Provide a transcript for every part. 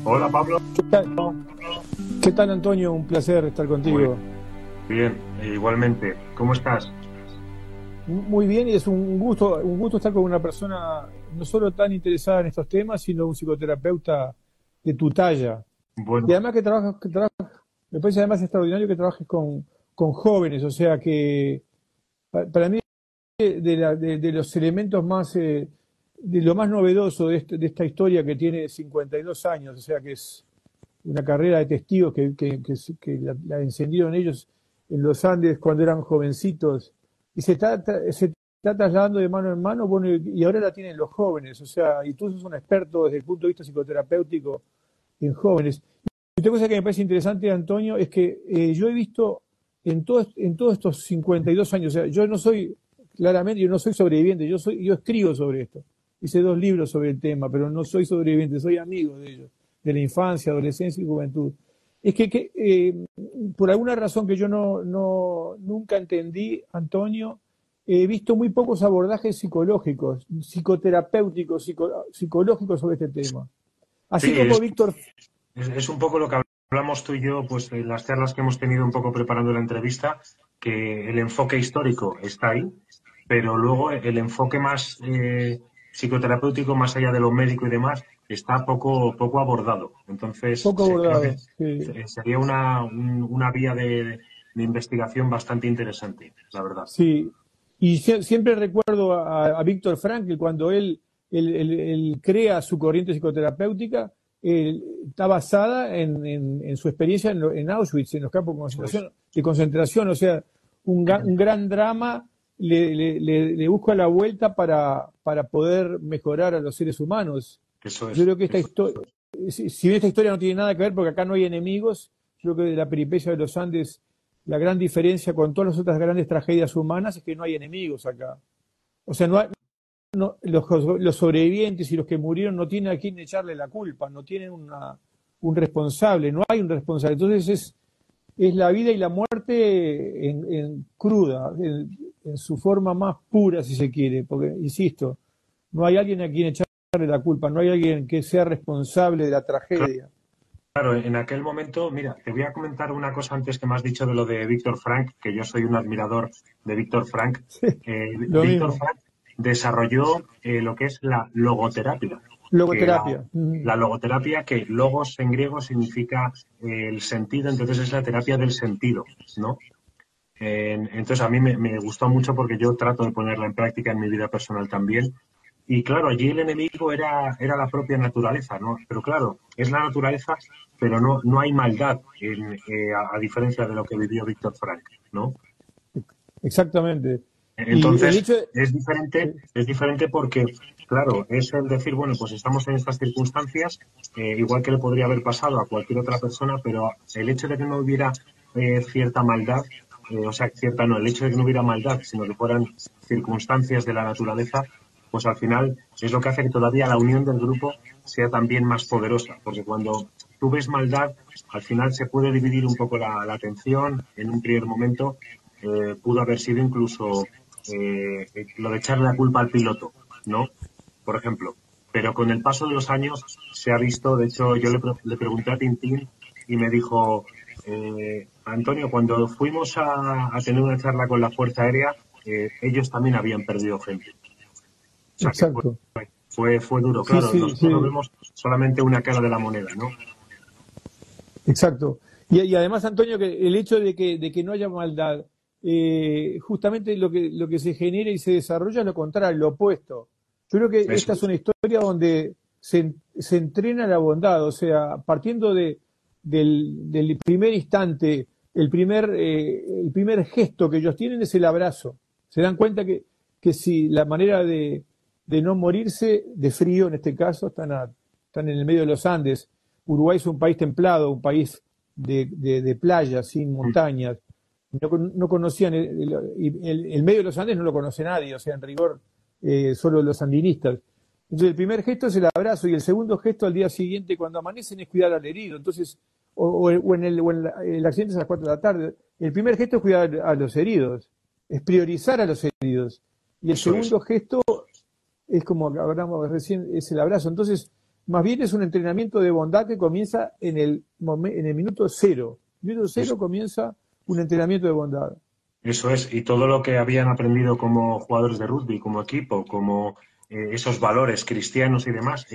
Hola Pablo. ¿Qué tal, Antonio? Un placer estar contigo. Muy bien, igualmente. ¿Cómo estás? Muy bien, y es un gusto estar con una persona no solo tan interesada en estos temas, sino un psicoterapeuta de tu talla. Y Bueno, además me parece además extraordinario que trabajes con jóvenes, o sea que para mí de los elementos más, de lo más novedoso de esta historia que tiene 52 años, o sea que es una carrera de testigos que la encendieron ellos en los Andes cuando eran jovencitos, y se está trasladando de mano en mano, bueno, y ahora la tienen los jóvenes, o sea, y tú sos un experto desde el punto de vista psicoterapéutico en jóvenes. Y otra cosa que me parece interesante, Antonio, es que yo he visto en todos estos 52 años, o sea, yo no soy sobreviviente, yo escribo sobre esto. Hice 2 libros sobre el tema, pero no soy sobreviviente, soy amigo de ellos, de la infancia, adolescencia y juventud. Es por alguna razón que yo nunca entendí, Antonio, he visto muy pocos abordajes psicológicos, psicoterapéuticos, psicológicos sobre este tema. Así sí, como Víctor. es un poco lo que hablamos tú y yo, pues en las charlas que hemos tenido un poco preparando la entrevista, que el enfoque histórico está ahí, pero luego el enfoque más psicoterapéutico, más allá de lo médico y demás, está poco abordado. Entonces, Poco creo que abordado, sí. sería una vía de investigación bastante interesante, la verdad. Sí. Y siempre recuerdo a Víctor Frankl cuando él crea su corriente psicoterapéutica, está basada en su experiencia en Auschwitz, en los campos Eso es. de concentración, o sea, un gran drama le busca la vuelta para poder mejorar a los seres humanos. Eso Yo es. creo que esta historia, si bien esta historia no tiene nada que ver, porque acá no hay enemigos, yo creo que de la peripecia de los Andes, la gran diferencia con todas las otras grandes tragedias humanas es que no hay enemigos acá. O sea, los sobrevivientes y los que murieron no tienen a quién echarle la culpa, no tienen un responsable, no hay un responsable. Entonces es la vida y la muerte en cruda, en su forma más pura, si se quiere, porque, insisto, no hay alguien a quien echarle la culpa, no hay alguien que sea responsable de la tragedia. Claro, en aquel momento, mira, te voy a comentar una cosa antes que me has dicho de lo de Víctor Frank, que yo soy un admirador de Víctor Frank. Lo Víctor mismo, Frank desarrolló lo que es la logoterapia, que logoterapia. la logoterapia, que logos en griego significa el sentido, entonces es la terapia del sentido, ¿no? Entonces a mí me gustó mucho porque yo trato de ponerla en práctica en mi vida personal también. Y claro, allí el enemigo era la propia naturaleza, ¿no? Pero claro, es la naturaleza, pero no hay maldad, a diferencia de lo que vivió Víctor Frank, ¿no? Exactamente. Y el Entonces, hecho de, es diferente porque, claro, es el decir, bueno, pues estamos en estas circunstancias, igual que le podría haber pasado a cualquier otra persona, pero el hecho de que no hubiera cierta maldad, o sea, cierta no, el hecho de que no hubiera maldad, sino que fueran circunstancias de la naturaleza, pues al final es lo que hace que todavía la unión del grupo sea también más poderosa, porque cuando tú ves maldad, al final se puede dividir un poco la atención en un primer momento. Pudo haber sido incluso lo de echarle la culpa al piloto, ¿no? Por ejemplo. Pero con el paso de los años se ha visto, de hecho yo le pregunté a Tintín y me dijo, Antonio, cuando fuimos a tener una charla con la Fuerza Aérea, ellos también habían perdido gente. O sea que exacto. fue duro. Sí, Claro, sí, nosotros no sí, vemos solamente una cara de la moneda, ¿no? exacto. Y además, Antonio, que el hecho de que no haya maldad, justamente lo que se genera y se desarrolla es lo contrario, lo opuesto. Yo creo que Eso esta es una historia donde se entrena la bondad, o sea, partiendo del primer instante, el primer gesto que ellos tienen es el abrazo. Se dan cuenta que si la manera de no morirse de frío, en este caso, están en el medio de los Andes. Uruguay es un país templado, un país de playas, sin montañas. No conocían el medio de los Andes, no lo conoce nadie, o sea, en rigor, solo los andinistas. Entonces, el primer gesto es el abrazo y el segundo gesto al día siguiente, cuando amanecen, es cuidar al herido. Entonces, el accidente es a las 4 de la tarde. El primer gesto es cuidar a los heridos, es priorizar a los heridos. Y el es. segundo gesto es como hablamos recién, es el abrazo. Entonces, más bien es un entrenamiento de bondad que comienza en el minuto cero. Minuto cero comienza un entrenamiento de bondad. Eso es, y todo lo que habían aprendido como jugadores de rugby, como equipo, como esos valores cristianos y demás,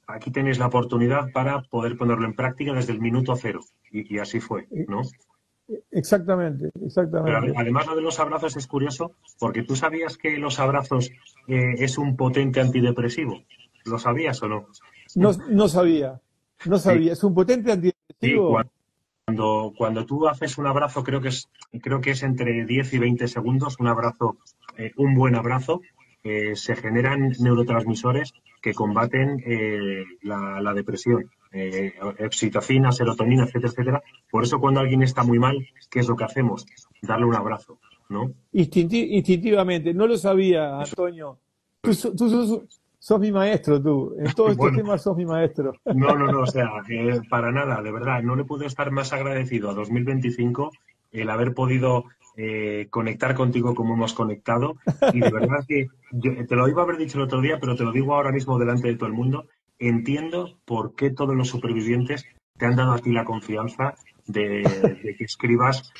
aquí tenéis la oportunidad para poder ponerlo en práctica desde el minuto cero. Y así fue, ¿no? Exactamente, Pero exactamente. además lo de los abrazos es curioso, porque tú sabías que los abrazos es un potente antidepresivo. ¿Lo sabías o no? No, no sabía, no Sí, sabía. Es un potente sí, antidepresivo. cuando tú haces un abrazo, creo que es entre 10 y 20 segundos, un abrazo, un buen abrazo, se generan neurotransmisores que combaten la depresión, oxitocina, serotonina, etcétera, etcétera. Por eso cuando alguien está muy mal, ¿qué es lo que hacemos? Darle un abrazo, ¿no? Instintivamente. No lo sabía, Eso Antonio. Tú sos mi maestro, tú. En todos estos bueno, temas sos mi maestro. no, o sea, para nada, de verdad, no le puedo estar más agradecido a 2025 el haber podido conectar contigo como hemos conectado y de verdad que te lo iba a haber dicho el otro día, pero te lo digo ahora mismo delante de todo el mundo, entiendo por qué todos los supervivientes te han dado a ti la confianza de que escribas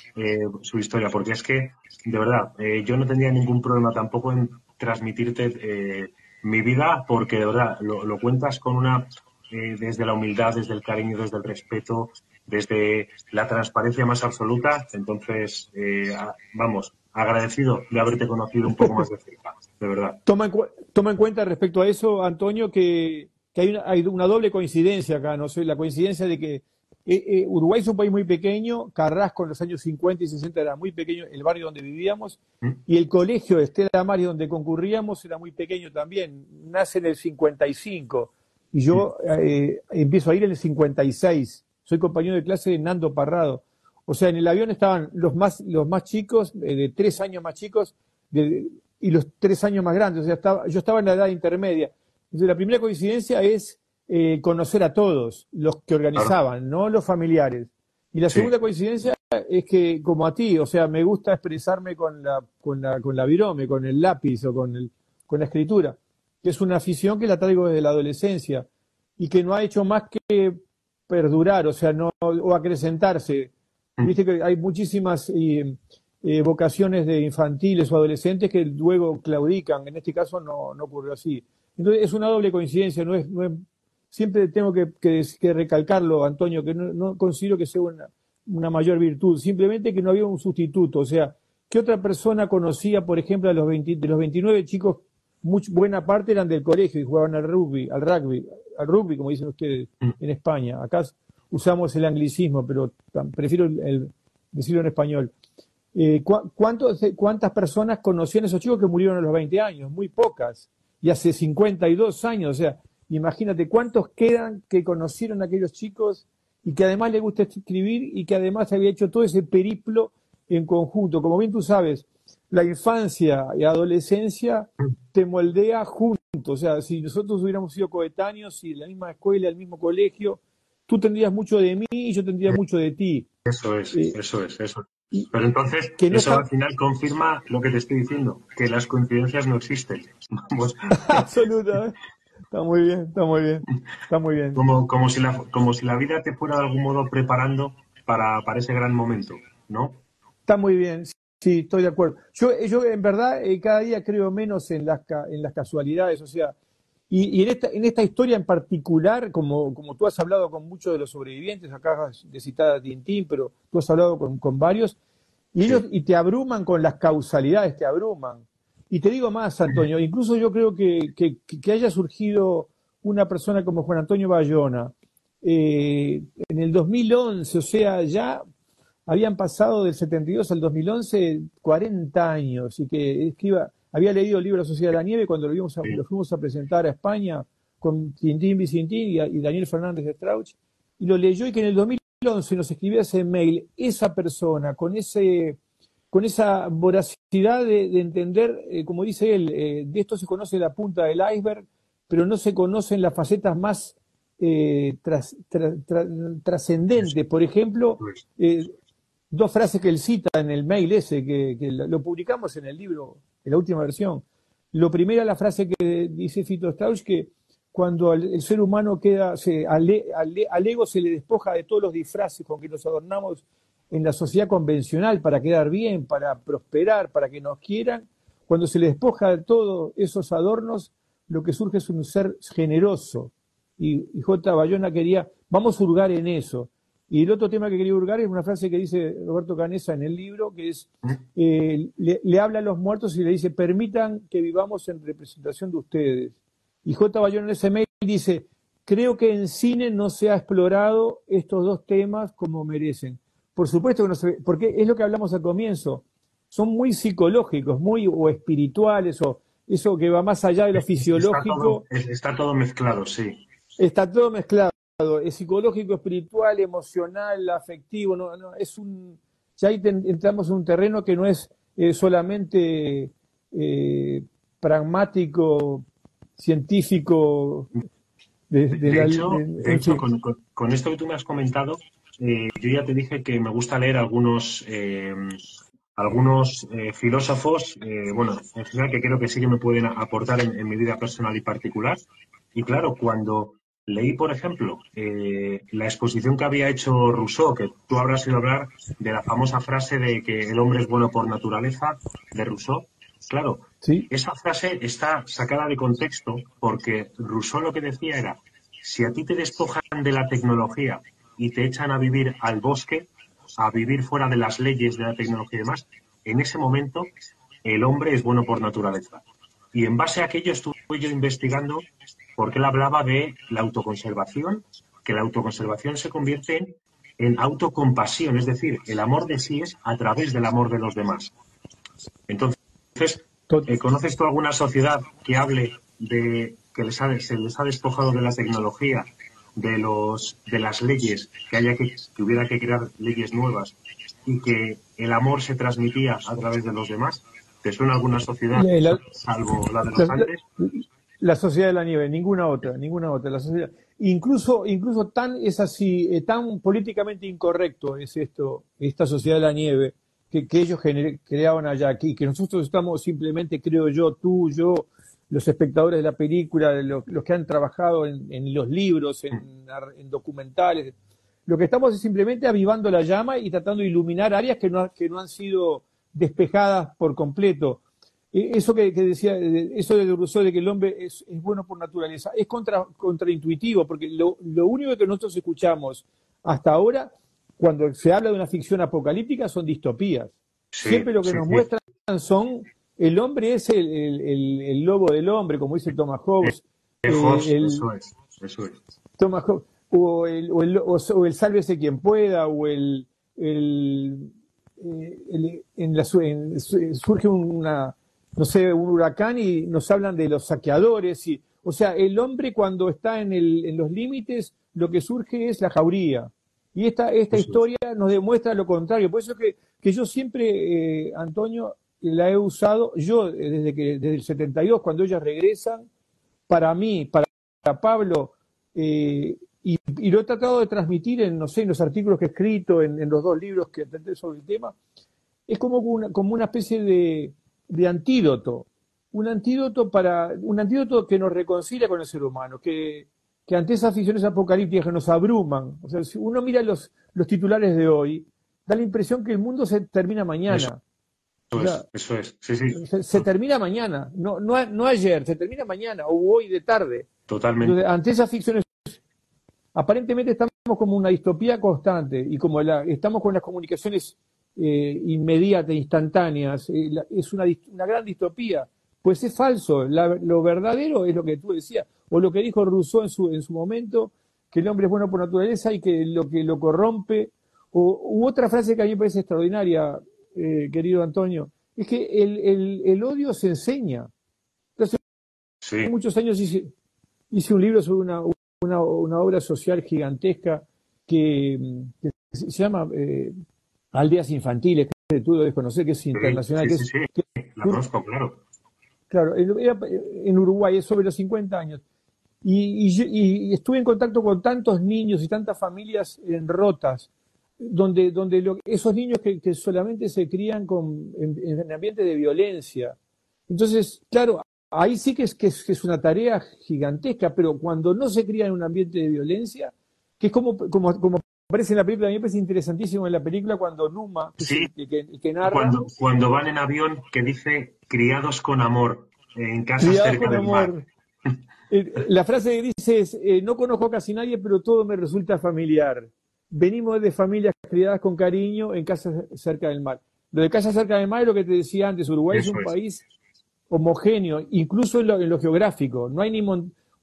su historia, porque es que, de verdad, yo no tendría ningún problema tampoco en transmitirte mi vida, porque de verdad lo cuentas con desde la humildad, desde el cariño, desde el respeto, desde la transparencia más absoluta. Entonces, vamos, agradecido de haberte conocido un poco más de cerca, de verdad. Toma en cuenta respecto a eso, Antonio, que hay una doble coincidencia acá, ¿no? La coincidencia de que Uruguay es un país muy pequeño, Carrasco en los años 50 y 60 era muy pequeño, el barrio donde vivíamos, ¿Mm? y el colegio de Estela Maris donde concurríamos era muy pequeño también, nace en el 55, y ¿Mm? yo empiezo a ir en el 56, soy compañero de clase de Nando Parrado. O sea, en el avión estaban los más chicos, de 3 años más chicos, y los 3 años más grandes. O sea, yo estaba en la edad intermedia. Entonces, la primera coincidencia es conocer a todos los que Claro, organizaban, no los familiares. Y la sí, segunda coincidencia es que, como a ti, o sea, me gusta expresarme con la virome, con el lápiz o con la escritura, que es una afición que la traigo desde la adolescencia y que no ha hecho más que perdurar, o sea, no, o acrecentarse. ¿Mm? Viste que hay muchísimas vocaciones de infantiles o adolescentes que luego claudican. En este caso no ocurrió así. Entonces es una doble coincidencia. Siempre tengo que recalcarlo, Antonio, que no considero que sea una mayor virtud. Simplemente que no había un sustituto. O sea, ¿qué otra persona conocía, por ejemplo, de los 29 chicos? Buena parte eran del colegio y jugaban al rugby, como dicen ustedes ¿Mm? en España. Acá usamos el anglicismo, pero prefiero decirlo en español. ¿Cuántas personas conocían a esos chicos que murieron a los 20 años? Muy pocas. Y hace 52 años, o sea, imagínate cuántos quedan que conocieron a aquellos chicos y que además les gusta escribir y que además había hecho todo ese periplo en conjunto. Como bien tú sabes, la infancia y adolescencia ¿Mm? te moldea juntos. O sea, si nosotros hubiéramos sido coetáneos y en la misma escuela, el mismo colegio, tú tendrías mucho de mí y yo tendría mucho de ti. Eso es, Eh, eso es, eso. y Pero entonces, que no eso al está final confirma lo que te estoy diciendo, que las coincidencias no existen. Vamos, absoluta. Está muy bien, está muy bien, está muy bien. como si la vida te fuera de algún modo preparando para ese gran momento, ¿no? Está muy bien, sí, estoy de acuerdo. Yo en verdad cada día creo menos en las casualidades, o sea, y en esta historia en particular, como tú has hablado con muchos de los sobrevivientes, acá de citar a Tintín, pero tú has hablado con varios, y ellos Sí. te abruman con las causalidades, te abruman. Y te digo más, Antonio, incluso yo creo que haya surgido una persona como Juan Antonio Bayona en el 2011, o sea, ya habían pasado del 72 al 2011 40 años y que había leído el libro La Sociedad de la Nieve cuando Sí. lo fuimos a presentar a España con Quintín Vicintín y Daniel Fernández de Strauch, y lo leyó y que en el 2011 nos escribía ese mail, esa persona, con esa voracidad de entender, como dice él, de esto se conoce la punta del iceberg, pero no se conocen las facetas más Eso trascendentes. Por ejemplo, es. eh, dos frases que él cita en el mail ese, que lo publicamos en el libro, en la última versión. Lo primero, la frase que dice Fito Strauss, que cuando el ser humano queda, al ego se le despoja de todos los disfraces con que nos adornamos en la sociedad convencional para quedar bien, para prosperar, para que nos quieran, cuando se le despoja de todos esos adornos, lo que surge es un ser generoso. Y J. Bayona quería, vamos a hurgar en eso. Y el otro tema que quería hurgar es una frase que dice Roberto Canessa en el libro, que es, le habla a los muertos y le dice, permitan que vivamos en representación de ustedes. Y J. Bayona en ese mail dice, creo que en cine no se ha explorado estos dos temas como merecen. Por supuesto que no se, porque es lo que hablamos al comienzo, son muy psicológicos, muy o espirituales, o eso que va más allá de lo fisiológico. Está todo mezclado, sí. Está todo mezclado, es psicológico, espiritual, emocional, afectivo, es ya ahí entramos en un terreno que no es solamente pragmático, científico. De hecho, con esto que tú me has comentado, yo ya te dije que me gusta leer algunos filósofos, bueno, en general, que creo que sí que me pueden aportar en mi vida personal y particular. Y claro, cuando leí, por ejemplo, la exposición que había hecho Rousseau, que tú habrás oído hablar de la famosa frase de que el hombre es bueno por naturaleza, de Rousseau. Claro, ¿sí? Esa frase está sacada de contexto porque Rousseau lo que decía era, si a ti te despojan de la tecnología y te echan a vivir al bosque, a vivir fuera de las leyes de la tecnología y demás, en ese momento el hombre es bueno por naturaleza. Y en base a aquello estuve yo investigando porque él hablaba de la autoconservación, que la autoconservación se convierte en autocompasión, es decir, el amor de sí es a través del amor de los demás. Entonces, ¿conoces tú alguna sociedad que hable de que se les ha despojado de la tecnología, de las leyes, que hubiera que crear leyes nuevas y que el amor se transmitía a través de los demás? ¿Te suena alguna sociedad, salvo la de los Andes? La sociedad de la nieve, ninguna otra. La sociedad, incluso es así, tan políticamente incorrecto es esta sociedad de la nieve que ellos creaban allá aquí, que nosotros estamos simplemente, creo yo, tú, yo, los espectadores de la película, los que han trabajado en los libros, en documentales, lo que estamos es simplemente avivando la llama y tratando de iluminar áreas que no han sido despejadas por completo. Eso que decía, eso de Rousseau, de que el hombre es bueno por naturaleza, es contraintuitivo, porque lo único que nosotros escuchamos hasta ahora, cuando se habla de una ficción apocalíptica, son distopías. Sí, siempre lo que nos muestran son, el hombre es el lobo del hombre, como dice Thomas Hobbes. Eso es. Thomas Hobbes, o el sálvese quien pueda, o surge un huracán y nos hablan de los saqueadores. O sea, el hombre cuando está en los límites, lo que surge es la jauría. Y esta historia nos demuestra lo contrario. Por eso que yo siempre, Antonio, la he usado, yo desde el 72, cuando ellas regresan, para mí, para Pablo, y lo he tratado de transmitir en los artículos que he escrito, en los dos libros que traté sobre el tema, es como una especie de antídoto, un antídoto que nos reconcilia con el ser humano, que ante esas ficciones apocalípticas que nos abruman, o sea, si uno mira los titulares de hoy, da la impresión que el mundo se termina mañana. Eso es. Sí. Se termina mañana, no ayer, se termina mañana o hoy de tarde. Totalmente. Entonces, ante esas ficciones, aparentemente estamos como una distopía constante y como estamos con las comunicaciones inmediatas, instantáneas, es una gran distopía. Pues es falso, lo verdadero es lo que tú decías, o lo que dijo Rousseau en su momento, que el hombre es bueno por naturaleza y que lo corrompe, u otra frase que a mí me parece extraordinaria, querido Antonio, es que el odio se enseña. Entonces, hace muchos años hice un libro sobre una obra social gigantesca que se llama Aldeas Infantiles, que tú lo debes conocer, que es internacional. La conozco, claro. Claro, era en Uruguay, es sobre los 50 años. Y estuve en contacto con tantos niños y tantas familias rotas, donde esos niños que solamente se crían en ambientes de violencia. Entonces, claro, ahí sí que es una tarea gigantesca, pero cuando no se cría en un ambiente de violencia, que es como aparece en la película, a mí me parece interesantísimo en la película cuando Numa, que es Sí, el que narra, cuando van en avión, que dice criados con amor, en casas criados cerca con del mar. amor. La frase que dice es, no conozco a casi nadie, pero todo me resulta familiar. Venimos de familias criadas con cariño en casas cerca del mar. Lo de casas cerca del mar es lo que te decía antes, Uruguay es Eso un es. país homogéneo, incluso en lo geográfico. No hay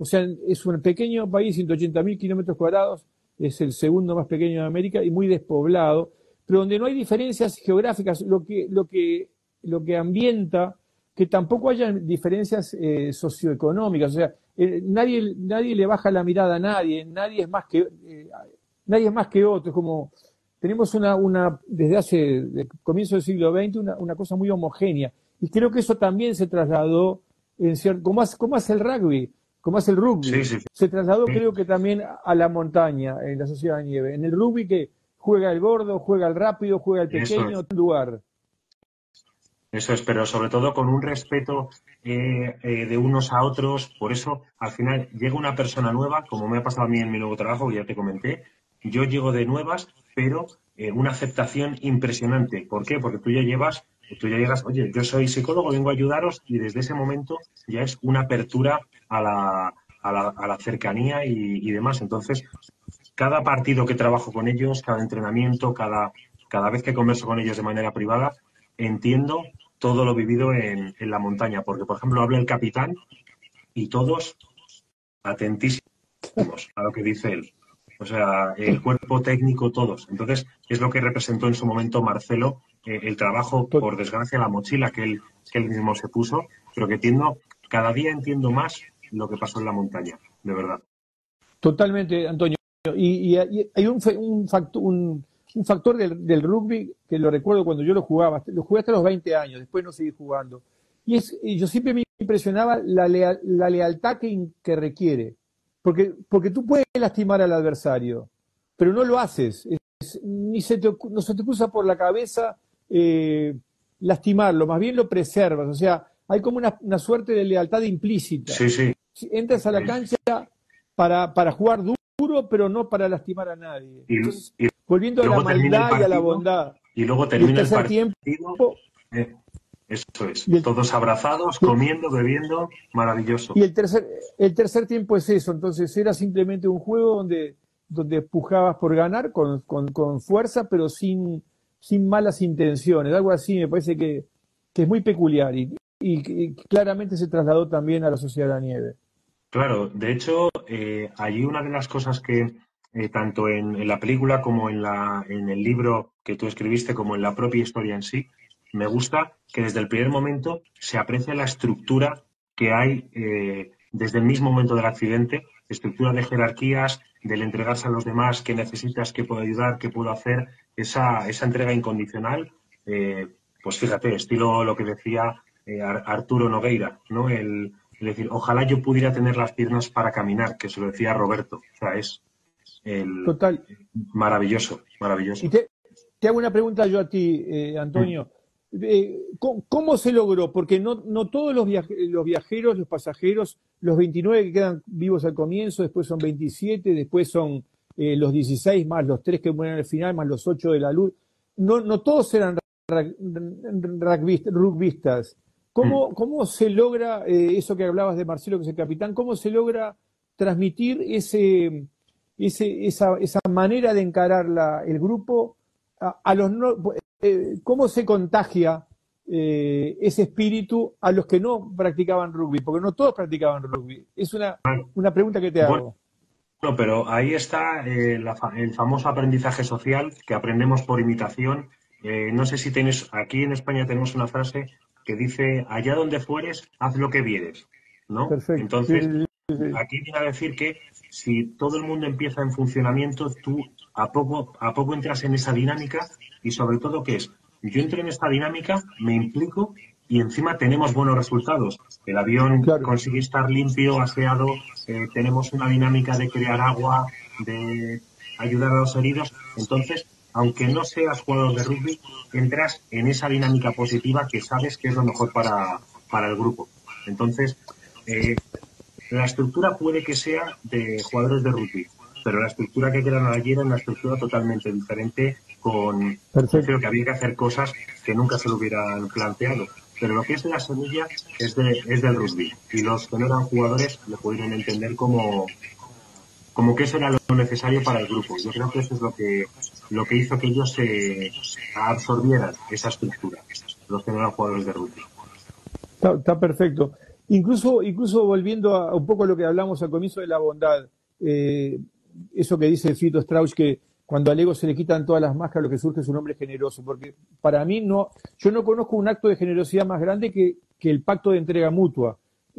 o sea, es un pequeño país, 180.000 kilómetros cuadrados, es el segundo más pequeño de América y muy despoblado, pero donde no hay diferencias geográficas, lo que ambienta que tampoco haya diferencias socioeconómicas. O sea, nadie le baja la mirada a nadie, nadie es más que otro. Es como tenemos desde comienzo del siglo XX, una cosa muy homogénea. Y creo que eso también se trasladó, como hace el rugby, como hace el Sí, rugby. sí, Se trasladó, sí. creo que también a la montaña, en la sociedad de nieve. En el rugby que juega el gordo, juega el rápido, juega el Eso pequeño, es. en lugar. Eso es, pero sobre todo con un respeto de unos a otros. Por eso, al final, llega una persona nueva, como me ha pasado a mí en mi nuevo trabajo, que ya te comenté. Yo llego de nuevas, pero una aceptación impresionante. ¿Por qué? Porque tú ya llegas, oye, yo soy psicólogo, vengo a ayudaros, y desde ese momento ya es una apertura a la cercanía y demás. Entonces, cada partido que trabajo con ellos, cada entrenamiento, cada vez que converso con ellos de manera privada, entiendo todo lo vivido en la montaña. Porque, por ejemplo, habla el capitán y todos atentísimos a lo que dice él. O sea, el cuerpo técnico, todos. Entonces, es lo que representó en su momento Marcelo, el trabajo, por desgracia, la mochila que él mismo se puso, pero que cada día entiendo más lo que pasó en la montaña, de verdad. Totalmente, Antonio. Y hay un factor del rugby que lo recuerdo cuando yo lo jugué hasta los 20 años, después no seguí jugando. Y yo siempre me impresionaba la lealtad que requiere, porque tú puedes lastimar al adversario, pero no lo haces, no se te cruza por la cabeza eh, lastimarlo, más bien lo preservas, o sea, hay como una suerte de lealtad implícita. Sí, sí. Si entras a la cancha para jugar duro, pero no para lastimar a nadie. Y, Entonces, y volviendo a la luego termina el maldad y a la partido, bondad, y luego y el termina el tercer tiempo, partido, eh, eso es, y el, todos abrazados, y el- comiendo, bebiendo, maravilloso. y el tercer tiempo es eso. Entonces, era simplemente un juego donde pujabas por ganar con fuerza, pero sin malas intenciones. Algo así me parece que es muy peculiar y claramente se trasladó también a la sociedad de la nieve. Claro, de hecho, allí una de las cosas que tanto en la película como en el libro que tú escribiste, como en la propia historia en sí, me gusta que desde el primer momento se aprecia la estructura que hay desde el mismo momento del accidente, estructura de jerarquías, del entregarse a los demás, qué necesitas, qué puedo ayudar, qué puedo hacer, esa entrega incondicional, pues fíjate, estilo lo que decía Arturo Nogueira, ¿no? Es decir, ojalá yo pudiera tener las piernas para caminar, que se lo decía Roberto. O sea, es el Total. maravilloso, Y maravilloso. te hago una pregunta yo a ti, Mm. Antonio. ¿Cómo se logró? Porque no todos los viajeros, los pasajeros, los 29 que quedan vivos al comienzo, después son 27, después son los 16 más los 3 que mueren al final, más los 8 de la luz. No todos eran rugbistas. Mm. ¿Cómo se logra, eso que hablabas de Marcelo, que es el capitán, cómo se logra transmitir esa manera de encarar el grupo a los no, cómo se contagia ese espíritu a los que no practicaban rugby, porque no todos practicaban rugby. Es una pregunta que te Bueno, hago. pero ahí está el famoso aprendizaje social que aprendemos por imitación. No sé si tenéis, aquí en España tenemos una frase que dice, allá donde fueres, haz lo que vieres, ¿no? Perfecto. Sí, Entonces, sí, sí, sí. aquí viene a decir que si todo el mundo empieza en funcionamiento, tú a poco entras en esa dinámica y sobre todo, ¿qué es? Yo entro en esta dinámica, me implico y encima tenemos buenos resultados. El avión Claro. consigue estar limpio, aseado, tenemos una dinámica de crear agua, de ayudar a los heridos. Entonces, aunque no seas jugador de rugby, entras en esa dinámica positiva que sabes que es lo mejor para el grupo. Entonces, la estructura puede que sea de jugadores de rugby, pero la estructura que crearon allí era una estructura totalmente diferente, Perfecto. prefiero que había que hacer cosas que nunca se lo hubieran planteado. Pero lo que es la semilla es del rugby. Y los que no eran jugadores lo pudieron entender como que eso era lo necesario para el grupo. Yo creo que eso es lo que hizo que ellos se absorbieran esa estructura, los que no eran jugadores de rugby. Está perfecto. Incluso volviendo a un poco a lo que hablamos al comienzo de la bondad, eh, eso que dice Fito Strauss, que cuando al ego se le quitan todas las máscaras, lo que surge es un hombre generoso, porque para mí no, yo no conozco un acto de generosidad más grande que el pacto de entrega mutua,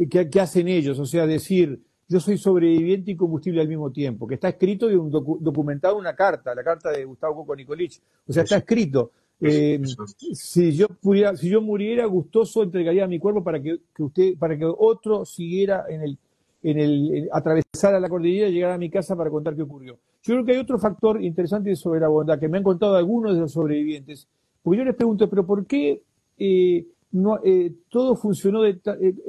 que hacen ellos, o sea, decir, yo soy sobreviviente y combustible al mismo tiempo, que está escrito de documentado en una carta, la carta de Gustavo Coco Nicolich, o sea, está Eso, escrito. eso. Si yo muriera gustoso, entregaría mi cuerpo para que otro siguiera atravesara la cordillera y llegara a mi casa para contar qué ocurrió. Yo creo que hay otro factor interesante sobre la bondad que me han contado algunos de los sobrevivientes, porque yo les pregunto, pero ¿por qué todo funcionó en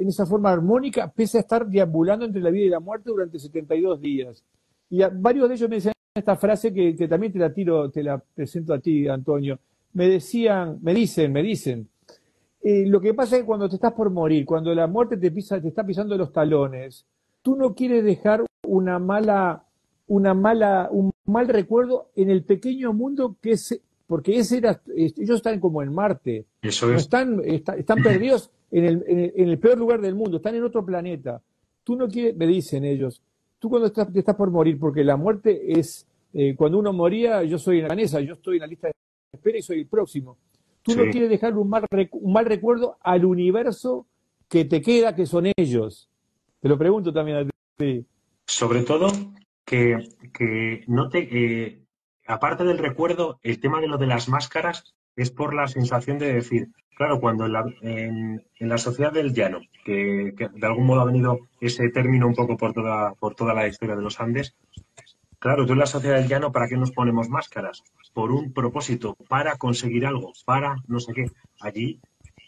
esa forma armónica pese a estar deambulando entre la vida y la muerte durante 72 días? Y varios de ellos me decían esta frase que también te la presento a ti, Antonio. Me dicen, lo que pasa es que cuando te estás por morir, cuando la muerte te está pisando los talones, tú no quieres dejar un mal recuerdo en el pequeño mundo porque ellos están como en Marte, Eso no es. están perdidos en el peor lugar del mundo, están en otro planeta. Tú no quieres, me dicen ellos, tú cuando te estás por morir, porque la muerte es, cuando uno moría, yo soy en la canesa, yo estoy en la lista de espera y soy el próximo. Tú no Sí. quieres dejar un mal recuerdo al universo que te queda, que son ellos. Te lo pregunto también a ti. Sobre todo que no aparte del recuerdo, el tema de lo de las máscaras es por la sensación de decir, claro, cuando en la sociedad del llano, que de algún modo ha venido ese término un poco por toda la historia de los Andes, claro, tú en la sociedad del llano, ¿para qué nos ponemos máscaras? Por un propósito, para conseguir algo, para no sé qué. Allí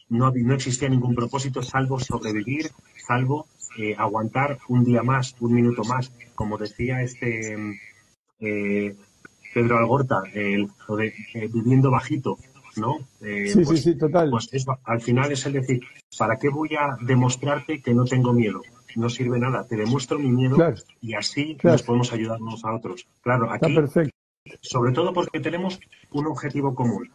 no existía ningún propósito salvo sobrevivir, salvo aguantar un día más, un minuto más. Como decía eh, Pedro Algorta, lo de viviendo bajito, ¿no? Sí, sí, sí, total. Pues eso, al final es el decir, ¿para qué voy a demostrarte que no tengo miedo? No sirve nada, te demuestro mi miedo Claro, y así nos claro. podemos ayudar unos a otros. Claro, Está aquí, perfecto. sobre todo porque tenemos un objetivo común.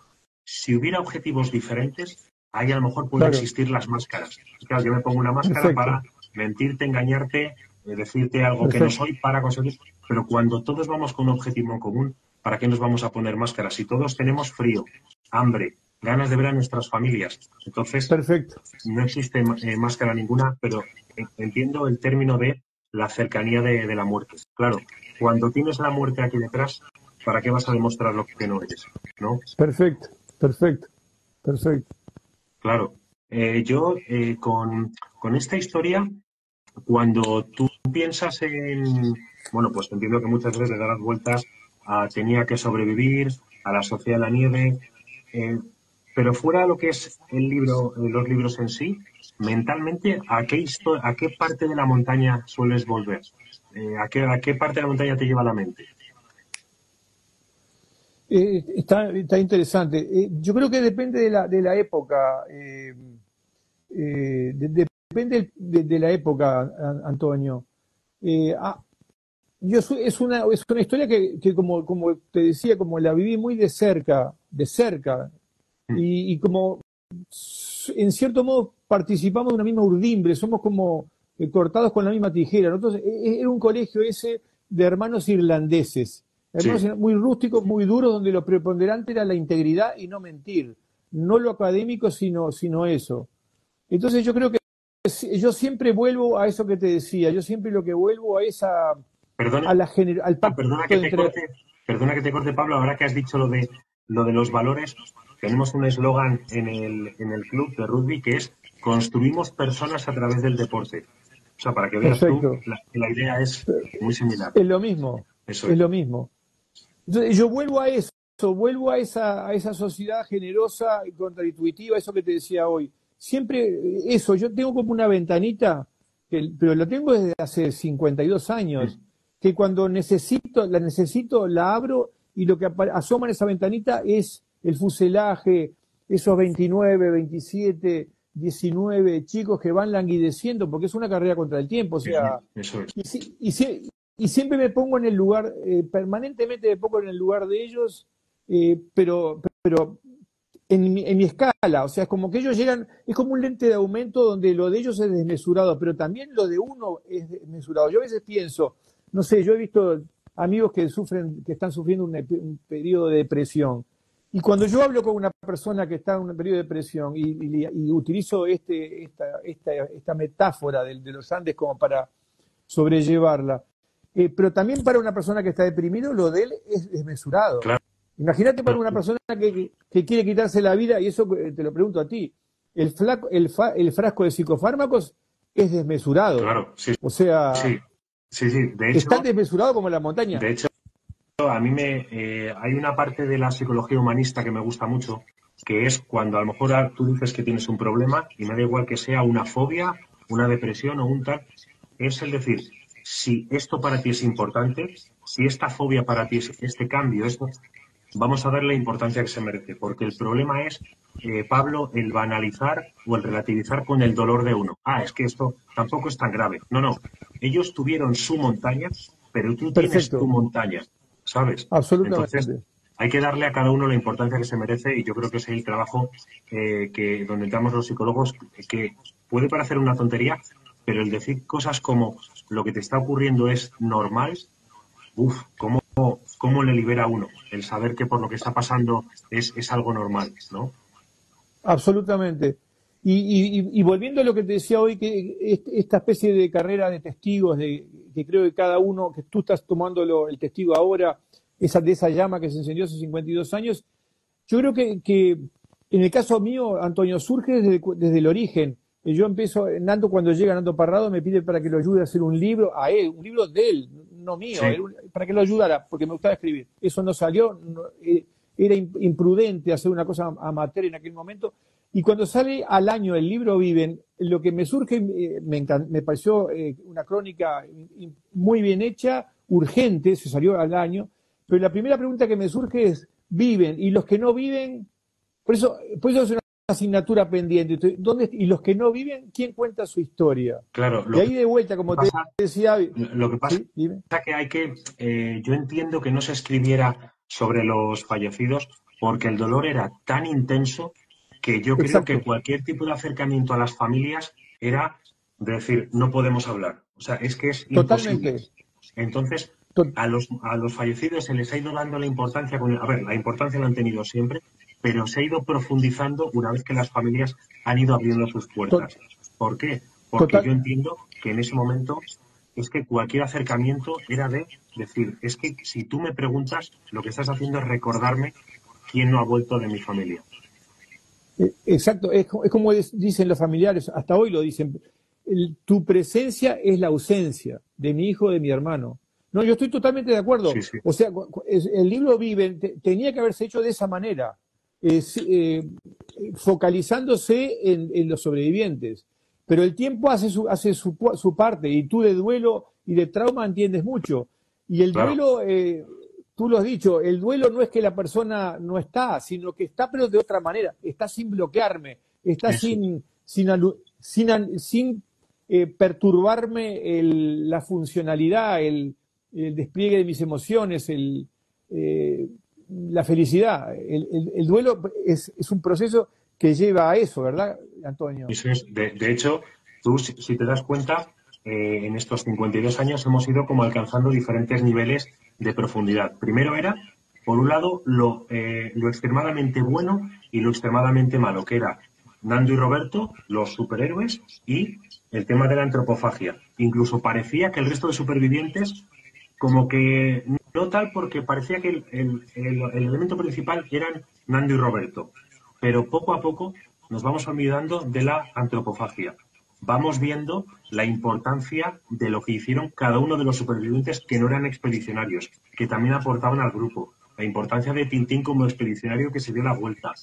Si hubiera objetivos diferentes, ahí a lo mejor pueden Claro, existir las máscaras. Claro, yo me pongo una máscara perfecto, para mentirte, engañarte, decirte algo que no perfecto. soy para conseguir. Pero cuando todos vamos con un objetivo común, ¿para qué nos vamos a poner máscaras? Si todos tenemos frío, hambre, ganas de ver a nuestras familias. Entonces, Perfecto. no existe máscara ninguna, pero entiendo el término de la cercanía de la muerte. Claro, cuando tienes la muerte aquí detrás, ¿para qué vas a demostrar lo que no eres? ¿No? Perfecto, perfecto, perfecto. Claro. Con esta historia, cuando tú piensas bueno, pues entiendo que muchas veces le darás vueltas a tenía que sobrevivir, a la sociedad de la nieve, eh, pero fuera de lo que es el libro, los libros en sí, mentalmente, ¿a qué parte de la montaña sueles volver? A qué parte de la montaña te lleva la mente? Está interesante. Yo creo que depende de la época. Depende de la época, Antonio. Eh, ah, es una historia que como te decía, como la viví muy de cerca, Mm. y como en cierto modo participamos de una misma urdimbre, somos como cortados con la misma tijera. Nosotros, era un colegio ese de hermanos irlandeses, hermanos Sí, muy rústicos, muy duros, donde lo preponderante era la integridad y no mentir, no lo académico, sino eso. Entonces yo creo que yo siempre vuelvo a eso que te decía, yo siempre lo que vuelvo a perdona, al pacto perdona de entre... perdona que te corte, Pablo, ahora que has dicho lo de los valores, tenemos un eslogan en el club de rugby que es construimos personas a través del deporte. O sea, para que veas tú, Perfecto, la idea es muy similar. es lo mismo, Eso es es. lo mismo. Entonces, yo vuelvo a eso, vuelvo a esa sociedad generosa y contraintuitiva, eso que te decía hoy. siempre eso, yo tengo como una ventanita, pero la tengo desde hace 52 años, que cuando necesito, la abro y lo que asoma en esa ventanita es el fuselaje, esos 29, 27, 19 chicos que van languideciendo, porque es una carrera contra el tiempo, o sea, eso es. y siempre me pongo en el lugar, permanentemente me pongo en el lugar de ellos, pero en mi escala, o sea, es como que ellos llegan, es como un lente de aumento donde lo de ellos es desmesurado, pero también lo de uno es desmesurado. Yo a veces pienso, no sé, yo he visto amigos que están sufriendo un periodo de depresión, y cuando yo hablo con una persona que está en un periodo de depresión y utilizo esta metáfora de los Andes como para sobrellevarla, pero también para una persona que está deprimido, lo de él es desmesurado. Claro. Imagínate para una persona que quiere quitarse la vida, y eso te lo pregunto a ti, el frasco de psicofármacos es desmesurado. Claro, sí. O sea, sí. De hecho, es tan desmesurado como la montaña. De hecho, a mí hay una parte de la psicología humanista que me gusta mucho, que es cuando a lo mejor tú dices que tienes un problema, y me da igual que sea una fobia, una depresión o un tal, es el decir, si esto para ti es importante, si esta fobia para ti es este cambio, vamos a darle la importancia que se merece, porque el problema es, Pablo, el banalizar o el relativizar con el dolor de uno. Es que esto tampoco es tan grave. No. Ellos tuvieron su montaña, pero tú tienes tu montaña, ¿sabes? Absolutamente. Entonces, hay que darle a cada uno la importancia que se merece, y yo creo que es el trabajo donde entramos los psicólogos, que puede parecer una tontería, pero el decir cosas como lo que te está ocurriendo es normal, ¿cómo le libera a uno? El saber que por lo que está pasando es algo normal, ¿no? Absolutamente. Y volviendo a lo que te decía hoy, que esta especie de carrera de testigos, que creo que cada uno, que tú estás tomando el testigo ahora, de esa llama que se encendió hace 52 años, yo creo que en el caso mío, Antonio, surge desde el origen. Yo empiezo, cuando llega Nando Parrado, me pide para que lo ayude a hacer un libro, a él, un libro de él, no mío, Sí. para que lo ayudara, porque me gustaba escribir. Eso no salió, era imprudente hacer una cosa amateur en aquel momento. Y cuando sale al año el libro Viven, lo que me surge, me pareció una crónica muy bien hecha, urgente, se salió al año, pero la primera pregunta que me surge es, ¿viven? Y los que no viven, por eso es una asignatura pendiente. ¿Y los que no viven, quién cuenta su historia? Claro, Y ahí de vuelta, como te decía... Lo que pasa ¿sí? Dime. es que yo entiendo que no se escribiera sobre los fallecidos porque el dolor era tan intenso que yo creo que Exacto. cualquier tipo de acercamiento a las familias era de decir, no podemos hablar. O sea, es que es imposible. Totalmente. Entonces, a los fallecidos se les ha ido dando la importancia, la importancia la han tenido siempre, pero se ha ido profundizando una vez que las familias han ido abriendo sus puertas. ¿Por qué? Porque yo entiendo que en ese momento es que cualquier acercamiento era de decir, es que si tú me preguntas, lo que estás haciendo es recordarme quién no ha vuelto de mi familia. Exacto, es como dicen los familiares, hasta hoy lo dicen, tu presencia es la ausencia de mi hijo, de mi hermano. No, yo estoy totalmente de acuerdo. Sí, sí. O sea, el libro Viven tenía que haberse hecho de esa manera, focalizándose en los sobrevivientes. Pero el tiempo hace su parte, y tú de duelo y de trauma entiendes mucho. Y el duelo, tú lo has dicho, el duelo no es que la persona no está, sino que está pero de otra manera, está sin bloquearme, está sin perturbarme la funcionalidad, el despliegue de mis emociones, la felicidad. El duelo es un proceso que lleva a eso, ¿verdad, Antonio? Eso es. De hecho, tú, si te das cuenta, en estos 52 años hemos ido como alcanzando diferentes niveles de profundidad. Primero era, por un lado, lo extremadamente bueno y lo extremadamente malo, que era Nando y Roberto, los superhéroes, y el tema de la antropofagia. Incluso parecía que el resto de supervivientes, como que no tal, porque parecía que el elemento principal eran Nando y Roberto. Pero poco a poco nos vamos olvidando de la antropofagia. Vamos viendo la importancia de lo que hicieron cada uno de los supervivientes que no eran expedicionarios, que también aportaban al grupo. La importancia de Tintín como expedicionario que se dio la vuelta.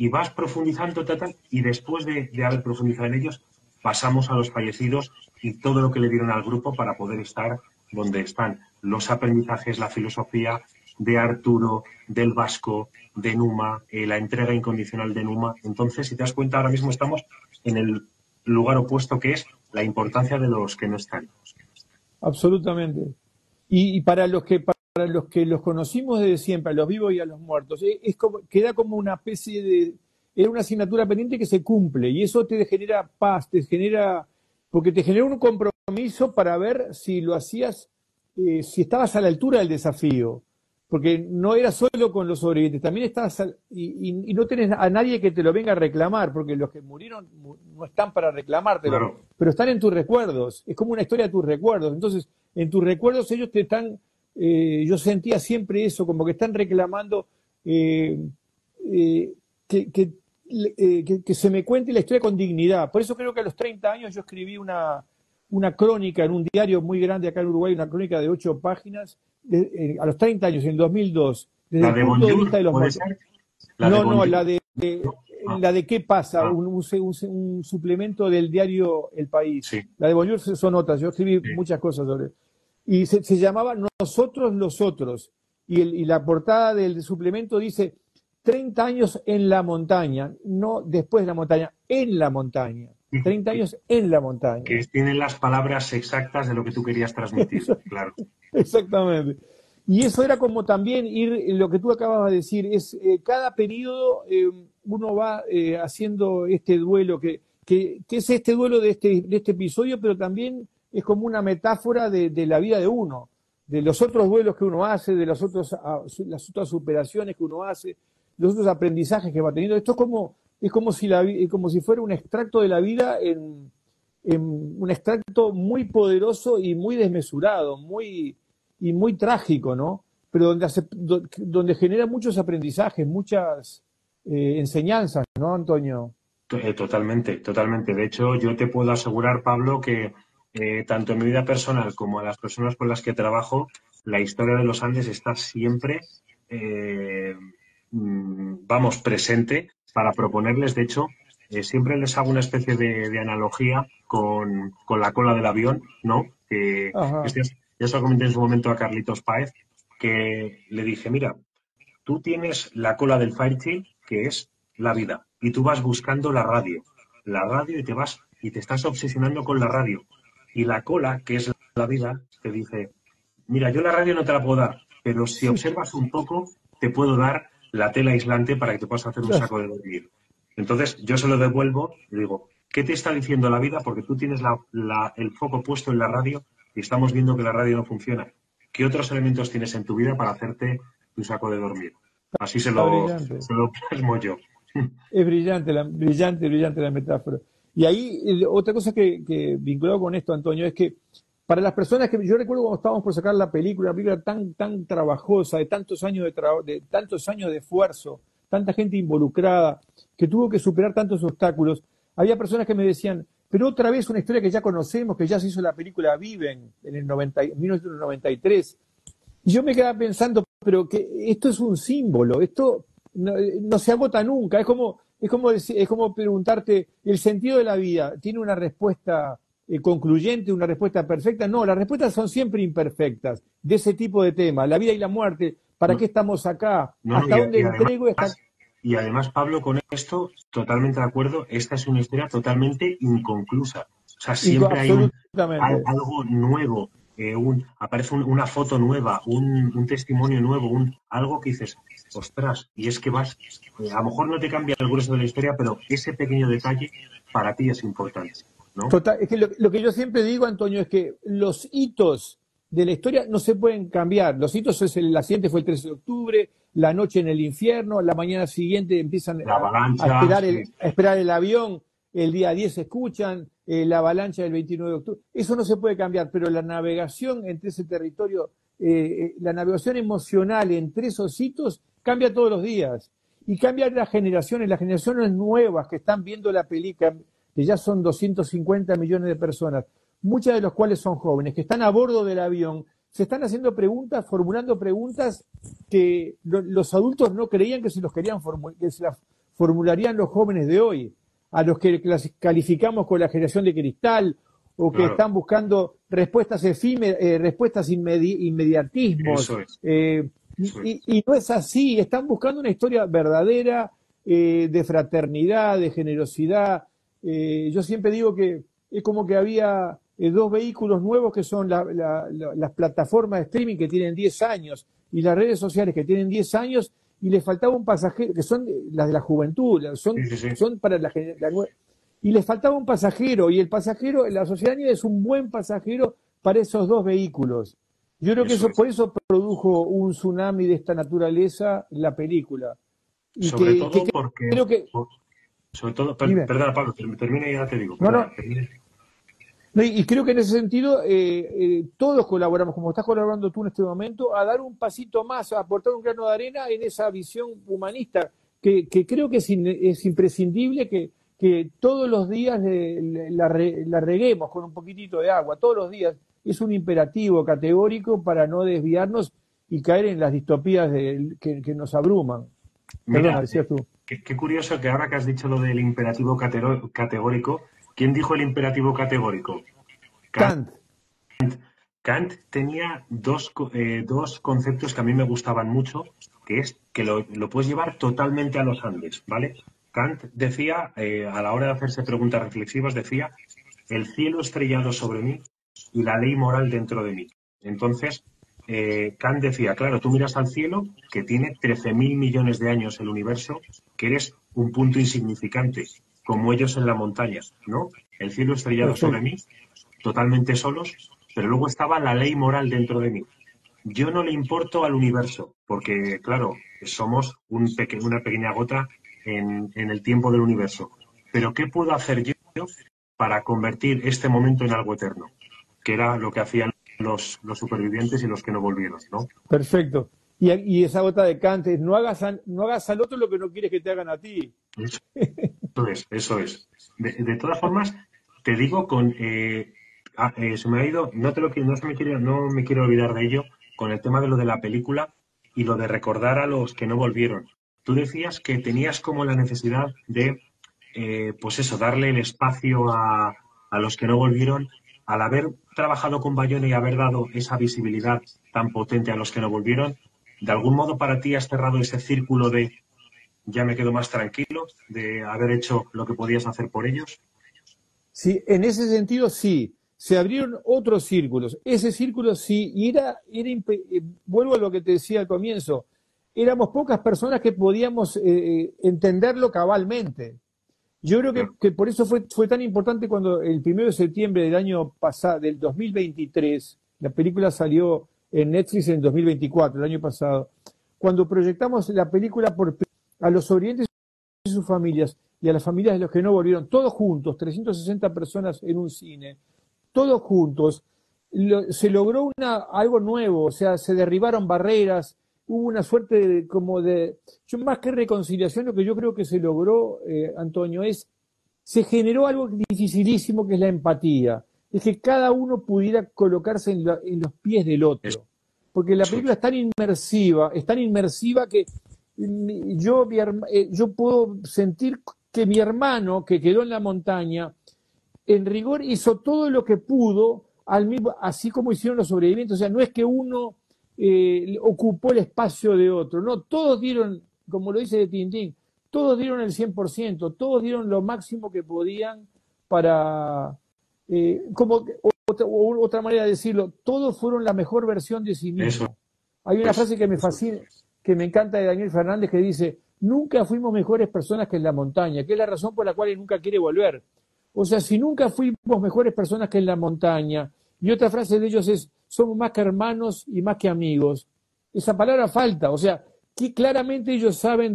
y vas profundizando, y después de haber profundizado en ellos, pasamos a los fallecidos y todo lo que le dieron al grupo para poder estar donde están. Los aprendizajes, la filosofía de Arturo, del Vasco, de Numa, la entrega incondicional de Numa. Entonces, si te das cuenta, ahora mismo estamos en el lugar opuesto, que es la importancia de los que no están. Absolutamente. Y para los que los conocimos desde siempre, a los vivos y a los muertos, es como, queda como una especie de, era una asignatura pendiente que se cumple, y eso te genera paz, porque te genera un compromiso para ver si lo hacías, si estabas a la altura del desafío, porque no era solo con los sobrevivientes, también estabas, y no tenés a nadie que te lo venga a reclamar, porque los que murieron no están para reclamártelo, Claro. pero están en tus recuerdos, es como una historia de tus recuerdos. Entonces, en tus recuerdos ellos te están, yo sentía siempre eso, como que están reclamando que, que, que se me cuente la historia con dignidad. Por eso creo que a los 30 años yo escribí una crónica en un diario muy grande acá en Uruguay, una crónica de 8 páginas, a los 30 años, en 2002, desde ¿La de el punto de Bonjour, vista de los puede muertos. ser? No, Ah, la de qué pasa, ah, un suplemento del diario El País. sí, La de Bonjour son otras, yo escribí sí. muchas cosas sobre. Y se llamaba Nosotros los Otros. Y la portada del suplemento dice 30 años en la montaña, no después de la montaña, en la montaña. 30 años en la montaña. Que tienen las palabras exactas de lo que tú querías transmitir, claro. Exactamente. Y eso era como también ir, lo que tú acabas de decir, es cada periodo uno va haciendo este duelo, que es este duelo de este episodio, pero también es como una metáfora de la vida de uno, de los otros duelos que uno hace, de las otras superaciones que uno hace, los otros aprendizajes que va teniendo. Esto como si fuera un extracto de la vida en un extracto muy poderoso y muy desmesurado, y muy trágico, ¿no? Pero donde genera muchos aprendizajes, muchas enseñanzas, ¿no, Antonio? Totalmente, totalmente. De hecho, yo te puedo asegurar, Pablo, que tanto en mi vida personal como a las personas con las que trabajo, la historia de los Andes está siempre, eh, vamos, presente para proponerles. De hecho, siempre les hago una especie de analogía con la cola del avión, ¿no? Que Ajá. este, ya se lo comenté en su momento a Carlitos Páez, que le dije, mira, tú tienes la cola del Fairchild, que es la vida, y tú vas buscando la radio y te estás obsesionando con la radio. Y la cola, que es la vida, te dice, mira, yo la radio no te la puedo dar, pero si Sí, observas un poco, te puedo dar la tela aislante para que te puedas hacer un claro, saco de dormir. Entonces yo se lo devuelvo y digo, ¿qué te está diciendo la vida? Porque tú tienes el foco puesto en la radio y estamos viendo que la radio no funciona. ¿Qué otros elementos tienes en tu vida para hacerte tu saco de dormir? Así está brillante. se lo plasmo yo. Es brillante, brillante la metáfora. Y ahí, otra cosa que vinculado con esto, Antonio, es que para las personas que yo recuerdo cuando estábamos por sacar la película, una película tan trabajosa, de tantos años de tantos años de esfuerzo, tanta gente involucrada, que tuvo que superar tantos obstáculos, había personas que me decían, pero otra vez una historia que ya conocemos, que ya se hizo la película Viven en 1993. Y yo me quedaba pensando, pero que esto es un símbolo, esto no se agota nunca, es como preguntarte, ¿el sentido de la vida tiene una respuesta concluyente, una respuesta perfecta? No, las respuestas son siempre imperfectas de ese tipo de temas, la vida y la muerte, ¿para No, qué estamos acá? no, ¿Hasta dónde entrego esta? y además, Pablo, con esto, totalmente de acuerdo, esta es una historia totalmente inconclusa. O sea, siempre hay Absolutamente. algo nuevo, aparece una foto nueva, un testimonio nuevo, algo que dices, ostras, y es que a lo mejor no te cambia el grueso de la historia, pero ese pequeño detalle para ti es importante, ¿no? Total, es que lo que yo siempre digo, Antonio, es que los hitos de la historia no se pueden cambiar. Los hitos es el accidente fue el 13 de octubre, la noche en el infierno, la mañana siguiente empiezan La a avalancha, esperar sí. a esperar el avión, el día 10 se escuchan, la avalancha del 29 de octubre. Eso no se puede cambiar, pero la navegación entre ese territorio, la navegación emocional entre esos hitos cambia todos los días. Y cambian las generaciones nuevas que están viendo la película, que ya son 250 millones de personas, muchas de las cuales son jóvenes, que están a bordo del avión, se están haciendo preguntas, formulando preguntas que los adultos no creían que se los querían que se las formularían los jóvenes de hoy, a los que calificamos con la generación de cristal o que Claro, están buscando respuestas efímeras, respuestas inmediatismos. eso es, eso es. Y no es así, están buscando una historia verdadera, de fraternidad, de generosidad. Yo siempre digo que es como que había dos vehículos nuevos que son las plataformas de streaming que tienen 10 años y las redes sociales que tienen 10 años y le faltaba un pasajero, que son las de la juventud, Sí, sí, sí. son para y les faltaba un pasajero, y el pasajero, la sociedad es un buen pasajero para esos dos vehículos. Yo creo que Eso eso es. por eso produjo un tsunami de esta naturaleza la película. Y Sobre todo porque, creo que, sobre todo, dime, perdona, Pablo, termina y ya te digo, no, perdona, no, termina. no, y creo que en ese sentido todos colaboramos, como estás colaborando tú en este momento, a dar un pasito más, a aportar un grano de arena en esa visión humanista, que creo que es imprescindible que todos los días la reguemos con un poquitito de agua, todos los días. Es un imperativo categórico para no desviarnos y caer en las distopías que nos abruman. Perdona, Mira, decías tú. qué curioso que ahora que has dicho lo del imperativo categórico, ¿quién dijo el imperativo categórico? Kant. Kant, Kant tenía dos conceptos que a mí me gustaban mucho, que es que lo puedes llevar totalmente a los Andes, ¿vale? Kant decía, a la hora de hacerse preguntas reflexivas, decía, el cielo estrellado sobre mí y la ley moral dentro de mí. Entonces, Kant decía, claro, tú miras al cielo, que tiene 13.000 millones de años el universo, que eres un punto insignificante, como ellos en la montaña, ¿no? El cielo estrellado sobre perfecto. mí, totalmente solos, pero luego estaba la ley moral dentro de mí. Yo no le importo al universo, porque, claro, somos una pequeña gota en el tiempo del universo. Pero ¿qué puedo hacer yo para convertir este momento en algo eterno? Que era lo que hacían los supervivientes y los que no volvieron, ¿no? Perfecto. Y esa gota de Kant es, no hagas al otro lo que no quieres que te hagan a ti. Eso es, eso es. De todas formas, te digo se me ha ido, no me quiero olvidar de ello, con el tema de lo de la película y lo de recordar a los que no volvieron. Tú decías que tenías como la necesidad de, pues eso, darle el espacio a los que no volvieron, al haber trabajado con Bayona y haber dado esa visibilidad tan potente a los que no volvieron, ¿de algún modo para ti has cerrado ese círculo de ya me quedo más tranquilo de haber hecho lo que podías hacer por ellos? Sí, en ese sentido sí. Se abrieron otros círculos. Ese círculo sí, y vuelvo a lo que te decía al comienzo, éramos pocas personas que podíamos entenderlo cabalmente. Yo creo Claro, que por eso fue tan importante cuando el 1 de septiembre del año pasado, del 2023, la película salió en Netflix en 2024, el año pasado, cuando proyectamos la película a los sobrevivientes y sus familias y a las familias de los que no volvieron, todos juntos, 360 personas en un cine, todos juntos, se logró algo nuevo, o sea, se derribaron barreras, hubo una suerte yo más que reconciliación, lo que yo creo que se logró, Antonio, se generó algo dificilísimo que es la empatía, es que cada uno pudiera colocarse en los pies del eso, otro, porque la eso película es. es tan inmersiva que yo puedo sentir que mi hermano que quedó en la montaña, en rigor hizo todo lo que pudo, así como hicieron los sobrevivientes. O sea, no es que uno ocupó el espacio de otro, no, todos dieron, como lo dice de Tintín, todos dieron el 100%, todos dieron lo máximo que podían para, otra manera de decirlo, todos fueron la mejor versión de sí Eso mismos. Hay una es. frase que me Eso fascina, que me encanta de Daniel Fernández, que dice, nunca fuimos mejores personas que en la montaña, que es la razón por la cual él nunca quiere volver. O sea, si nunca fuimos mejores personas que en la montaña, y otra frase de ellos es, somos más que hermanos y más que amigos. Esa palabra falta, o sea, que claramente ellos saben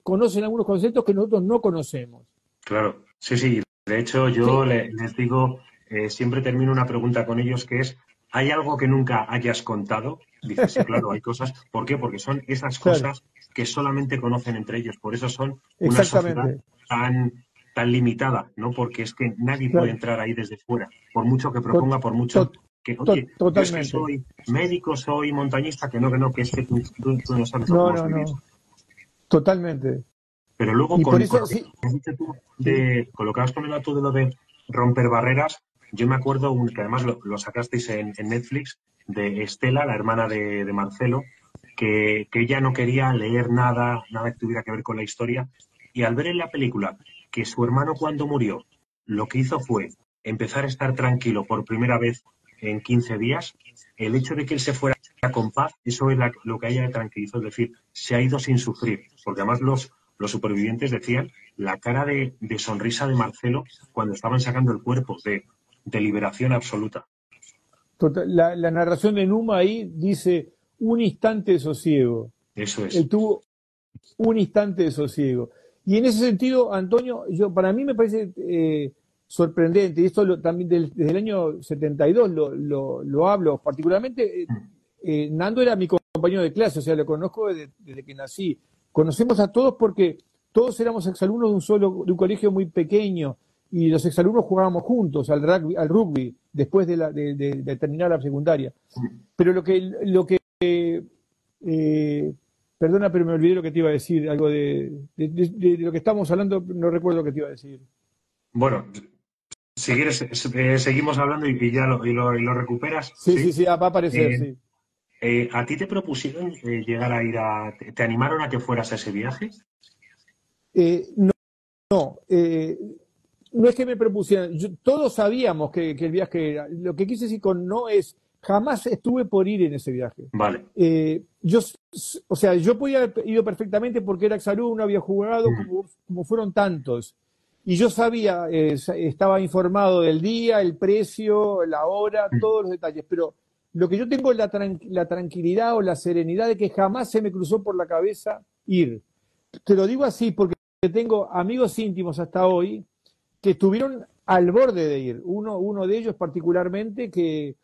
conocen algunos conceptos que nosotros no conocemos. claro. Sí, sí. De hecho, yo Sí, les digo, siempre termino una pregunta con ellos que es, ¿hay algo que nunca hayas contado? Dice, sí, claro, hay cosas. ¿Por qué? Porque son esas claro, cosas que solamente conocen entre ellos. Por eso son una sociedad exactamente, tan, tan limitada, ¿no? Porque es que nadie puede claro, entrar ahí desde fuera, por mucho que to- proponga, por mucho to- que, oye, yo es que totalmente. soy médico, soy montañista, que no, que es que tú no sabes lo que No, hemos no, vivido. no, totalmente. Pero luego Y por con eso, lo que sí, has dicho tú, sí, con lo que has comentado tú de lo de romper barreras, yo me acuerdo que además lo sacasteis en Netflix, de Estela, la hermana de Marcelo, que ella no quería leer nada, nada que tuviera que ver con la historia. Y al ver en la película que su hermano cuando murió, lo que hizo fue empezar a estar tranquilo por primera vez en 15 días, el hecho de que él se fuera con paz, eso es lo que a ella le tranquilizó, es decir, se ha ido sin sufrir, porque además los supervivientes decían la cara de sonrisa de Marcelo cuando estaban sacando el cuerpo, de liberación absoluta. la narración de Numa ahí dice un instante de sosiego. Eso Él es. tuvo un instante de sosiego. Y en ese sentido, Antonio, para mí me parece sorprendente, y esto también desde el año 72 lo hablo particularmente. Nando era mi compañero de clase, o sea, lo conozco desde que nací. Conocemos a todos porque todos éramos exalumnos de un colegio muy pequeño, y los exalumnos jugábamos juntos al rugby después de terminar la secundaria. Pero eh, perdona, pero me olvidé lo que te iba a decir, algo de lo que estamos hablando, no recuerdo lo que te iba a decir. Bueno, si quieres, seguimos hablando y ya lo recuperas, Sí, sí, ¿sí? sí, va a aparecer, Eh, sí. ¿A ti te propusieron llegar a ir te animaron a que fueras a ese viaje? No, no, no es que me propusieran, todos sabíamos que el viaje era. Lo que quise decir con no es, jamás estuve por ir en ese viaje. Vale. O sea, yo podía haber ido perfectamente porque era exalumno, había jugado Mm, como fueron tantos. Y yo sabía, estaba informado del día, el precio, la hora, mm. todos los detalles. Pero lo que yo tengo es la tranquilidad o la serenidad de que jamás se me cruzó por la cabeza ir. Te lo digo así porque tengo amigos íntimos hasta hoy que estuvieron al borde de ir. Uno de ellos particularmente que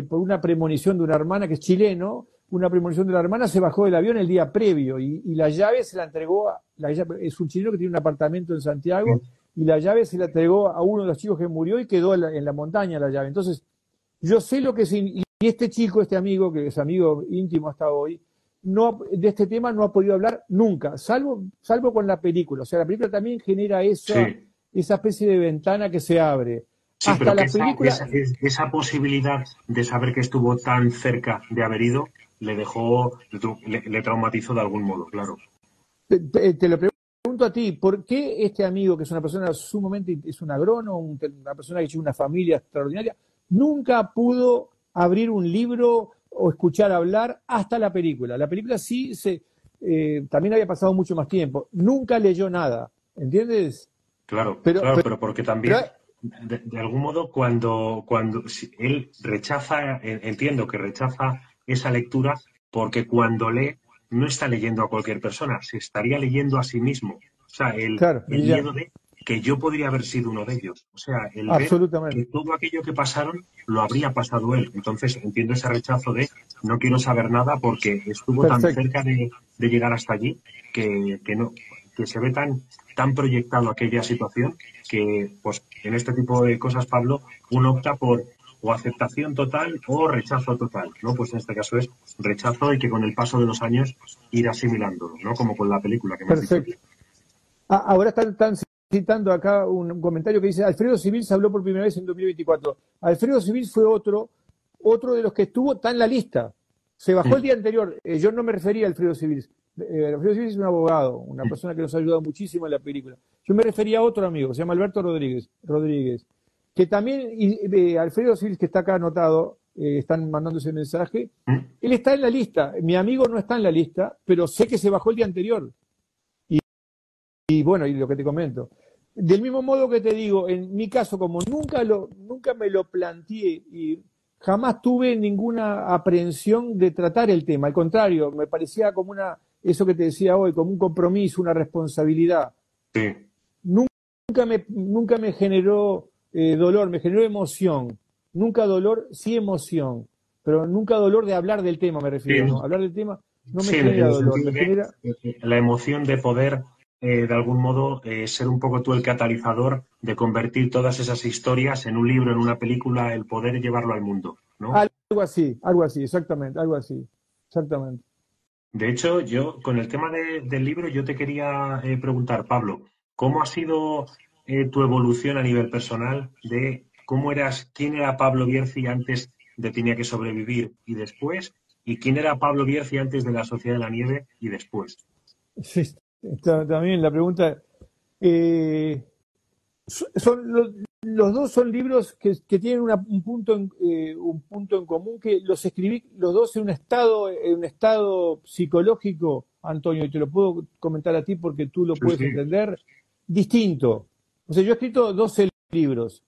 por una premonición de una hermana que es chileno, una premonición de la hermana se bajó del avión el día previo y la llave se la entregó, es un chileno que tiene un apartamento en Santiago, y la llave se la entregó a uno de los chicos que murió y quedó en la montaña la llave. Entonces, yo sé lo que es, y este chico, este amigo, que es amigo íntimo hasta hoy, de este tema no ha podido hablar nunca, salvo con la película. O sea, la película también genera Sí, esa especie de ventana que se abre. sí, Hasta pero que la película, esa posibilidad de saber que estuvo tan cerca de haber ido le dejó, le traumatizó de algún modo, claro. te lo pregunto a ti, ¿por qué este amigo, que es una persona sumamente, es un agrónomo, una persona que tiene una familia extraordinaria, nunca pudo abrir un libro o escuchar hablar hasta la película? La película sí también había pasado mucho más tiempo, nunca leyó nada, ¿entiendes? Claro, Pero, claro, pero, pero porque pero también, de algún modo, cuando si él rechaza, entiendo que rechaza esa lectura, porque cuando lee, no está leyendo a cualquier persona, se estaría leyendo a sí mismo. O sea, claro, el y ya, miedo de que yo podría haber sido uno de ellos. O sea, el ver que absolutamente. todo aquello que pasaron lo habría pasado él. Entonces, entiendo ese rechazo de no quiero saber nada porque estuvo tan Perfecto. cerca de llegar hasta allí que no, que se ve tan proyectado aquella situación que, pues, en este tipo de cosas, Pablo, uno opta por o aceptación total o rechazo total, ¿no? Pues en este caso es rechazo y que con el paso de los años ir asimilándolo, ¿no? Como con la película que me has dicho tú. Perfecto. Ahora están citando acá un comentario que dice: Alfredo Civil se habló por primera vez en 2024. Alfredo Civil fue otro de los que estuvo, está en la lista. Se bajó el Mm, día anterior. Yo no me refería a Alfredo Civil. Alfredo Civil es un abogado, una mm. persona que nos ha ayudado muchísimo en la película. Yo me refería a otro amigo, se llama Alberto Rodríguez, que también, Alfredo Civil, que está acá anotado, están mandando ese mensaje, Mm. él está en la lista. Mi amigo no está en la lista, pero sé que se bajó el día anterior. Y bueno, y lo que te comento. Del mismo modo que te digo, en mi caso, como nunca me lo planteé y jamás tuve ninguna aprehensión de tratar el tema. Al contrario, me parecía como eso que te decía hoy, como un compromiso, una responsabilidad. Sí, Nunca me generó dolor, me generó emoción. Nunca dolor, sí emoción. Pero nunca dolor de hablar del tema, me refiero, ¿no? sí, Hablar del tema no me sí, genera en el dolor, sentido me de genera. la emoción de poder, de algún modo, ser un poco tú el catalizador de convertir todas esas historias en un libro, en una película, el poder llevarlo al mundo, ¿no? Algo así, exactamente, algo así, exactamente. De hecho, yo con el tema del libro, yo te quería preguntar, Pablo, ¿cómo ha sido tu evolución a nivel personal de cómo eras, quién era Pablo Bierzi antes de Tenía que sobrevivir y después, y quién era Pablo Bierzi antes de La Sociedad de la Nieve y después? Sí, también la pregunta. eh, son los dos son libros que tienen un punto en común, que los escribí los dos en un estado psicológico, Antonio, y te lo puedo comentar a ti porque tú lo Sí, puedes sí. entender, distinto. O sea, yo he escrito 12 libros.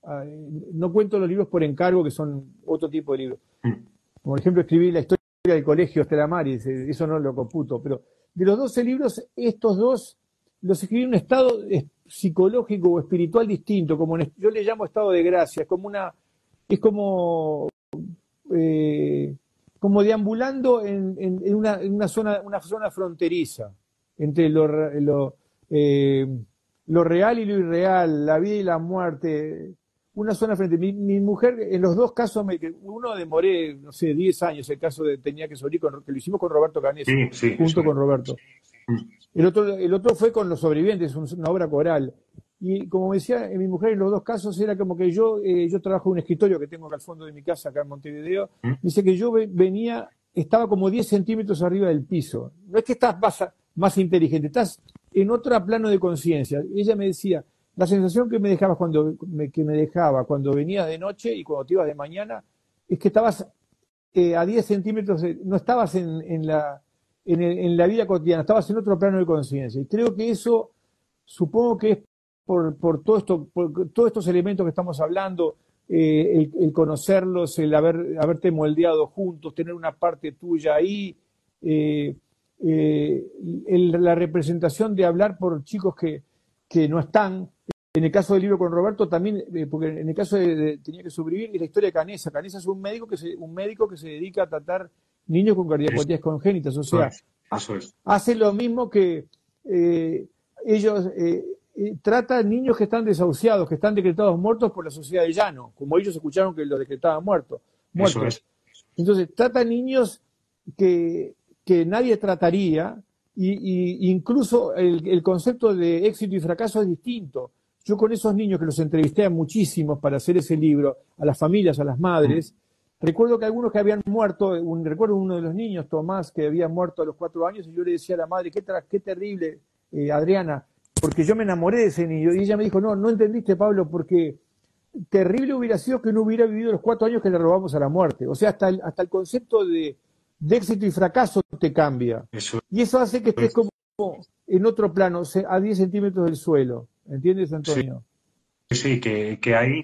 No cuento los libros por encargo, que son otro tipo de libros. Mm. Por ejemplo, escribí la historia del colegio Estela Maris, eso no lo computo, pero de los 12 libros, estos dos los escribí en un estado psicológico o espiritual distinto, yo le llamo estado de gracia, es eh, como deambulando en una zona fronteriza entre eh, lo real y lo irreal, la vida y la muerte, una zona frente. Mi mujer, en los dos casos, uno demoré, no sé, 10 años, el caso de Tenía que sobrevivir, que lo hicimos con Roberto Sí, Canesa, sí, eso junto es. con Roberto. Mm. El otro fue con Los Sobrevivientes, una obra coral. Y como me decía mi mujer, en los dos casos era como que yo trabajo en un escritorio que tengo acá al fondo de mi casa, acá en Montevideo. Mm. Dice que yo estaba como 10 centímetros arriba del piso. No es que estás más inteligente, estás en otro plano de conciencia. Ella me decía, la sensación que me dejabas cuando venías de noche y cuando te ibas de mañana, es que estabas a 10 centímetros, no estabas en la vida cotidiana, estabas en otro plano de conciencia. Y creo que eso, supongo que es por todos estos elementos que estamos hablando, el conocerlos, haberte moldeado juntos, tener una parte tuya ahí, eh, la representación de hablar por chicos que no están. En el caso del libro con Roberto también, porque en el caso de Tenía que sobrevivir, es la historia de Canesa. Canesa es un médico que se dedica a tratar niños con Eso cardiopatías congénitas. O sea, es. Eso es. hace lo mismo que ellos tratan niños que están desahuciados, que están decretados muertos por la sociedad de llano, como ellos escucharon que los decretaban Eso es. muertos. Entonces, tratan niños que, que nadie trataría, incluso el concepto de éxito y fracaso es distinto. Yo con esos niños que los entrevisté a muchísimos para hacer ese libro, a las familias, a las Mm. madres, recuerdo que algunos que habían muerto, recuerdo uno de los niños, Tomás, que había muerto a los 4 años, y yo le decía a la madre, qué terrible, Adriana, porque yo me enamoré de ese niño. Y ella me dijo, no entendiste, Pablo, porque terrible hubiera sido que no hubiera vivido los 4 años que le robamos a la muerte. O sea, hasta el concepto de éxito y fracaso te cambia. Eso Y eso hace que estés es. como en otro plano, o sea, a 10 centímetros del suelo. ¿Entiendes, Sí, Antonio? sí, que ahí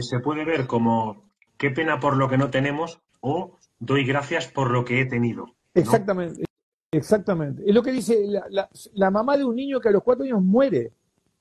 se puede ver como qué pena por lo que no tenemos o doy gracias por lo que he tenido, ¿no? Exactamente, exactamente. Es lo que dice la mamá de un niño que a los 4 años muere,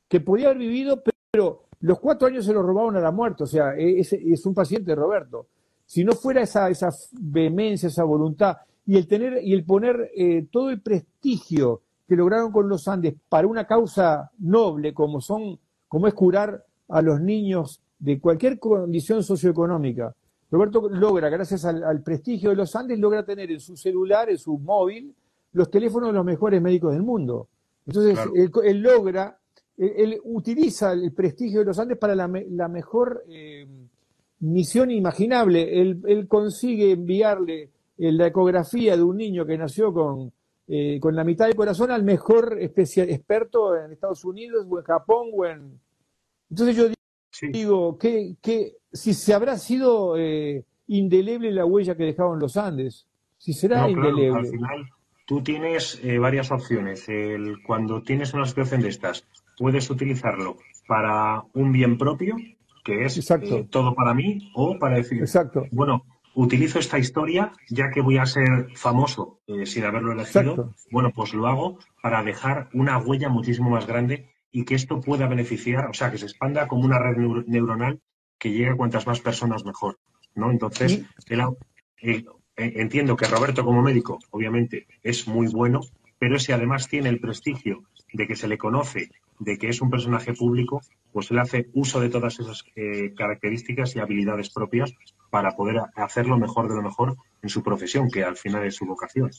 que podía haber vivido, pero los 4 años se lo robaron a la muerte. O sea, es un paciente de Roberto. Si no fuera esa vehemencia, esa voluntad, y el poner todo el prestigio que lograron con los Andes para una causa noble como es curar a los niños de cualquier condición socioeconómica. Roberto logra, gracias al prestigio de los Andes, logra tener en su celular, en su móvil, los teléfonos de los mejores médicos del mundo. Entonces, Claro. él utiliza el prestigio de los Andes para la mejor misión imaginable. Él consigue enviarle la ecografía de un niño que nació con la mitad del corazón al mejor experto en Estados Unidos o en Japón Entonces yo Sí, digo, si se habrá sido indeleble la huella que dejaron los Andes, si será no, claro, al indeleble. final tú tienes varias opciones. Cuando tienes una situación de estas, puedes utilizarlo para un bien propio, que es Exacto, todo para mí, o para decir, exacto, bueno, utilizo esta historia ya que voy a ser famoso sin haberlo elegido, exacto. bueno, pues lo hago para dejar una huella muchísimo más grande y que esto pueda beneficiar, o sea, que se expanda como una red neuronal que llegue a cuantas más personas mejor, ¿no? Entonces, Y, él entiendo que Roberto como médico, obviamente, es muy bueno, pero si además tiene el prestigio de que se le conoce, de que es un personaje público, pues él hace uso de todas esas características y habilidades propias para poder hacerlo mejor de lo mejor en su profesión, que al final es su vocación.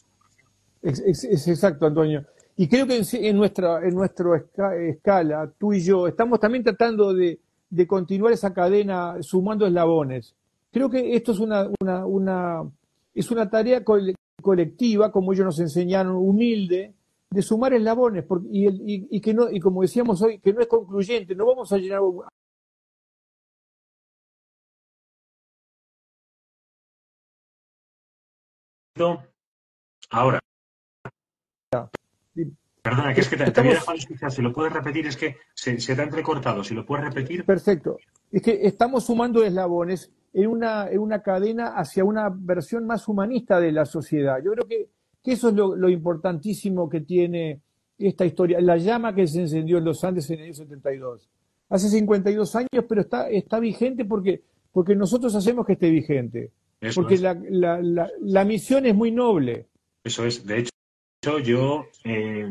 Es exacto, Antonio. Y creo que en nuestra escala, tú y yo, estamos también tratando de continuar esa cadena sumando eslabones. Creo que esto es es una tarea colectiva, como ellos nos enseñaron, humilde, de sumar eslabones, y que no, y como decíamos hoy, que no es concluyente, no vamos a llenar. Ahora, perdona, que es que te había dejado Estamos, de escuchar. Si lo puedes repetir, es que se te ha entrecortado. Si lo puedes repetir. perfecto. Es que estamos sumando eslabones en una cadena hacia una versión más humanista de la sociedad. Yo creo que eso es lo importantísimo que tiene esta historia. La llama que se encendió en los Andes en el año 72. Hace 52 años, pero está vigente porque nosotros hacemos que esté vigente. Eso Porque es. la misión es muy noble. Eso es. De hecho, yo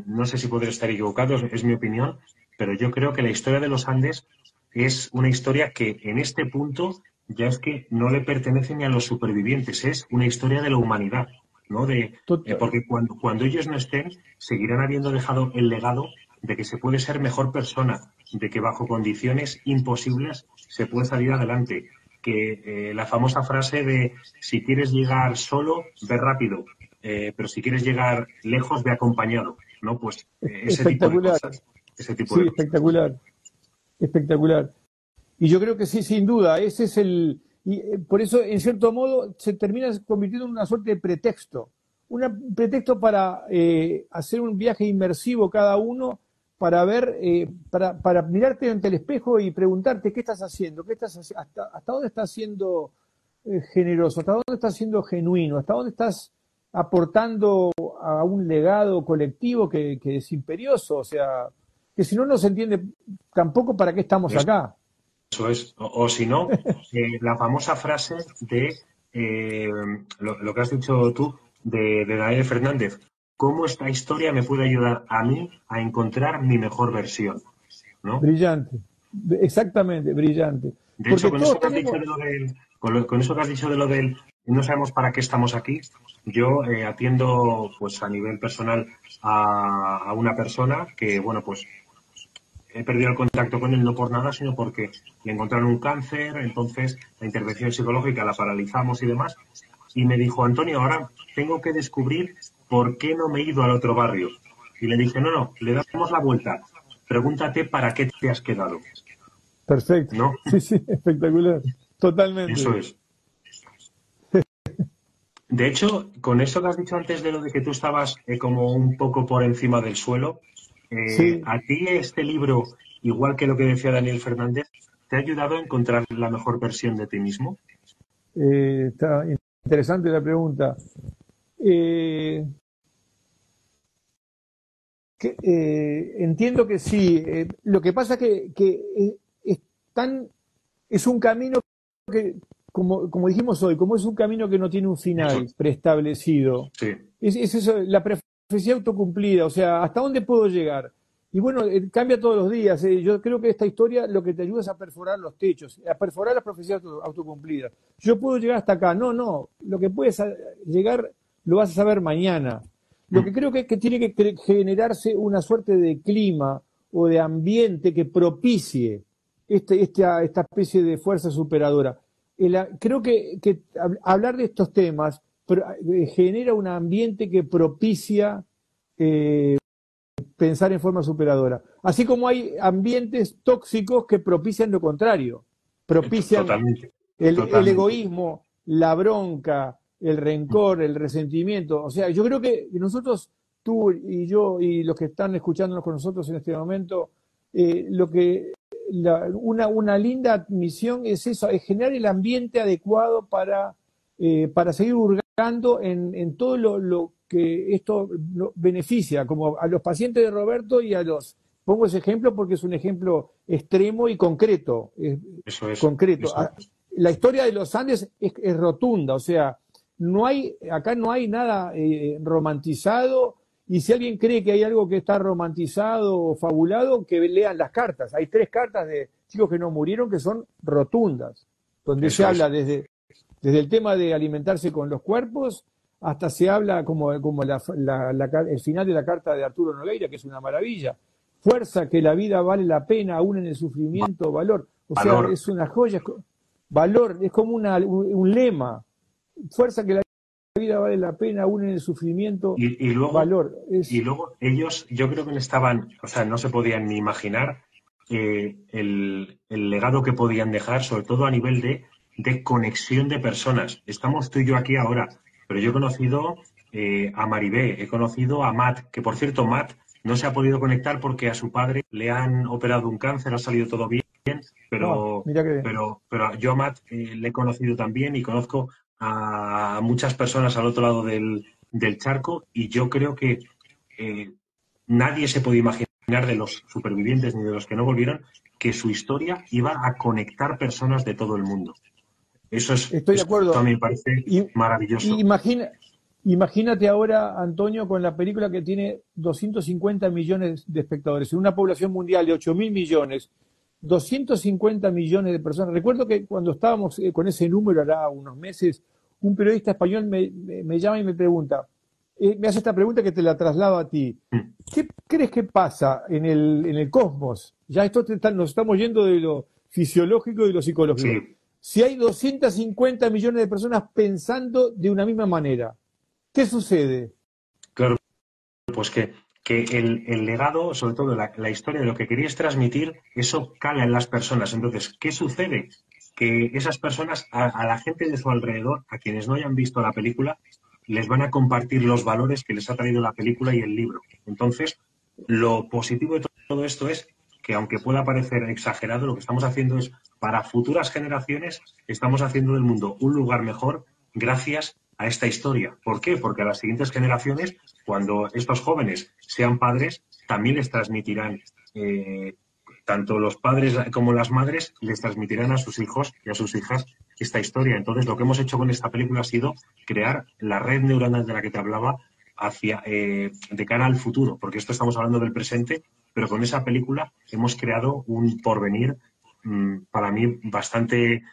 no sé si podré estar equivocado, es mi opinión, pero yo creo que la historia de los Andes es una historia que en este punto ya es que no le pertenece ni a los supervivientes, es una historia de la humanidad, ¿no? Total, Porque cuando ellos no estén, seguirán habiendo dejado el legado de que se puede ser mejor persona, de que bajo condiciones imposibles se puede salir adelante, que la famosa frase de si quieres llegar solo, ve rápido, pero si quieres llegar lejos, ve acompañado, ¿no? Pues ese tipo de espectacular. cosas, ese tipo Sí, de cosas. espectacular. Espectacular. Y yo creo que sí, sin duda, ese es por eso, en cierto modo, se termina convirtiendo en una suerte de pretexto. Un pretexto para hacer un viaje inmersivo cada uno, para ver, para mirarte ante el espejo y preguntarte qué estás haciendo, hasta dónde estás siendo generoso, hasta dónde estás siendo genuino, hasta dónde estás aportando a un legado colectivo que es imperioso, o sea, que si no, no se entiende tampoco para qué estamos acá. Eso es. O si no, la famosa frase de eh, lo que has dicho tú de Daniel Fernández. ¿Cómo esta historia me puede ayudar a mí a encontrar mi mejor versión? ¿No? Brillante, exactamente, brillante. De hecho, Porque con eso todos que has dicho tenemos, de lo del, con eso que has dicho de lo del no sabemos para qué estamos aquí, yo atiendo pues a nivel personal a una persona que, bueno, pues he perdido el contacto con él no por nada, sino porque le encontraron un cáncer, entonces la intervención psicológica la paralizamos y demás. Y me dijo, Antonio, ahora tengo que descubrir por qué no me he ido al otro barrio. Y le dije, no, no, le damos la vuelta. Pregúntate para qué te has quedado. perfecto, ¿No? sí, sí, espectacular, Eso totalmente. es. De hecho, con eso que has dicho antes de lo de que tú estabas como un poco por encima del suelo, Sí, a ti este libro, igual que lo que decía Daniel Fernández, ¿te ha ayudado a encontrar la mejor versión de ti mismo? está interesante la pregunta. Eh, entiendo que sí. Lo que pasa es tan, es un camino que, como dijimos hoy, como es un camino que no tiene un Eso, final preestablecido, sí, es eso, la profecía autocumplida, o sea, ¿hasta dónde puedo llegar? Y bueno, cambia todos los días. Yo creo que esta historia lo que te ayuda es a perforar los techos, a perforar las profecías autocumplidas. Yo puedo llegar hasta acá. No, no. Lo que puedes llegar lo vas a saber mañana. Lo que creo que tiene que generarse una suerte de clima o de ambiente que propicie esta especie de fuerza superadora. Creo que hablar de estos temas genera un ambiente que propicia pensar en forma superadora. Así como hay ambientes tóxicos que propician lo contrario, propician totalmente, el totalmente. egoísmo, la bronca, el rencor, el resentimiento. O sea, yo creo que nosotros, tú y yo y los que están escuchándonos con nosotros en este momento, lo que una linda misión es eso, es generar el ambiente adecuado para seguir hurgando en todo lo que esto beneficia, como a los pacientes de Roberto y a los... Pongo ese ejemplo porque es un ejemplo extremo y concreto. Eso es, Concreto. eso es. La historia de los Andes es rotunda, o sea, acá no hay nada romantizado, y si alguien cree que hay algo que está romantizado o fabulado, que lean las cartas. Hay 3 cartas de chicos que no murieron que son rotundas, donde se Eso es. habla desde el tema de alimentarse con los cuerpos hasta se habla como el final de la carta de Arturo Nogueira, que es una maravilla. Fuerza que la vida vale la pena, aún en el sufrimiento, valor. O sea, Valor. es una joya, valor, es como un lema. Fuerza que la vida vale la pena, aún en el sufrimiento, Y luego, valor. y luego ellos, yo creo que no estaban, o sea, no se podían ni imaginar el legado que podían dejar, sobre todo a nivel de conexión de personas. Estamos tú y yo aquí ahora, pero yo he conocido a Maribé, he conocido a Matt, que por cierto, Matt no se ha podido conectar porque a su padre le han operado un cáncer, ha salido todo bien, pero, Mira que bien. pero yo a Matt le he conocido también y conozco a muchas personas al otro lado del charco y yo creo que eh, nadie se puede imaginar de los supervivientes ni de los que no volvieron que su historia iba a conectar personas de todo el mundo. Estoy de Eso a acuerdo. mí me parece Y, y maravilloso. imagínate ahora, Antonio, con la película que tiene 250 millones de espectadores, en una población mundial de 8.000 millones, 250 millones de personas. Recuerdo que cuando estábamos con ese número, hará unos meses, un periodista español me llama y me pregunta, me hace esta pregunta que te la traslado a ti. Mm. ¿Qué crees que pasa en el cosmos? Ya nos estamos yendo de lo fisiológico y de lo psicológico. Sí, Si hay 250 millones de personas pensando de una misma manera, ¿qué sucede? claro, pues que el legado, sobre todo la historia de lo que querías transmitir, eso cala en las personas. Entonces, ¿qué sucede? Que esas personas, a la gente de su alrededor, a quienes no hayan visto la película, les van a compartir los valores que les ha traído la película y el libro. Entonces, lo positivo de todo esto es que, aunque pueda parecer exagerado, lo que estamos haciendo es, para futuras generaciones, estamos haciendo del mundo un lugar mejor gracias a esta historia. ¿Por qué? Porque a las siguientes generaciones, cuando estos jóvenes sean padres, también les transmitirán, tanto los padres como las madres, les transmitirán a sus hijos y a sus hijas esta historia. Entonces, lo que hemos hecho con esta película ha sido crear la red neuronal de la que te hablaba de cara al futuro, porque esto estamos hablando del presente, pero con esa película hemos creado un porvenir para mí bastante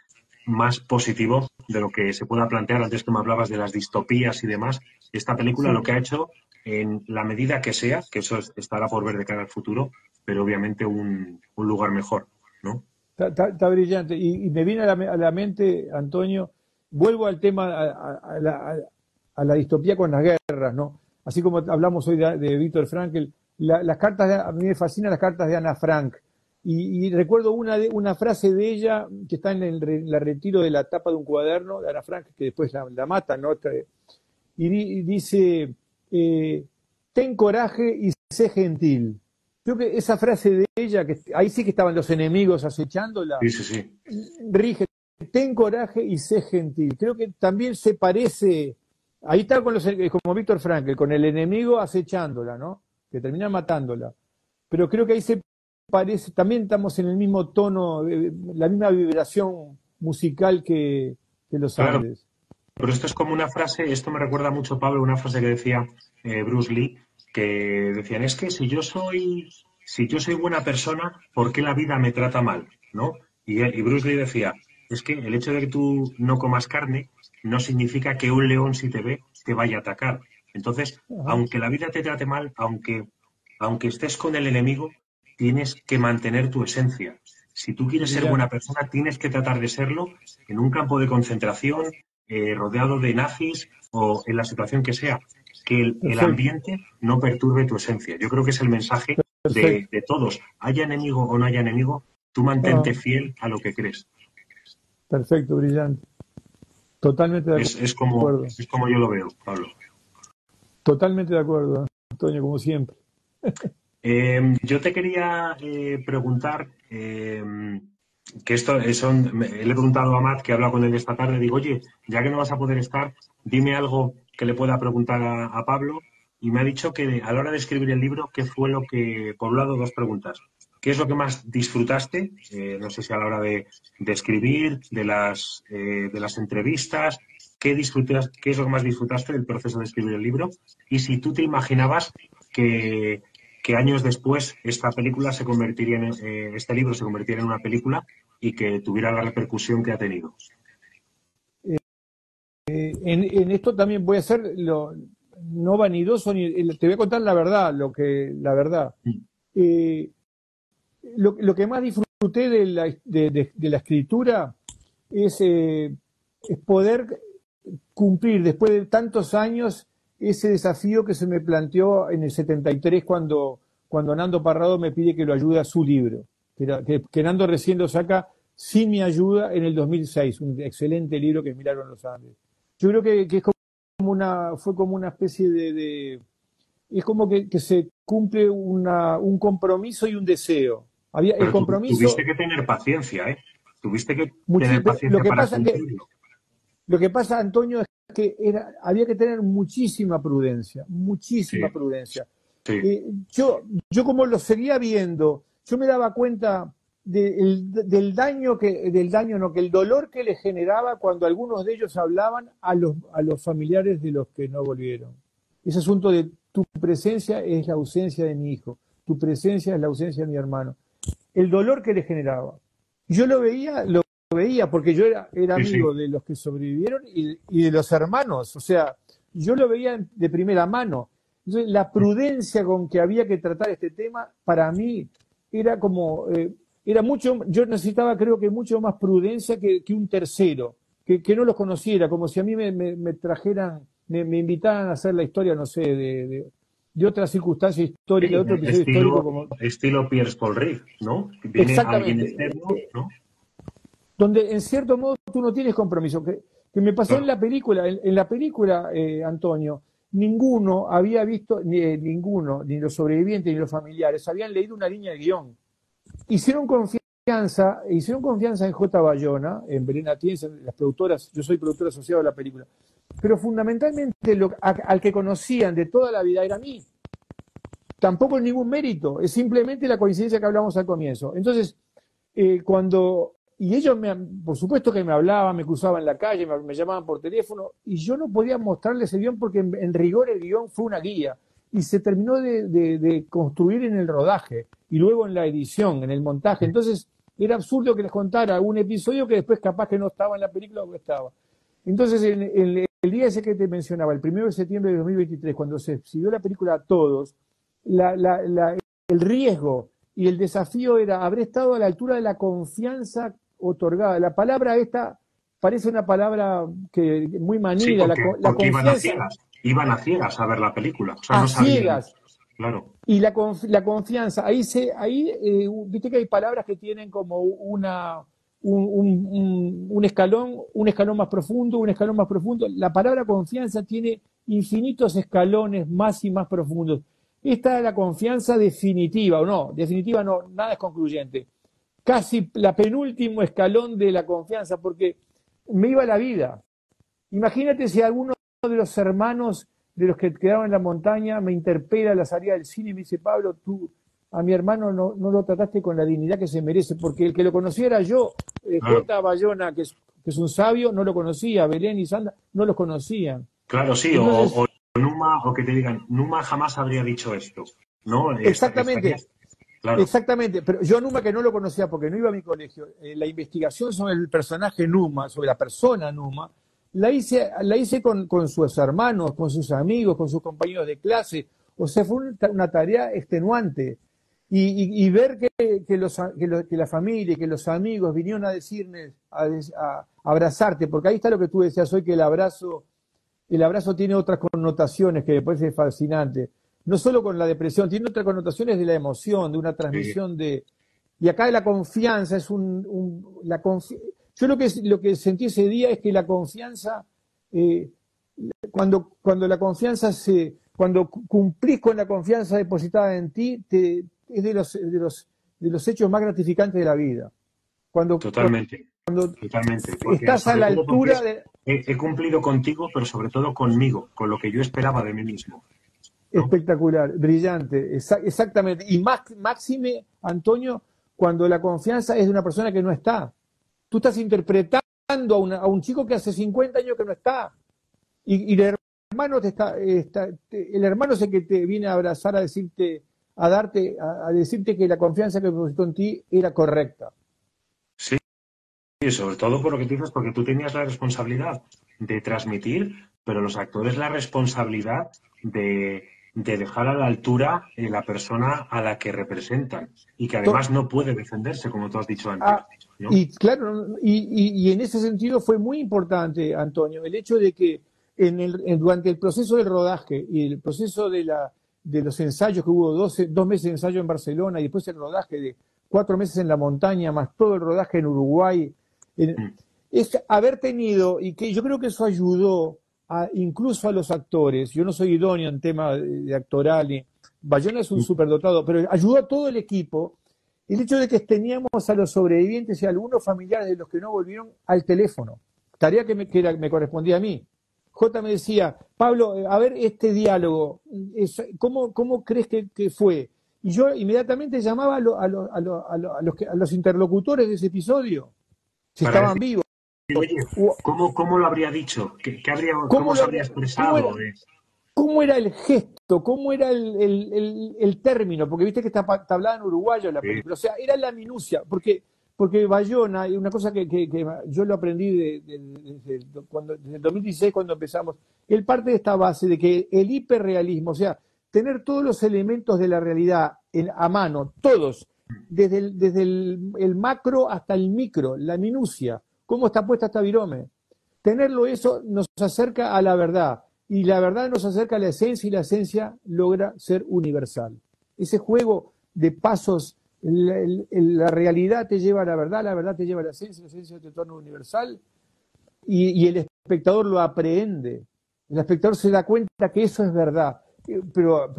más positivo de lo que se pueda plantear. Antes que me hablabas de las distopías y demás, esta película lo Sí, que ha hecho, en la medida que sea, que eso estará por ver de cara al futuro, pero obviamente un lugar mejor, ¿no? está brillante. Y me viene a la mente, Antonio, vuelvo al tema, a la distopía con las guerras, ¿no? Así como hablamos hoy de Víctor Frankl, las cartas, a mí me fascinan las cartas de Ana Frank. Y recuerdo una frase de ella que está en el retiro de la tapa de un cuaderno de Ana Frank, que después la matan, ¿no? Y dice, ten coraje y sé gentil. Creo que esa frase de ella, que ahí sí que estaban los enemigos acechándola, Sí, sí, sí. rige, ten coraje y sé gentil. Creo que también se parece, ahí está como Víctor Frankl, con el enemigo acechándola, ¿no? Que termina matándola. Pero creo que ahí se parece, también estamos en el mismo tono, la misma vibración musical que los Claro, Andes. pero esto es como una frase, esto me recuerda mucho, Pablo, una frase que decía Bruce Lee, que decían, es que si yo soy buena persona, ¿por qué la vida me trata mal? ¿No? Y Bruce Lee decía, es que el hecho de que tú no comas carne no significa que un león, si te ve, te vaya a atacar. Entonces, Ajá, aunque la vida te trate mal, aunque estés con el enemigo, tienes que mantener tu esencia. Si tú quieres ser buena brillante. persona, tienes que tratar de serlo en un campo de concentración, rodeado de nazis o en la situación que sea. Que el Perfecto, ambiente no perturbe tu esencia. Yo creo que es el mensaje de, perfecto. de todos. Haya enemigo o no haya enemigo, tú mantente Ajá, fiel a lo que crees. perfecto, brillante. Totalmente de Es como, acuerdo. es como yo lo veo, Pablo. Totalmente de acuerdo, Antonio, como siempre. Yo te quería preguntar, que esto le he preguntado a Matt, que he hablado con él esta tarde, digo, oye, ya que no vas a poder estar, dime algo que le pueda preguntar a Pablo, y me ha dicho que a la hora de escribir el libro, ¿qué fue lo que, por un lado, dos preguntas? ¿Qué es lo que más disfrutaste? No sé si a la hora de escribir, de las entrevistas, ¿qué es lo que más disfrutaste del proceso de escribir el libro? Y si tú te imaginabas que años después este libro se convertiría en una película y que tuviera la repercusión que ha tenido. en esto también voy a ser no vanidoso, te voy a contar la verdad, la verdad. Eh, lo que más disfruté de la escritura es poder cumplir después de tantos años ese desafío que se me planteó en el 73 cuando Nando Parrado me pide que lo ayude a su libro, que Nando recién lo saca sin mi ayuda en el 2006, un excelente libro que es Milagro en los Andes. Yo creo que es fue como una especie es como que se cumple un compromiso y un deseo. El Pero compromiso. tuviste que tener paciencia, ¿eh? Tuviste que tener Lo paciencia que para pasa cumplirlo. lo que pasa, Antonio, es que había que tener muchísima prudencia, Sí, muchísima prudencia. sí. Yo como lo seguía viendo, yo me daba cuenta del daño que el dolor que le generaba cuando algunos de ellos hablaban a los familiares de los que no volvieron. Ese asunto de tu presencia es la ausencia de mi hijo, tu presencia es la ausencia de mi hermano. El dolor que le generaba. Yo lo veía porque yo era Sí, amigo sí. de los que sobrevivieron y de los hermanos. O sea, yo lo veía de primera mano. Entonces, la prudencia con que había que tratar este tema, para mí, era como, era mucho, yo necesitaba creo que mucho más prudencia que un tercero, que no los conociera, como si a mí me trajeran, me invitaran a hacer la historia, no sé, de otra circunstancia histórica, de Sí, otro episodio histórico como... estilo Pierce Paul Rick, ¿no? Viene alguien Exactamente. externo, ¿no? Donde en cierto modo tú no tienes compromiso. Que me pasó en Claro. la película, Antonio, ninguno había visto, ninguno, ni los sobrevivientes ni los familiares, habían leído una línea de guión. Hicieron confianza en J. Bayona, en Belén Atienza, las productoras, yo soy productor asociado a la película, pero fundamentalmente al que conocían de toda la vida era a mí. Tampoco es ningún mérito, es simplemente la coincidencia que hablamos al comienzo. Entonces, y ellos, por supuesto que me hablaban, me cruzaban en la calle, me llamaban por teléfono, y yo no podía mostrarles el guión porque en rigor el guión fue una guía, y se terminó de construir en el rodaje, y luego en la edición, en el montaje. Entonces, era absurdo que les contara un episodio que después capaz que no estaba en la película o que estaba. Entonces, el día ese que te mencionaba, el 1 de septiembre de 2023, cuando se exhibió la película a todos, el riesgo y el desafío era haber estado a la altura de la confianza otorgada. La palabra esta parece una palabra muy Sí, manida, la porque confianza iban a ciegas a ver la película, o sea, a no sabían, ciegas. claro. Y la confianza, viste que hay palabras que tienen como un escalón más profundo, un escalón más profundo. La palabra confianza tiene infinitos escalones más y más profundos. Esta es la confianza definitiva, o no, definitiva no, nada es concluyente. Casi la penúltimo escalón de la confianza, porque me iba la vida. Imagínate si alguno de los hermanos de los que quedaban en la montaña me interpela a la salida del cine y me dice, Pablo, tú a mi hermano no lo trataste con la dignidad que se merece, porque el que lo conociera yo, Claro, J. Bayona, que es un sabio, no lo conocía, Belén y Sandra no los conocían. claro, sí, Entonces, o Numa, o que te digan, Numa jamás habría dicho esto, ¿no? exactamente, Claro, exactamente, pero yo Numa que no lo conocía porque no iba a mi colegio, la investigación sobre el personaje Numa, sobre la persona Numa, la hice con sus hermanos, con sus amigos, con sus compañeros de clase. O sea, fue una tarea extenuante. Y ver que la familia y que los amigos vinieron a decirme, a abrazarte, porque ahí está lo que tú decías hoy, que el abrazo tiene otras connotaciones que me parece fascinante. No solo con la depresión, tiene otras connotaciones de la emoción, de una transmisión de... Y acá la confianza es yo lo que sentí ese día es que la confianza, eh, cuando la confianza cuando cumplís con la confianza depositada en ti, es de los hechos más gratificantes de la vida. Cuando, totalmente, cuando totalmente, porque estás a sobre la todo porque altura de... he cumplido contigo, pero sobre todo conmigo, con lo que yo esperaba de mí mismo, ¿no? Espectacular, brillante, exactamente. Y máxime, Antonio, cuando la confianza es de una persona que no está. Tú estás interpretando a un chico que hace 50 años que no está. Y el hermano el hermano es el que te viene a abrazar, a decirte, a decirte que la confianza que depositó en ti era correcta. Sí, Y sobre todo por lo que tú dices, porque tú tenías la responsabilidad de transmitir, pero los actores la responsabilidad de dejar a la altura la persona a la que representan y que además no puede defenderse, como tú has dicho antes, ¿no? Y claro, y en ese sentido fue muy importante, Antonio, el hecho de que durante el proceso del rodaje y el proceso de los ensayos, que hubo 2 meses de ensayo en Barcelona y después el rodaje de 4 meses en la montaña, más todo el rodaje en Uruguay, es haber tenido, y que yo creo que eso ayudó incluso a los actores. Yo no soy idóneo en tema de actoral, ni Bayona es un superdotado, pero ayudó a todo el equipo el hecho de que teníamos a los sobrevivientes y a algunos familiares de los que no volvieron al teléfono, tarea que me correspondía a mí. J me decía, Pablo, a ver este diálogo, ¿cómo crees que fue? Y yo inmediatamente llamaba a los interlocutores de ese episodio, si estaban vivos. Oye, ¿cómo lo habría dicho? ¿Cómo se habría expresado? ¿Cómo era el gesto? ¿Cómo era el término? Porque viste que está hablada en uruguayo la película. O sea, era la minucia. Porque Bayona, y una cosa que yo lo aprendí desde el 2016 cuando empezamos, él parte de esta base de que el hiperrealismo, o sea, tener todos los elementos de la realidad a mano, todos, desde el macro hasta el micro, la minucia, cómo está puesta esta virome. Tenerlo eso nos acerca a la verdad, y la verdad nos acerca a la esencia, y la esencia logra ser universal. Ese juego de pasos, la realidad te lleva a la verdad te lleva a la esencia te torna universal, y el espectador lo aprehende. El espectador se da cuenta que eso es verdad. Pero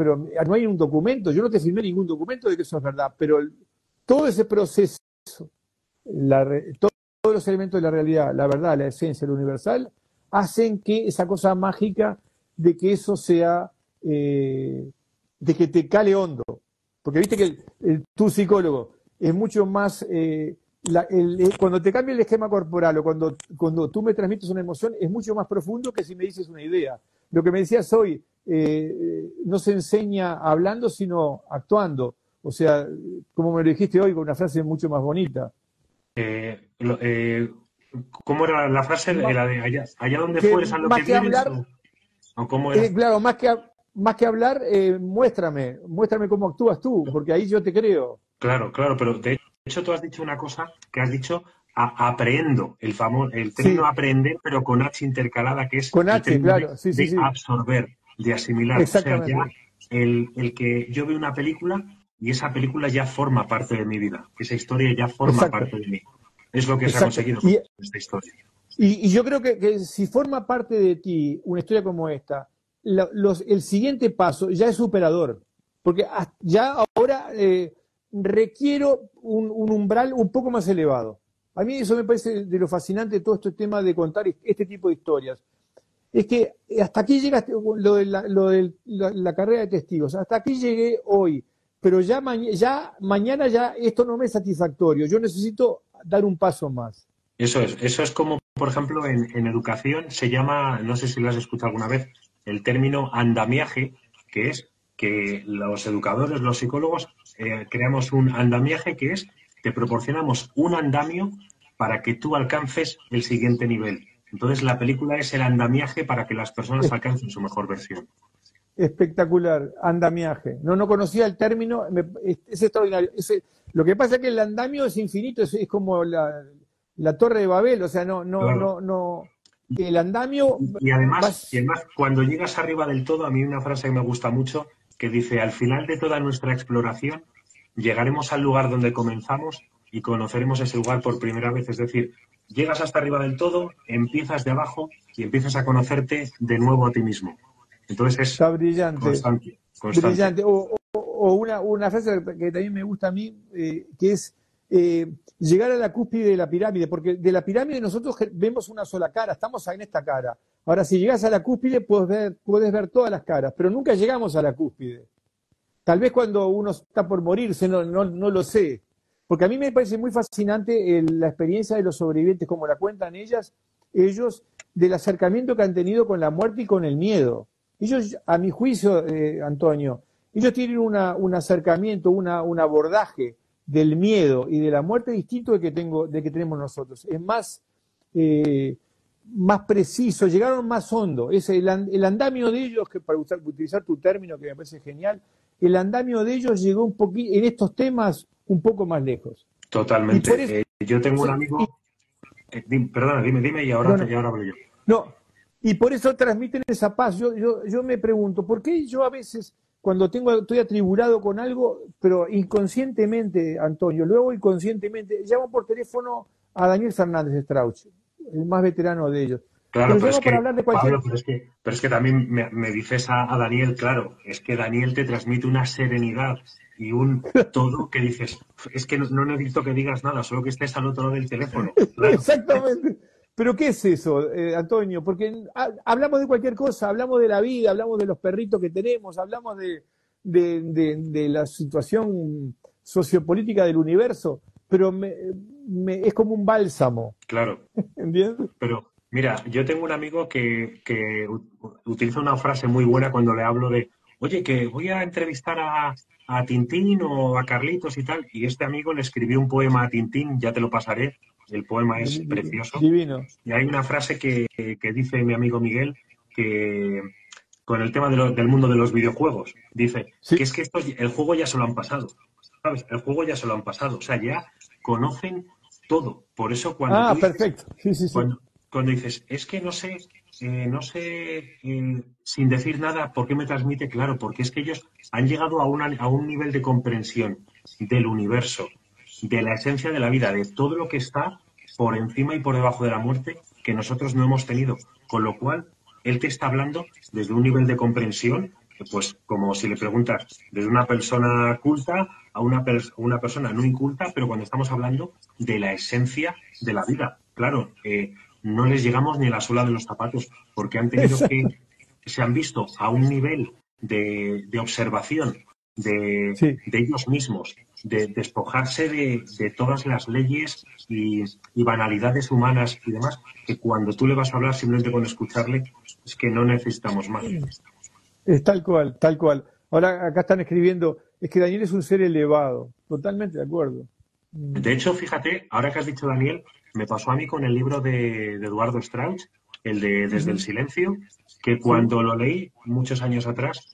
no hay un documento, yo no te firmé ningún documento de que eso es verdad, pero todo ese proceso, todos los elementos de la realidad, la verdad, la esencia, lo universal, hacen que esa cosa mágica de que eso sea, de que te cale hondo. Porque viste que tu psicólogo es mucho más, cuando te cambia el esquema corporal o cuando tú me transmites una emoción, es mucho más profundo que si me dices una idea. Lo que me decías hoy, no se enseña hablando, sino actuando. O sea, como me lo dijiste hoy, con una frase mucho más bonita. ¿Cómo era la frase? La de allá donde fueres a lo que vienes. ¿O cómo era? Claro, más que hablar, muéstrame cómo actúas tú, porque ahí yo te creo. Claro, pero de hecho tú has dicho una cosa que has dicho aprehendo, el término aprender, pero con H intercalada, que es con H, claro, de absorber, de asimilar. Exactamente. O sea, ya el que yo veo una película y esa película ya forma parte de mi vida, esa historia ya forma parte de mí. Es lo que se ha conseguido con esta historia. Y yo creo que si forma parte de ti una historia como esta, el siguiente paso ya es superador, porque ya ahora requiero un umbral un poco más elevado. A mí eso me parece de lo fascinante de todo este tema de contar este tipo de historias. Es que hasta aquí llega lo de la carrera de testigos, hasta aquí llegué hoy, pero ya mañana ya esto no me es satisfactorio, yo necesito dar un paso más. Eso es como, por ejemplo, en educación se llama, no sé si lo has escuchado alguna vez, el término andamiaje, que es que los educadores, los psicólogos, creamos un andamiaje que te proporcionamos un andamio para que tú alcances el siguiente nivel. Entonces la película es el andamiaje para que las personas alcancen su mejor versión. Espectacular, andamiaje. No conocía el término, es extraordinario. Lo que pasa es que el andamio es infinito, es como la Torre de Babel, o sea, no. El andamio. Y además, cuando llegas arriba del todo, a mí una frase que me gusta mucho, que dice: al final de toda nuestra exploración, llegaremos al lugar donde comenzamos y conoceremos ese lugar por primera vez. Es decir, llegas hasta arriba del todo, empiezas de abajo y empiezas a conocerte de nuevo a ti mismo. Entonces es está brillante. Constante. Brillante. O una frase que también me gusta a mí, que es llegar a la cúspide de la pirámide, porque de la pirámide nosotros vemos una sola cara, estamos en esta cara. Ahora, si llegas a la cúspide, puedes ver todas las caras, pero nunca llegamos a la cúspide. Tal vez cuando uno está por morirse, no lo sé. Porque a mí me parece muy fascinante la experiencia de los sobrevivientes, como la cuentan ellos, del acercamiento que han tenido con la muerte y con el miedo. Ellos, a mi juicio, Antonio, ellos tienen un acercamiento, un abordaje del miedo y de la muerte distinto del que tenemos nosotros. Es más preciso, llegaron más hondo. Es el andamio de ellos, que para utilizar tu término que me parece genial, el andamio de ellos llegó un poquito, en estos temas, un poco más lejos. Totalmente. Eso, Yo tengo un amigo, perdona, dime y ahora hablo yo. No, y por eso transmiten esa paz. Yo me pregunto, ¿por qué yo a veces, cuando estoy atribulado con algo, pero inconscientemente, Antonio, luego inconscientemente, llamo por teléfono a Daniel Fernández Strauch, el más veterano de ellos? Claro, pero llamo para hablar de cualquier... Pablo, pero es que también me dices a Daniel, claro, es que Daniel te transmite una serenidad y un todo que dices, es que no necesito que digas nada, solo que estés al otro lado del teléfono. Claro. Exactamente. ¿Pero qué es eso, Antonio? Porque hablamos de cualquier cosa, hablamos de la vida, hablamos de los perritos que tenemos, hablamos de la situación sociopolítica del universo, pero es como un bálsamo. Claro. ¿Entiendes? Pero mira, yo tengo un amigo que utiliza una frase muy buena cuando le hablo de, oye, que voy a entrevistar a Tintín o a Carlitos y tal, y este amigo le escribió un poema a Tintín, ya te lo pasaré, el poema es precioso. Divino. Y hay una frase que dice mi amigo Miguel, que con el tema del mundo de los videojuegos, dice que es que el juego ya se lo han pasado, ¿sabes? El juego ya se lo han pasado, o sea, ya conocen todo. Por eso cuando tú dices, perfecto. Sí. cuando dices, es que no sé, sin decir nada, ¿por qué me transmite? Claro, porque es que ellos han llegado a un nivel de comprensión del universo, de la esencia de la vida, de todo lo que está por encima y por debajo de la muerte que nosotros no hemos tenido. Con lo cual, él te está hablando desde un nivel de comprensión, pues como si le preguntas desde una persona culta a una persona no inculta, pero cuando estamos hablando de la esencia de la vida. Claro, no les llegamos ni a la suela de los zapatos, porque han tenido se han visto a un nivel de observación de ellos mismos, de despojarse de todas las leyes y banalidades humanas y demás, que cuando tú le vas a hablar simplemente con escucharle, es que no necesitamos más. Es tal cual, tal cual. Ahora acá están escribiendo, es que Daniel es un ser elevado. Totalmente de acuerdo. De hecho, fíjate, ahora que has dicho Daniel, me pasó a mí con el libro de Eduardo Strauch, el de Desde el Silencio, que cuando lo leí muchos años atrás,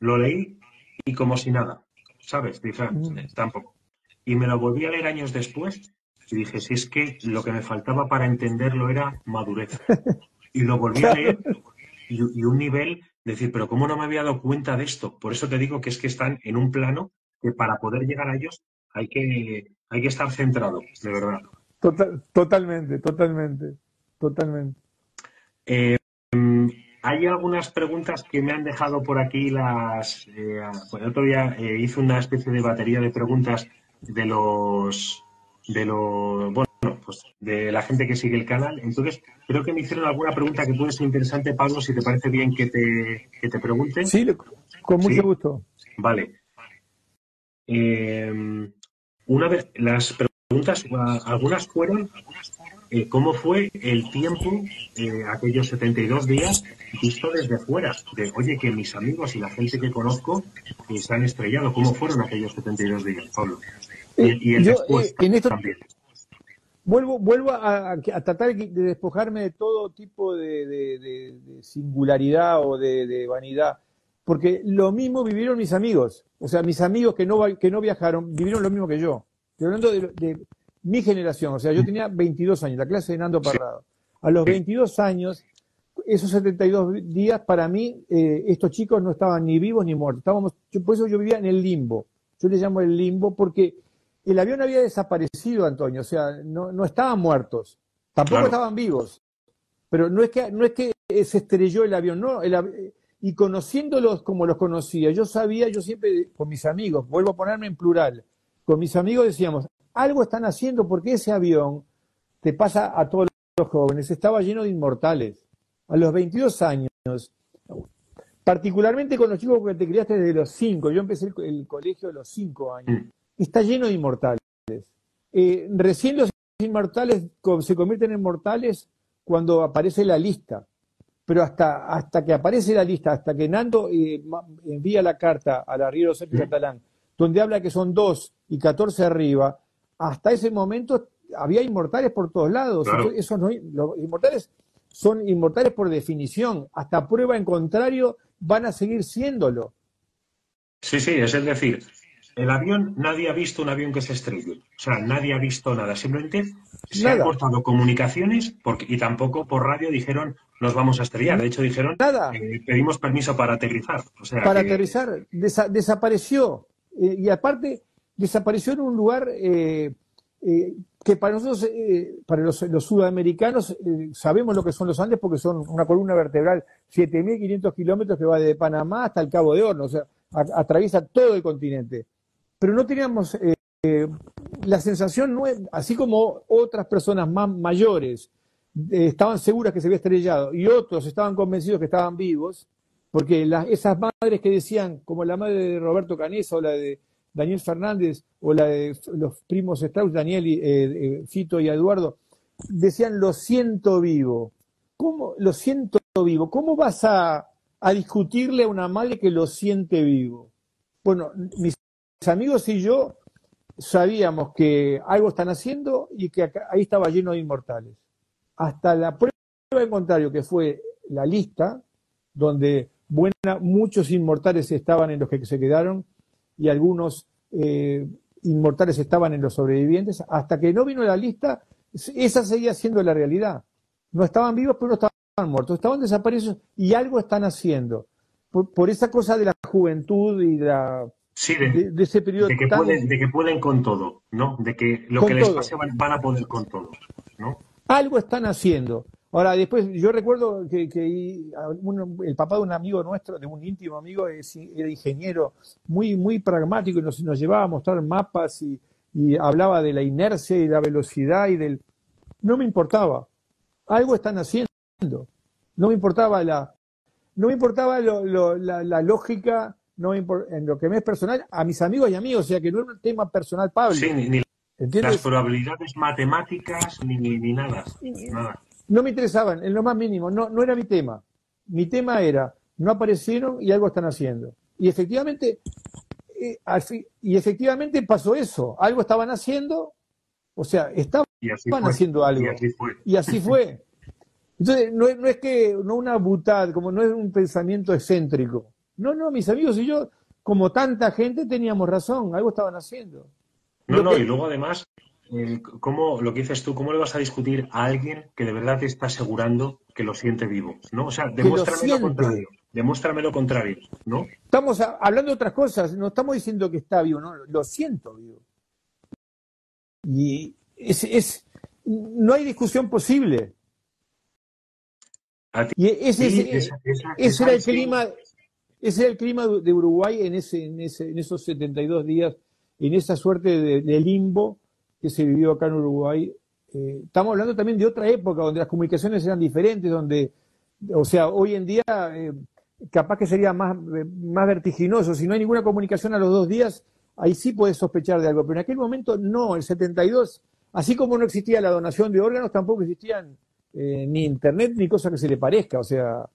lo leí y como si nada, ¿sabes? Dije, tampoco. Y me lo volví a leer años después y dije, si es que lo que me faltaba para entenderlo era madurez. Y lo volví a leer y un nivel de decir, pero ¿cómo no me había dado cuenta de esto? Por eso te digo que es que están en un plano que para poder llegar a ellos hay que estar centrado, de verdad. Totalmente. Hay algunas preguntas que me han dejado por aquí el otro día hice una especie de batería de preguntas pues de la gente que sigue el canal. Entonces, creo que me hicieron alguna pregunta que puede ser interesante, Pablo, si te parece bien que te pregunte. Sí, con mucho gusto. Vale. Una vez, las preguntas, algunas fueron ¿cómo fue el tiempo, aquellos 72 días, visto desde fuera? De, oye, que mis amigos y la gente que conozco se han estrellado. ¿Cómo fueron aquellos 72 días, Pablo? Y el después también. Vuelvo a tratar de despojarme de todo tipo de singularidad o de vanidad, porque lo mismo vivieron mis amigos. O sea, mis amigos que no viajaron vivieron lo mismo que yo. Estoy hablando de mi generación, o sea, yo tenía 22 años, la clase de Nando Parrado. A los 22 años, esos 72 días, para mí, estos chicos no estaban ni vivos ni muertos. Por eso yo vivía en el limbo. Yo le llamo el limbo porque el avión había desaparecido, Antonio, o sea, no estaban muertos, tampoco estaban vivos. Pero no es que se estrelló el avión, no. Y conociéndolos como los conocía, yo siempre, con mis amigos, vuelvo a ponerme en plural, con mis amigos decíamos, algo están haciendo porque ese avión, te pasa a todos los jóvenes, estaba lleno de inmortales. A los 22 años, particularmente con los chicos que te criaste desde los 5, yo empecé el colegio a los 5 años, está lleno de inmortales. Recién los inmortales se convierten en mortales cuando aparece la lista. Pero hasta que aparece la lista, hasta que Nando envía la carta al arriero Sergio Catalán donde habla que son 2 y 14 arriba, hasta ese momento había inmortales por todos lados. Claro. Entonces, los inmortales son inmortales por definición. Hasta prueba en contrario van a seguir siéndolo. Sí, sí, es decir, el avión, nadie ha visto un avión que se estrelle. O sea, nadie ha visto nada. Simplemente se han Nada, cortado comunicaciones y tampoco por radio dijeron nos vamos a estrellar. De hecho, dijeron nada. pedimos permiso para aterrizar. O sea Para que aterrizar, desapareció. Y aparte, desapareció en un lugar que para nosotros, para los sudamericanos, sabemos lo que son los Andes porque son una columna vertebral, 7.500 kilómetros que va desde Panamá hasta el Cabo de Horno, o sea, atraviesa todo el continente. Pero no teníamos la sensación, así como otras personas más mayores estaban seguras que se había estrellado y otros estaban convencidos que estaban vivos, porque esas madres que decían, como la madre de Roberto Canessa o la de Daniel Fernández o la de los primos Strauss, Daniel, Fito y Eduardo, decían lo siento vivo. ¿Cómo lo siento vivo? ¿Cómo vas a discutirle a una madre que lo siente vivo? Bueno, mis amigos y yo sabíamos que algo están haciendo y que ahí estaba lleno de inmortales. Hasta la prueba en contrario, que fue la lista, donde muchos inmortales estaban en los que se quedaron y algunos inmortales estaban en los sobrevivientes, hasta que no vino la lista, esa seguía siendo la realidad. No estaban vivos, pero no estaban muertos, estaban desaparecidos y algo están haciendo. Por esa cosa de la juventud y sí, de ese periodo de que pueden con todo, ¿no? De que lo que les pase van a poder con todo, ¿no? Algo están haciendo. Ahora, después, yo recuerdo que el papá de un amigo nuestro, de un íntimo amigo, era ingeniero muy, muy pragmático y nos llevaba a mostrar mapas y hablaba de la inercia y la velocidad No me importaba. Algo están haciendo. No me importaba la lógica, en lo que me es personal, a mis amigos y amigos, o sea que no era un tema personal, Pablo. Sí, ni ¿Entiendes? las probabilidades matemáticas ni nada. Nada. No me interesaban, en lo más mínimo, no era mi tema. Mi tema era, no aparecieron y algo están haciendo. Y efectivamente pasó eso, algo estaban haciendo, o sea, estaban haciendo algo. Y así fue. Y así fue. Entonces, no es que, no una butad, como no es un pensamiento excéntrico. No, mis amigos y yo, como tanta gente, teníamos razón, algo estaban haciendo. Y luego además, lo que dices tú, ¿cómo le vas a discutir a alguien que de verdad te está asegurando que lo siente vivo? ¿No? O sea, demuéstrame lo contrario. Demuéstrame lo contrario, ¿no? Estamos hablando de otras cosas, no estamos diciendo que está vivo, no, lo siento vivo. Y no hay discusión posible. Y ese era el clima. Ese era el clima de Uruguay en esos 72 días, en esa suerte de limbo que se vivió acá en Uruguay. Estamos hablando también de otra época, donde las comunicaciones eran diferentes, o sea, hoy en día capaz que sería más vertiginoso. Si no hay ninguna comunicación a los 2 días, ahí sí puedes sospechar de algo. Pero en aquel momento no, el 72, así como no existía la donación de órganos, tampoco existían ni internet ni cosa que se le parezca, o sea...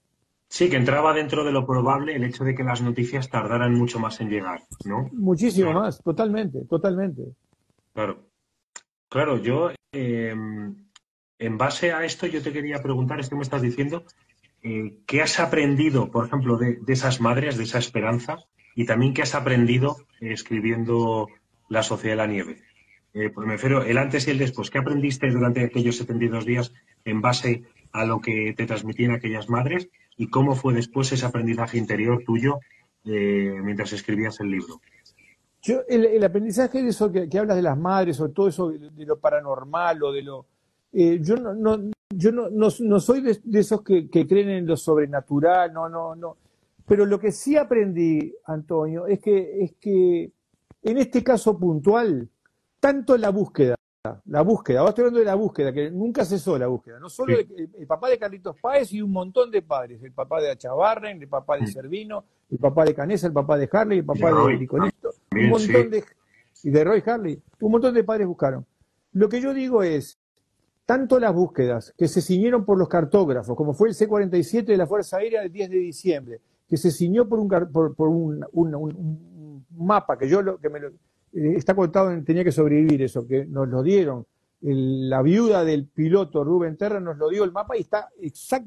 Sí, que entraba dentro de lo probable el hecho de que las noticias tardaran mucho más en llegar, ¿no? Muchísimo más, totalmente. Claro, yo, en base a esto, yo te quería preguntar, esto me estás diciendo, ¿qué has aprendido, por ejemplo, de esas madres, de esa esperanza? Y también, ¿qué has aprendido escribiendo La Sociedad de la Nieve? Pues me refiero, el antes y el después. ¿Qué aprendiste durante aquellos 72 días en base a lo que te transmitían aquellas madres? ¿Y cómo fue después ese aprendizaje interior tuyo mientras escribías el libro? Yo, el aprendizaje de eso que hablas de las madres, o todo eso de lo paranormal, o de lo... yo no soy de esos que creen en lo sobrenatural, no. Pero lo que sí aprendí, Antonio, es que en este caso puntual, tanto la búsqueda, ahora estoy hablando de la búsqueda, que nunca cesó la búsqueda, no solo el papá de Carlitos Páez y un montón de padres, el papá de Achavarren, el papá de Servino, el papá de Canessa, el papá de Harley, el papá de Nicolito, un montón y de Roy Harley, un montón de padres buscaron. Lo que yo digo es, tanto las búsquedas que se ciñeron por los cartógrafos, como fue el C-47 de la Fuerza Aérea del 10 de diciembre, que se ciñó por un mapa que está contado Tenía que sobrevivir, eso, que nos lo dieron. La viuda del piloto Rubén Terra nos lo dio el mapa y está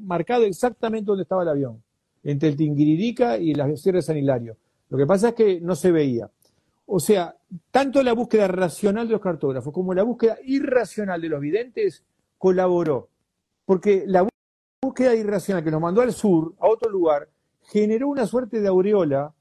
marcado exactamente donde estaba el avión, entre el Tinguiririca y la Sierra de San Hilario. Lo que pasa es que no se veía. O sea, tanto la búsqueda racional de los cartógrafos como la búsqueda irracional de los videntes colaboró. Porque la búsqueda irracional que nos mandó al sur, a otro lugar, generó una suerte de aureola,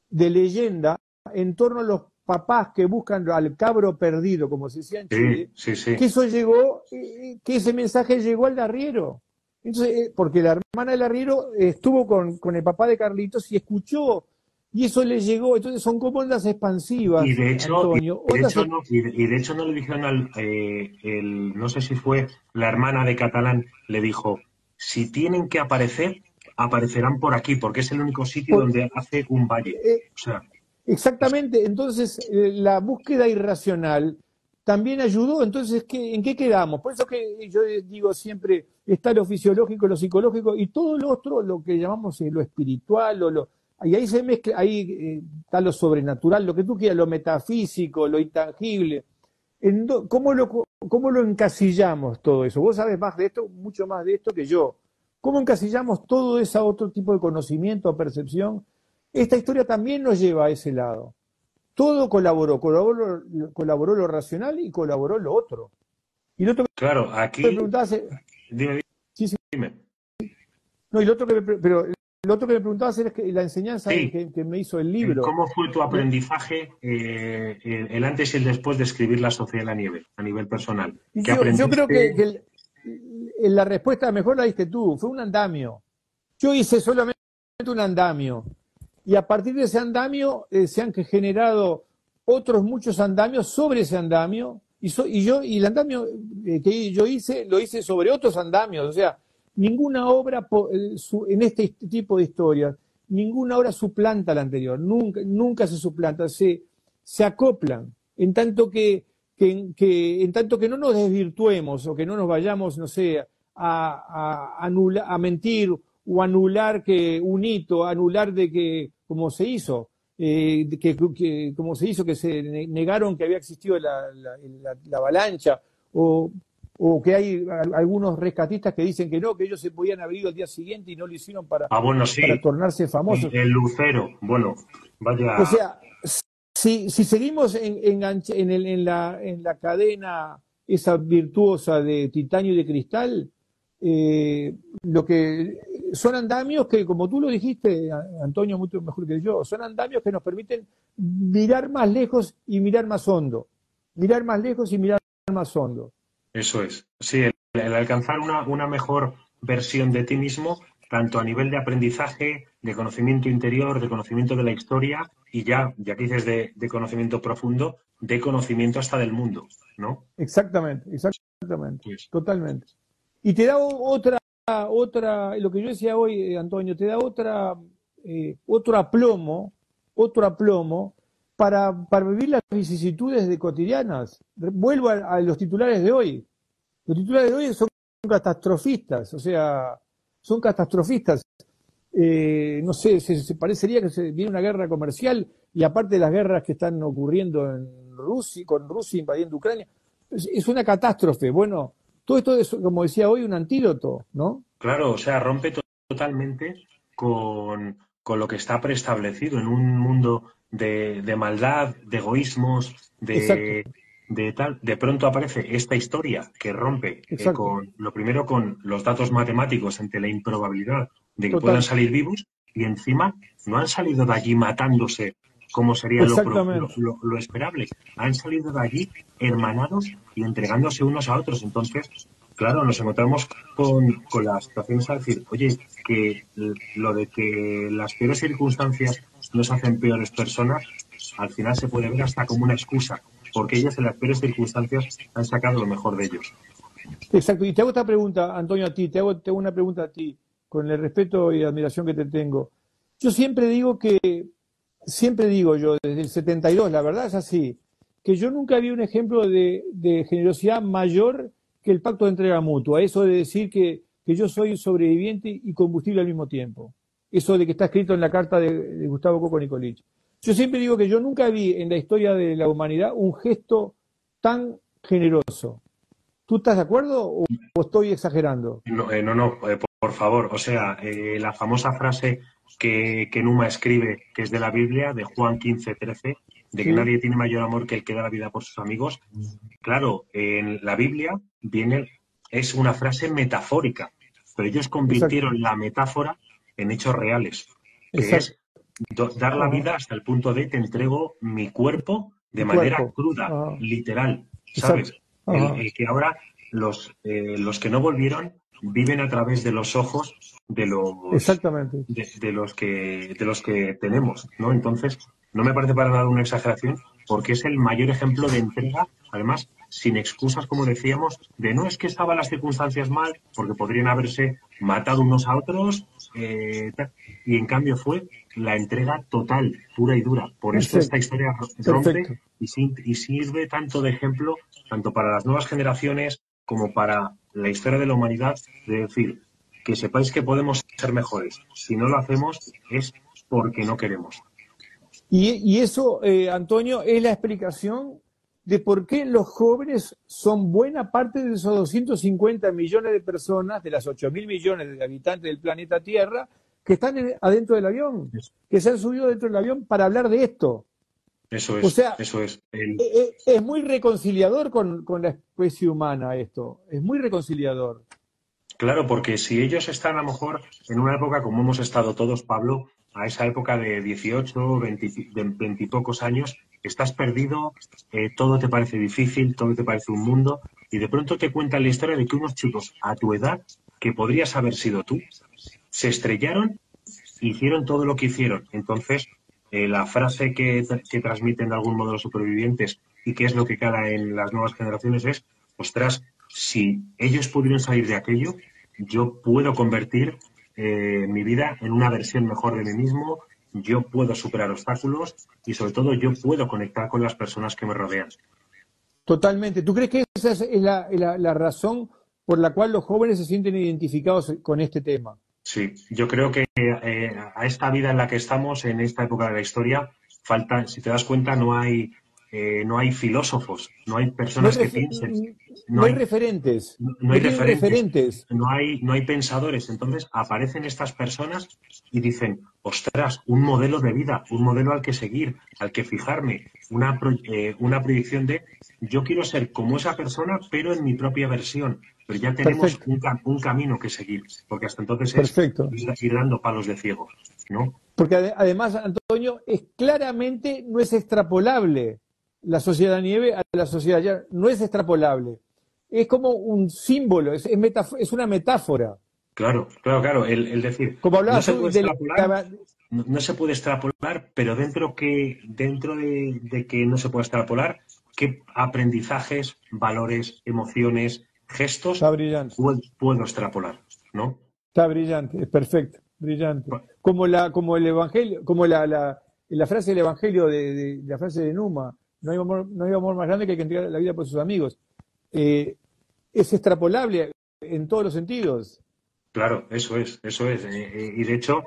de leyenda, en torno a los papás que buscan al cabro perdido, como se decía en Chile, que eso llegó, que ese mensaje llegó al arriero. Entonces, porque la hermana del arriero estuvo con el papá de Carlitos y escuchó, y eso le llegó. Entonces son como ondas expansivas, y de hecho, Antonio. de hecho no le dijeron no sé si fue la hermana de Catalán, le dijo, si tienen que aparecer, aparecerán por aquí, porque es el único sitio donde hace un valle. O sea, exactamente. Entonces, la búsqueda irracional también ayudó. Entonces, ¿en qué quedamos? Por eso que yo digo siempre, está lo fisiológico, lo psicológico y todo lo otro, lo que llamamos lo espiritual, y ahí se mezcla, ahí está lo sobrenatural, lo que tú quieras, lo metafísico, lo intangible. ¿Cómo lo encasillamos todo eso? Vos sabés más de esto, mucho más de esto que yo. ¿Cómo encasillamos todo ese otro tipo de conocimiento o percepción? Esta historia también nos lleva a ese lado. Todo colaboró lo racional y colaboró lo otro. Y lo otro que claro, aquí... me preguntabas... Dime. No, y lo otro que me preguntabas es que la enseñanza que me hizo el libro. ¿Cómo fue tu aprendizaje, el antes y el después de escribir La Sociedad de la Nieve, a nivel personal? Yo creo que la respuesta mejor la diste tú, fue un andamio. Yo hice solamente un andamio. Y a partir de ese andamio se han generado otros muchos andamios sobre ese andamio. Y el andamio que yo hice, lo hice sobre otros andamios. O sea, ninguna obra en este tipo de historias, ninguna obra suplanta a la anterior. Nunca se suplanta, se acoplan. En tanto que no nos desvirtuemos o que no nos vayamos, no sé, a mentir o anular un hito, anular de que, como se hizo, que se negaron que había existido la avalancha, o que hay algunos rescatistas que dicen que no, que ellos se podían haber ido al día siguiente y no lo hicieron para tornarse famosos. El Lucero, bueno, vaya... O sea, si seguimos en la cadena esa virtuosa de titanio y de cristal, lo que son andamios que, como tú lo dijiste, Antonio, mucho mejor que yo, son andamios que nos permiten mirar más lejos y mirar más hondo. Mirar más lejos y mirar más hondo. Eso es. Sí, el alcanzar una mejor versión de ti mismo, tanto a nivel de aprendizaje, de conocimiento interior, de conocimiento de la historia y ya que dices de conocimiento profundo, de conocimiento hasta del mundo, ¿no? Exactamente, pues. Totalmente. Y te da otra, lo que yo decía hoy, Antonio, te da otro aplomo para vivir las vicisitudes cotidianas. Vuelvo a los titulares de hoy. Los titulares de hoy son catastrofistas, o sea, son catastrofistas. No sé, se parecería que viene una guerra comercial y aparte de las guerras que están ocurriendo con Rusia invadiendo Ucrania, es una catástrofe. Bueno, todo esto es, como decía hoy, un antídoto, ¿no? Claro, o sea, rompe totalmente con lo que está preestablecido en un mundo de maldad, de egoísmos, de tal. De pronto aparece esta historia que rompe lo primero con los datos matemáticos ante la improbabilidad de que puedan salir vivos y encima no han salido de allí matándose como sería lo esperable. Han salido de allí hermanados y entregándose unos a otros. Entonces, claro, nos encontramos con las situaciones a decir, oye, que lo de que las peores circunstancias nos hacen peores personas, al final se puede ver hasta como una excusa, porque ellos en las peores circunstancias han sacado lo mejor de ellos. Exacto. Y te hago esta pregunta, Antonio, a ti, te hago una pregunta a ti, con el respeto y admiración que te tengo. Yo siempre digo yo, desde el 72, la verdad es así, que yo nunca vi un ejemplo de generosidad mayor que el pacto de entrega mutua. Eso de decir que yo soy sobreviviente y combustible al mismo tiempo. Eso de que está escrito en la carta de Gustavo Coco Nicolich. Yo siempre digo que yo nunca vi en la historia de la humanidad un gesto tan generoso. ¿Tú estás de acuerdo o estoy exagerando? No, por favor. O sea, la famosa frase que Numa escribe, que es de la Biblia, de Juan 15:13, de que Sí, nadie tiene mayor amor que el que da la vida por sus amigos. Claro, en la Biblia es una frase metafórica, pero ellos exacto, convirtieron la metáfora en hechos reales, que exacto. es dar la Ajá. vida hasta el punto de te entrego mi cuerpo de Mi manera cuerpo. cruda, Ajá. literal, Exacto. ¿sabes? Ajá. El que ahora los que no volvieron viven a través de los ojos de los Exactamente. de los que tenemos, ¿no? Entonces, no me parece para nada una exageración, porque es el mayor ejemplo de entrega, además, sin excusas, como decíamos, de no es que estaban las circunstancias mal, porque podrían haberse matado unos a otros, y en cambio fue la entrega total, pura y dura. Por esto esta Perfecto. historia rompe Perfecto. y sirve tanto de ejemplo, tanto para las nuevas generaciones como para la historia de la humanidad, de decir, que sepáis que podemos ser mejores. Si no lo hacemos es porque no queremos. Y eso, Antonio, es la explicación de por qué los jóvenes son buena parte de esos 250 millones de personas, de las 8.000 millones de habitantes del planeta Tierra, que están adentro del avión, que se han subido dentro del avión para hablar de esto. Eso O es, sea, eso es. es muy reconciliador con la especie humana esto, es muy reconciliador. Claro, porque si ellos están a lo mejor en una época como hemos estado todos, Pablo, a esa época de 18, 20, de 20 y pocos años, estás perdido, todo te parece difícil, todo te parece un mundo, y de pronto te cuentan la historia de que unos chicos a tu edad, que podrías haber sido tú, se estrellaron hicieron todo lo que hicieron. Entonces, la frase que transmiten de algún modo los supervivientes y que es lo que cala en las nuevas generaciones es, ostras, si ellos pudieron salir de aquello, yo puedo convertir mi vida en una versión mejor de mí mismo, yo puedo superar obstáculos y sobre todo yo puedo conectar con las personas que me rodean. Totalmente. ¿Tú crees que esa es la razón por la cual los jóvenes se sienten identificados con este tema? Sí, yo creo que a esta vida en la que estamos, en esta época de la historia, falta, si te das cuenta, no hay filósofos, no hay No hay, personas que piensen, no no hay hay, referentes, no hay no tienen referentes, referentes. no hay pensadores. Entonces aparecen estas personas y dicen, ostras, un modelo de vida, un modelo al que seguir, al que fijarme, una proyección de yo quiero ser como esa persona, pero en mi propia versión. Pero ya tenemos Perfecto, un camino que seguir, porque hasta entonces es perfecto. ir dando palos de ciego, ¿no? Porque además, Antonio, es claramente no es extrapolable la sociedad nieve a la sociedad ya, no es extrapolable. Es como un símbolo, es una metáfora. Claro. El decir, Como no hablabas se tú puede de extrapolar, la, no se puede extrapolar, pero dentro de que no se puede extrapolar, ¿qué aprendizajes, valores, emociones, gestos está brillante. puedo extrapolar? ¿No? Está brillante, es perfecto, brillante. Como el evangelio, como la frase del evangelio la frase de Numa, no hay amor más grande que el que entrega la vida por sus amigos. Eh, es extrapolable en todos los sentidos. Claro, eso es. Y de hecho,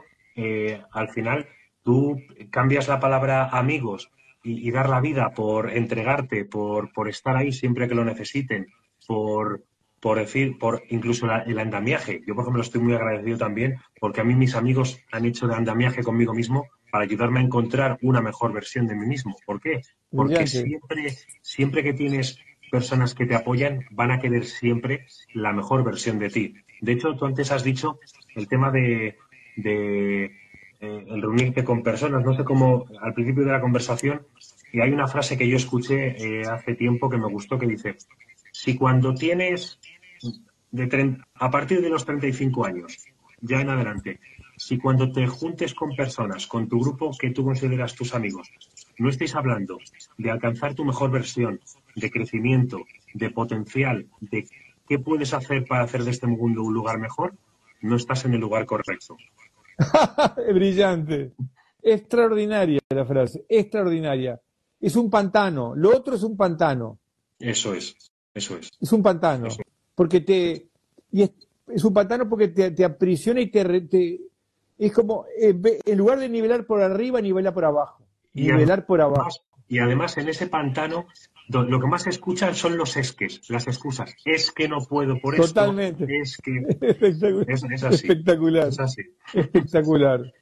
al final, tú cambias la palabra amigos y dar la vida por entregarte, por estar ahí siempre que lo necesiten, por, por decir, por incluso el andamiaje. Yo, por ejemplo, estoy muy agradecido también porque a mí mis amigos han hecho de andamiaje conmigo mismo para ayudarme a encontrar una mejor versión de mí mismo. ¿Por qué? Porque Brillante. siempre que tienes personas que te apoyan, van a querer siempre la mejor versión de ti. De hecho, tú antes has dicho el tema de el reunirte con personas, no sé cómo, al principio de la conversación, y hay una frase que yo escuché hace tiempo que me gustó que dice, si cuando tienes a partir de los 35 años, ya en adelante, si cuando te juntes con personas, con tu grupo que tú consideras tus amigos, no estáis hablando de alcanzar tu mejor versión, de crecimiento, de potencial, de qué puedes hacer para hacer de este mundo un lugar mejor, no estás en el lugar correcto. Es brillante. Extraordinaria la frase, extraordinaria. Es un pantano, lo otro es un pantano, Eso es, eso es, es un eso pantano, porque es un pantano porque te aprisiona y es como, en lugar de nivelar por arriba, nivela por abajo. y nivelar por abajo. además en ese pantano lo que más se escuchan son los esques, las excusas. Es que no puedo por esto, Totalmente. es que Espectacular. es así, Espectacular. es así. Espectacular.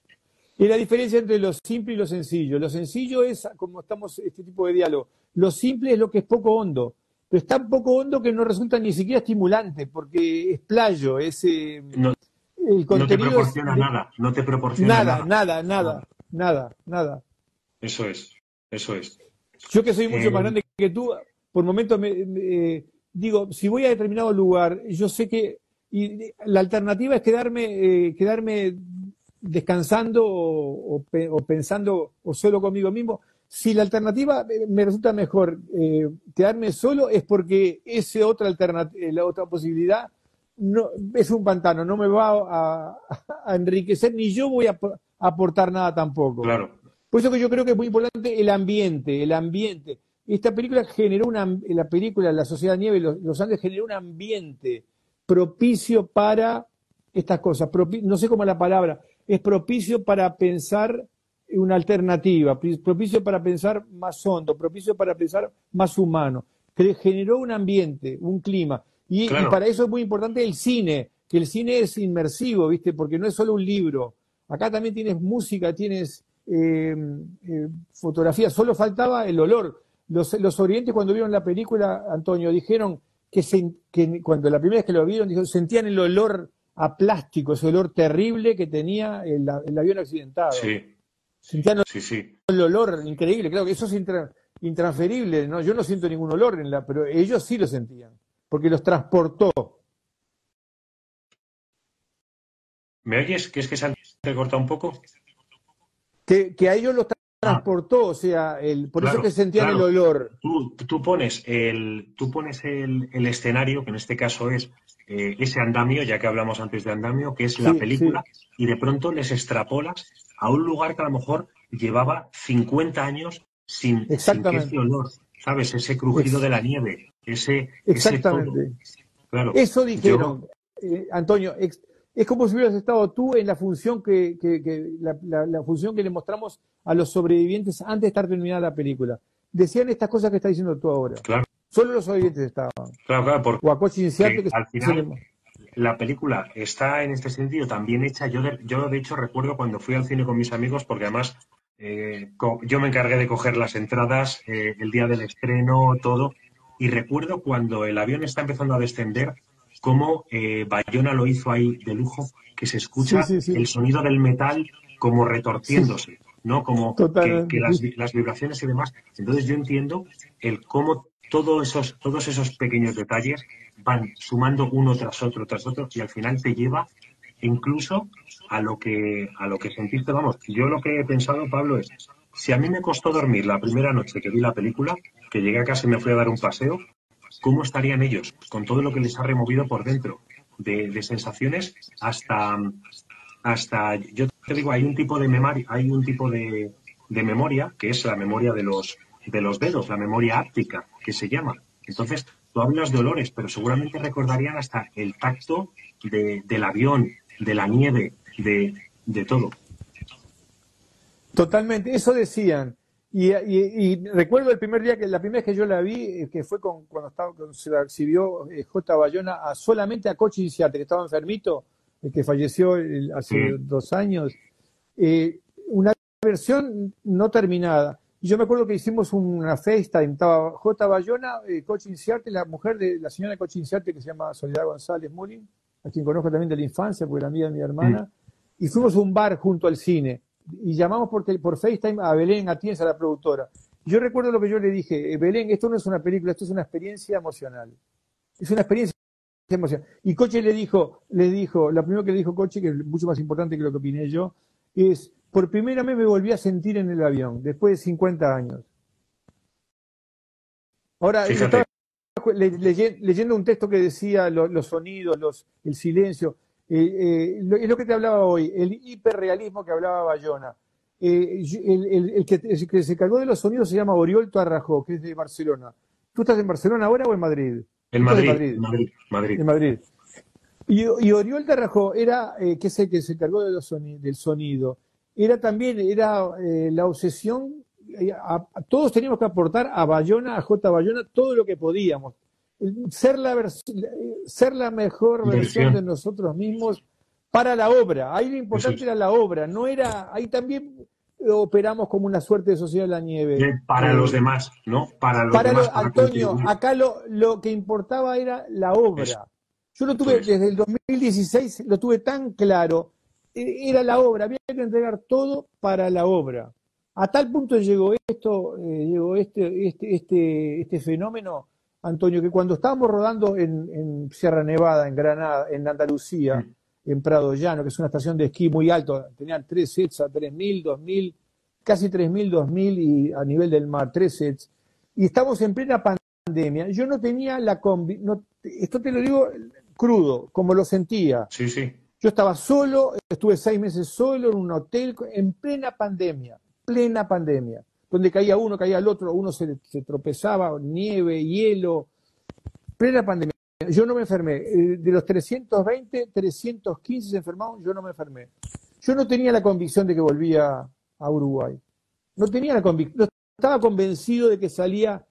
Y la diferencia entre lo simple y lo sencillo. Lo sencillo es, como estamos, este tipo de diálogo. Lo simple es lo que es poco hondo. Pero es tan poco hondo que no resulta ni siquiera estimulante, porque es playo, No, el no te contenido es proporciona nada, no te proporciona nada, nada. nada, nada, nada, nada. Eso es, eso es. Yo que soy mucho más Eh, grande que tú, por momentos digo, si voy a determinado lugar, yo sé que la alternativa es quedarme descansando o pensando o solo conmigo mismo. Si la alternativa me resulta mejor quedarme solo es porque esa otra alternativa, la otra posibilidad no, es un pantano, no me va a enriquecer ni yo voy a aportar nada tampoco. claro, Por eso que yo creo que es muy importante el ambiente, el ambiente. Esta película generó la película La Sociedad de Nieve, los Andes generó un ambiente propicio para estas cosas. No sé cómo es la palabra, es propicio para pensar una alternativa, propicio para pensar más hondo, propicio para pensar más humano. Que generó un ambiente, un clima. Y claro. para eso es muy importante el cine, que el cine es inmersivo, ¿viste? Porque no es solo un libro. Acá también tienes música, tienes fotografía, solo faltaba el olor. Los orientes cuando vieron la película, Antonio, dijeron que cuando la primera vez que lo vieron, dijeron, sentían el olor a plástico, ese olor terrible que tenía el avión accidentado. Sí, Sentían sí, sí. el olor increíble, claro que eso es intransferible, ¿no? Yo no siento ningún olor, pero ellos sí lo sentían, porque los transportó. ¿Me oyes? ¿Que es que se han cortado un poco? Que a ellos los Ah, transportó, o sea, por eso claro, que sentían el claro. olor. Tú pones el escenario, que en este caso es ese andamio, ya que hablamos antes de andamio, que es la Sí, sí, película, y de pronto les extrapolas a un lugar que a lo mejor llevaba 50 años sin que ese exactamente. olor, ¿sabes? Ese crujido de Ex- la nieve, ese todo. Exactamente. Claro, Eso yo, dijeron, Antonio, es como si hubieras estado tú en la función la función que le mostramos a los sobrevivientes antes de estar terminada la película. Decían estas cosas que estás diciendo tú ahora. claro, Solo los sobrevivientes estaban. claro, claro, O a Coche porque Inciarte que al se le... final la película está en este sentido también hecha. Yo de hecho recuerdo cuando fui al cine con mis amigos, porque además yo me encargué de coger las entradas el día del estreno, todo, y recuerdo cuando el avión está empezando a descender, cómo Bayona lo hizo ahí de lujo, que se Sí, escucha sí, sí. el sonido del metal como Sí, retorciéndose, ¿no? Como que totalmente. Sí. las vibraciones y demás. Entonces yo entiendo el cómo todos esos pequeños detalles van sumando uno tras otro y al final te lleva incluso a lo que sentiste. Vamos, yo lo que he pensado, Pablo, es si a mí me costó dormir la primera noche que vi la película, que llegué a casa y me fui a dar un paseo, ¿cómo estarían ellos con todo lo que les ha removido por dentro de sensaciones hasta, yo te digo, hay un tipo de memoria que es la memoria de los dedos, la memoria áptica, que se llama. Entonces, tú hablas de olores, pero seguramente recordarían hasta el tacto del avión, de la nieve, de todo. Totalmente, eso decían. Y recuerdo el primer día la primera vez que yo la vi, que fue cuando se la exhibió J. Bayona solamente a Coche Inciarte, que estaba enfermito, que falleció hace Sí, 2 años. Una versión no terminada. Y yo me acuerdo que hicimos una FaceTime, estaba J. Bayona, Coche Inciarte, la mujer de la señora Coche Inciarte, que se llama Soledad González Murin, a quien conozco también de la infancia, porque era amiga de mi mm, hermana, y fuimos a un bar junto al cine y llamamos por FaceTime a Belén Atienza, la productora. Yo recuerdo lo que yo le dije, Belén, esto no es una película, esto es una experiencia emocional. Es una experiencia emocional. Y Coche lo primero que le dijo Coche, que es mucho más importante que lo que opiné yo, es, por primera vez me volví a sentir en el avión, después de 50 años. Ahora, estaba fíjate, leyendo un texto que decía los sonidos, el silencio, es lo que te hablaba hoy, el hiperrealismo que hablaba Bayona. El que se cargó de los sonidos se llama Oriol Tarrajó, que es de Barcelona. ¿Tú estás en Barcelona ahora o en Madrid? en Tú estás en Madrid, Madrid, Madrid, Madrid. en Madrid. Y Oriol Tarrajó era, que es el que se cargó del sonido, era también la obsesión todos teníamos que aportar a Bayona, a J. Bayona, todo lo que podíamos. Ser la mejor versión de nosotros mismos para la obra. Ahí lo importante era la obra, no era, ahí también operamos como una suerte de sociedad de la nieve. Para los demás, ¿no? Para los demás. Antonio, acá lo que importaba era la obra. Eso. Yo lo tuve desde el 2016, lo tuve tan claro, era la obra, había que entregar todo para la obra. A tal punto llegó este fenómeno, Antonio, que cuando estábamos rodando en Sierra Nevada, en Granada, en Andalucía, en Prado Llano, que es una estación de esquí muy alto, tenían 3 sets a 3.000, 2.000, casi 3.000, 2.000 y a nivel del mar, 3 sets. Y estamos en plena pandemia. Yo no tenía esto te lo digo crudo, como lo sentía. Sí, sí. Yo estaba solo, estuve 6 meses solo en un hotel en plena pandemia, donde caía uno, caía el otro, uno se tropezaba, nieve, hielo, plena pandemia. Yo no me enfermé. De los 320, 315 se enfermaron, yo no me enfermé. Yo no tenía la convicción de que volvía a Uruguay. No tenía la convicción, no estaba convencido de que salía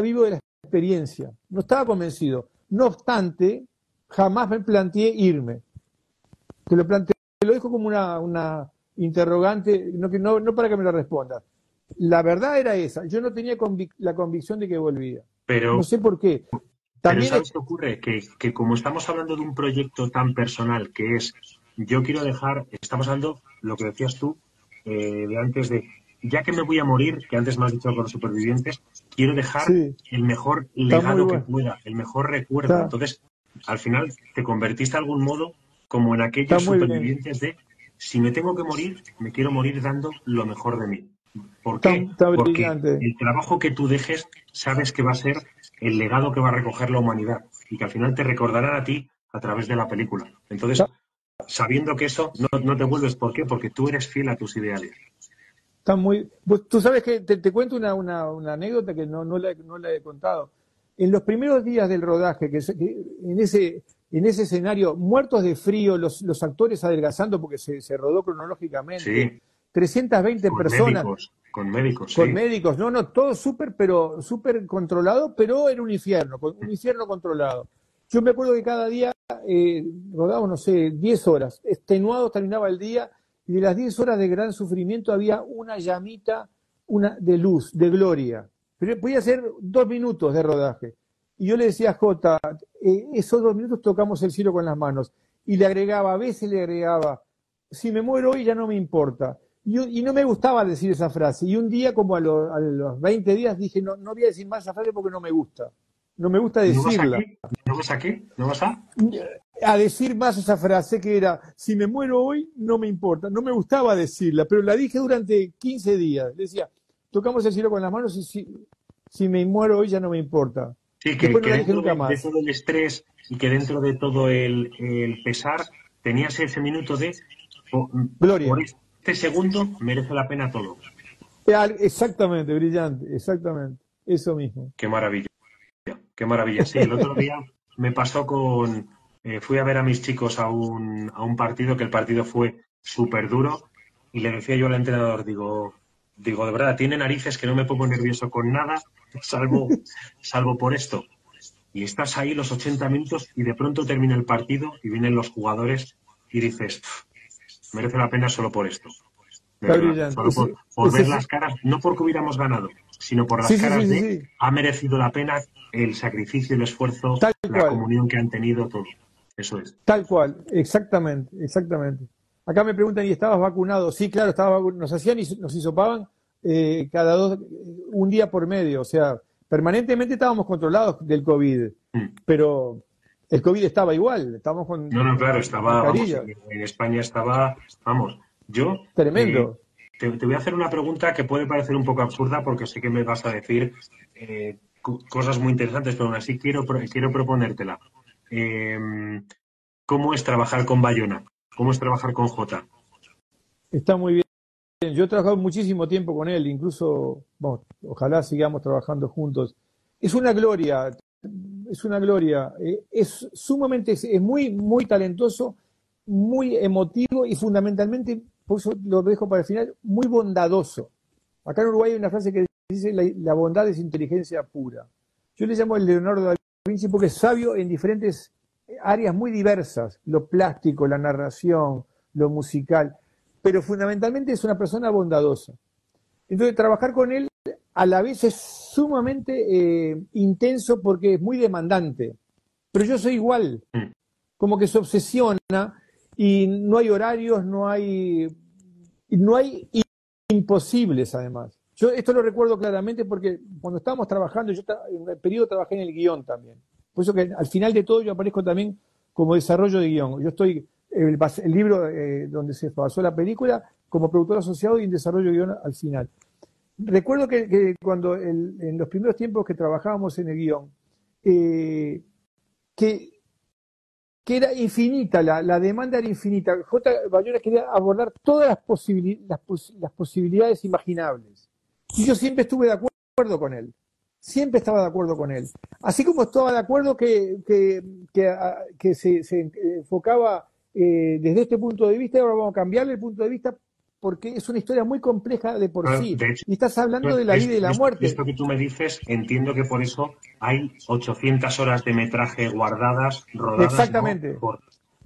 vivo de la experiencia. No estaba convencido. No obstante, jamás me planteé irme. Te lo dejo como una interrogante, no para que me lo respondas. La verdad era esa. Yo no tenía la convicción de que volvía. Pero, no sé por qué. También ¿sabes qué ocurre? Que como estamos hablando de un proyecto tan personal que es, yo quiero dejar, estamos hablando, lo que decías tú, de antes de, ya que me voy a morir, que antes me has dicho con los supervivientes, quiero dejar el mejor legado que pueda, el mejor recuerdo. Entonces, al final, te convertiste de algún modo como en aquellos supervivientes de, si me tengo que morir, me quiero morir dando lo mejor de mí. ¿Por qué? Porque el trabajo que tú dejes, sabes que va a ser el legado que va a recoger la humanidad y que al final te recordarán a ti a través de la película. Entonces, sabiendo que eso no te vuelves, ¿por qué? Porque tú eres fiel a tus ideales. Pues, tú sabes que te cuento una anécdota que no la he contado. En los primeros días del rodaje, en ese escenario, muertos de frío, los actores adelgazando porque se rodó cronológicamente. Sí. 320 personas. Con médicos, Con médicos, todo súper controlado, pero era un infierno controlado. Yo me acuerdo que cada día rodábamos, no sé, 10 horas. Extenuados terminaba el día y de las 10 horas de gran sufrimiento había una llamita de luz, de gloria. Pero podía ser 2 minutos de rodaje. Y yo le decía a Jota, esos 2 minutos tocamos el cielo con las manos. Y a veces le agregaba, si me muero hoy ya no me importa. Y no me gustaba decir esa frase. Y un día, como a los 20 días, dije, no voy a decir más esa frase porque no me gusta. No me gusta decirla. ¿No vas a qué? ¿No vas a? A decir más esa frase que era, si me muero hoy, no me importa. No me gustaba decirla, pero la dije durante 15 días. Decía, tocamos el cielo con las manos y si me muero hoy ya no me importa. Sí, que dentro de todo el estrés y que dentro de todo el pesar, tenías ese minuto de gloria. Por este segundo merece la pena todo. Exactamente, brillante, exactamente. Eso mismo. Qué maravilla. Qué maravilla. Sí, el otro día me pasó fui a ver a mis chicos a un partido, que el partido fue súper duro, y le decía yo al entrenador, digo, de verdad, tiene narices que no me pongo nervioso con nada, salvo por esto. Y estás ahí los 80 minutos y de pronto termina el partido y vienen los jugadores y dices, merece la pena solo por esto. Verdad, solo por ver las caras, no porque hubiéramos ganado, sino por las caras de ha merecido la pena el sacrificio, el esfuerzo, la comunión que han tenido, todo. Eso es. Tal cual, exactamente. Acá me preguntan, ¿y estabas vacunado? Sí, claro, estaba vacunado. Nos hisopaban un día por medio, o sea, permanentemente estábamos controlados del COVID, pero el COVID estaba igual, estábamos con... No, claro, estaba, vamos, en España estaba, vamos, yo... Tremendo. Te voy a hacer una pregunta que puede parecer un poco absurda porque sé que me vas a decir cosas muy interesantes, pero aún así quiero proponértela. ¿Cómo es trabajar con Bayona? ¿Cómo es trabajar con Jota? Está muy bien. Yo he trabajado muchísimo tiempo con él, incluso, bueno, ojalá sigamos trabajando juntos. Es una gloria, es sumamente, es muy, muy talentoso, muy emotivo y fundamentalmente, por eso lo dejo para el final, muy bondadoso. Acá en Uruguay hay una frase que dice la bondad es inteligencia pura. Yo le llamo el Leonardo da Vinci porque es sabio en diferentes áreas muy diversas, lo plástico, la narración, lo musical, pero fundamentalmente es una persona bondadosa. Entonces trabajar con él a la vez es sumamente intenso porque es muy demandante, pero yo soy igual, como que se obsesiona y no hay horarios, no hay imposibles además. Yo esto lo recuerdo claramente porque cuando estábamos trabajando, yo en un periodo trabajé en el guión también. Por eso que al final de todo yo aparezco también como desarrollo de guión. Yo estoy, el libro donde se basó la película, como productor asociado y en desarrollo de guión al final. Recuerdo que cuando en los primeros tiempos que trabajábamos en el guión, que era infinita, la demanda era infinita. J. Bayona quería abordar todas las posibilidades imaginables. Y yo siempre estuve de acuerdo con él. Siempre estaba de acuerdo con él. Así como estaba de acuerdo que se enfocaba desde este punto de vista, ahora vamos a cambiarle el punto de vista porque es una historia muy compleja de por sí. De hecho, y estás hablando de la vida y la muerte. Esto que tú me dices, entiendo que por eso hay 800 horas de metraje guardadas, rodadas. Exactamente. ¿No?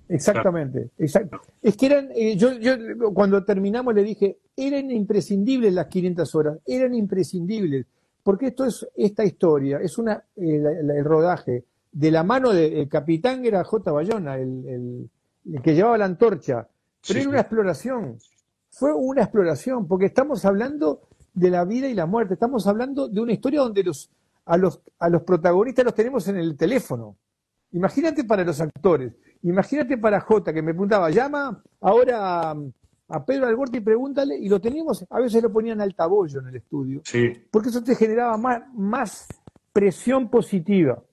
Exactamente. Es que eran, yo cuando terminamos le dije, eran imprescindibles las 500 horas, eran imprescindibles, porque esta historia, es el rodaje de la mano del capitán era J. Bayona, el que llevaba la antorcha, pero era una exploración, fue una exploración, porque estamos hablando de la vida y la muerte, estamos hablando de una historia donde a los protagonistas los tenemos en el teléfono. Imagínate para los actores, imagínate para Jota, que me preguntaba, llama ahora a Pedro Alborta y pregúntale, y lo teníamos, a veces lo ponían altabollo en el estudio, porque eso te generaba más presión positiva.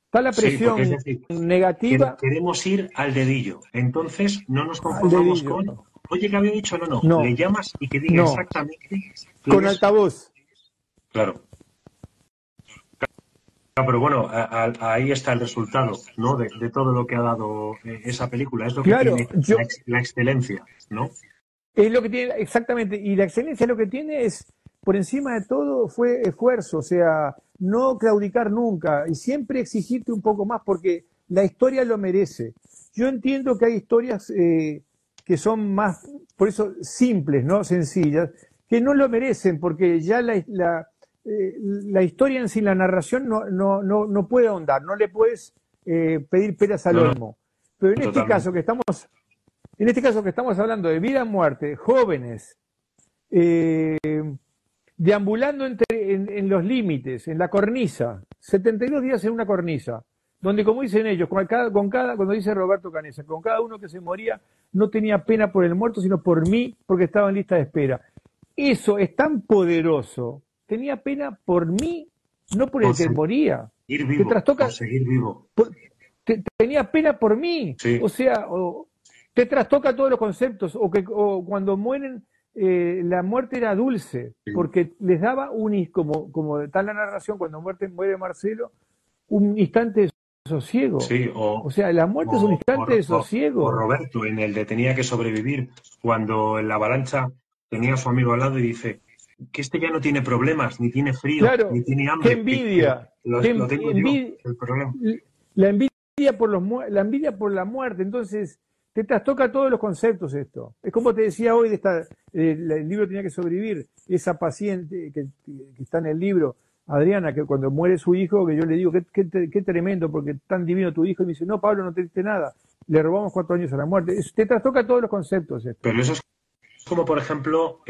Está la presión es decir, negativa. Queremos ir al dedillo, entonces no nos conformamos con, oye, ¿qué había dicho? No, le llamas y que diga exactamente. Con altavoz. Claro. Pero bueno, ahí está el resultado, ¿no? De todo lo que ha dado esa película. Es lo que tiene la excelencia, ¿no? Es lo que tiene, exactamente. Y la excelencia lo que tiene es, por encima de todo, fue esfuerzo. O sea, no claudicar nunca y siempre exigirte un poco más porque la historia lo merece. Yo entiendo que hay historias que son más, por eso, simples, ¿no? Sencillas, que no lo merecen porque ya la historia en sí, la narración, no puede ahondar, no le puedes pedir peras al olmo. Pero en este caso que estamos hablando de vida y muerte, jóvenes, deambulando en los límites, en la cornisa, 72 días en una cornisa, donde como dicen ellos, cuando dice Roberto Canessa, con cada uno que se moría, no tenía pena por el muerto, sino por mí, porque estaba en lista de espera. Eso es tan poderoso. Tenía pena por mí, no por el que moría. Seguir vivo. Tenía pena por mí. Sí. O sea, te trastoca todos los conceptos. O cuando mueren, la muerte era dulce, porque les daba como está la narración, cuando muere Marcelo, un instante de sosiego. Sí, o sea, la muerte es un instante de sosiego. O Roberto, en el de Tenía que sobrevivir, cuando en la avalancha tenía a su amigo al lado y dice que este ya no tiene problemas, ni tiene frío, ni tiene hambre. ¡Qué envidia! Lo tengo yo, el problema. La envidia por la muerte, entonces te trastoca todos los conceptos esto. Es como te decía hoy, el libro Tenía que sobrevivir, esa paciente que está en el libro, Adriana, que cuando muere su hijo, que yo le digo, qué tremendo, porque tan divino tu hijo, y me dice, no, Pablo, no te diste nada, le robamos 4 años a la muerte. Te trastoca todos los conceptos esto. Pero eso es como, por ejemplo,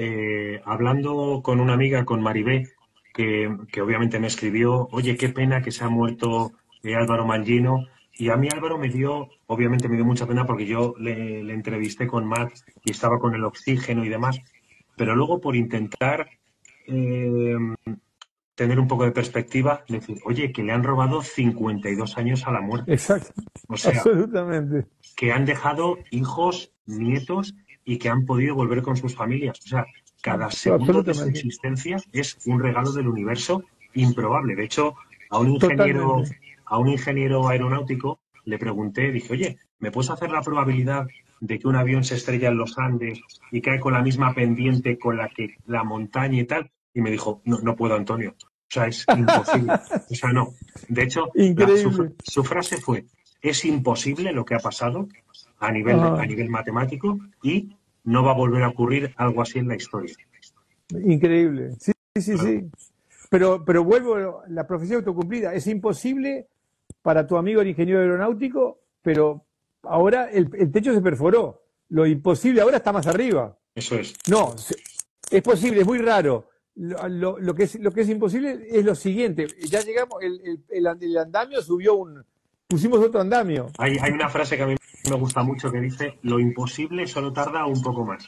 hablando con una amiga, con Maribé, que obviamente me escribió, oye, qué pena que se ha muerto Álvaro Mangino. Y a mí Álvaro obviamente me dio mucha pena porque yo le entrevisté con Matt y estaba con el oxígeno y demás. Pero luego por intentar tener un poco de perspectiva, decir, oye, que le han robado 52 años a la muerte. Exacto. O sea, absolutamente. Que han dejado hijos, nietos y que han podido volver con sus familias. O sea, cada segundo de su existencia es un regalo del universo improbable. De hecho, a un ingeniero aeronáutico le pregunté, dije, oye, ¿me puedes hacer la probabilidad de que un avión se estrella en los Andes y cae con la misma pendiente con la que la montaña y tal? Y y me dijo, no, no puedo, Antonio. O sea, es imposible. O sea, no. De hecho, Increíble. su frase fue, es imposible lo que ha pasado a Ajá. nivel matemático y no va a volver a ocurrir algo así en la historia. Increíble. Sí, sí, Claro. sí. Pero vuelvo a la profecía autocumplida. Es imposible para tu amigo el ingeniero aeronáutico, pero ahora el techo se perforó. Lo imposible ahora está más arriba. Eso es. No, es posible, es muy raro. Lo que es imposible es lo siguiente. Ya llegamos, el andamio pusimos otro andamio. Hay una frase que a mí me gusta mucho que dice, lo imposible solo tarda un poco más.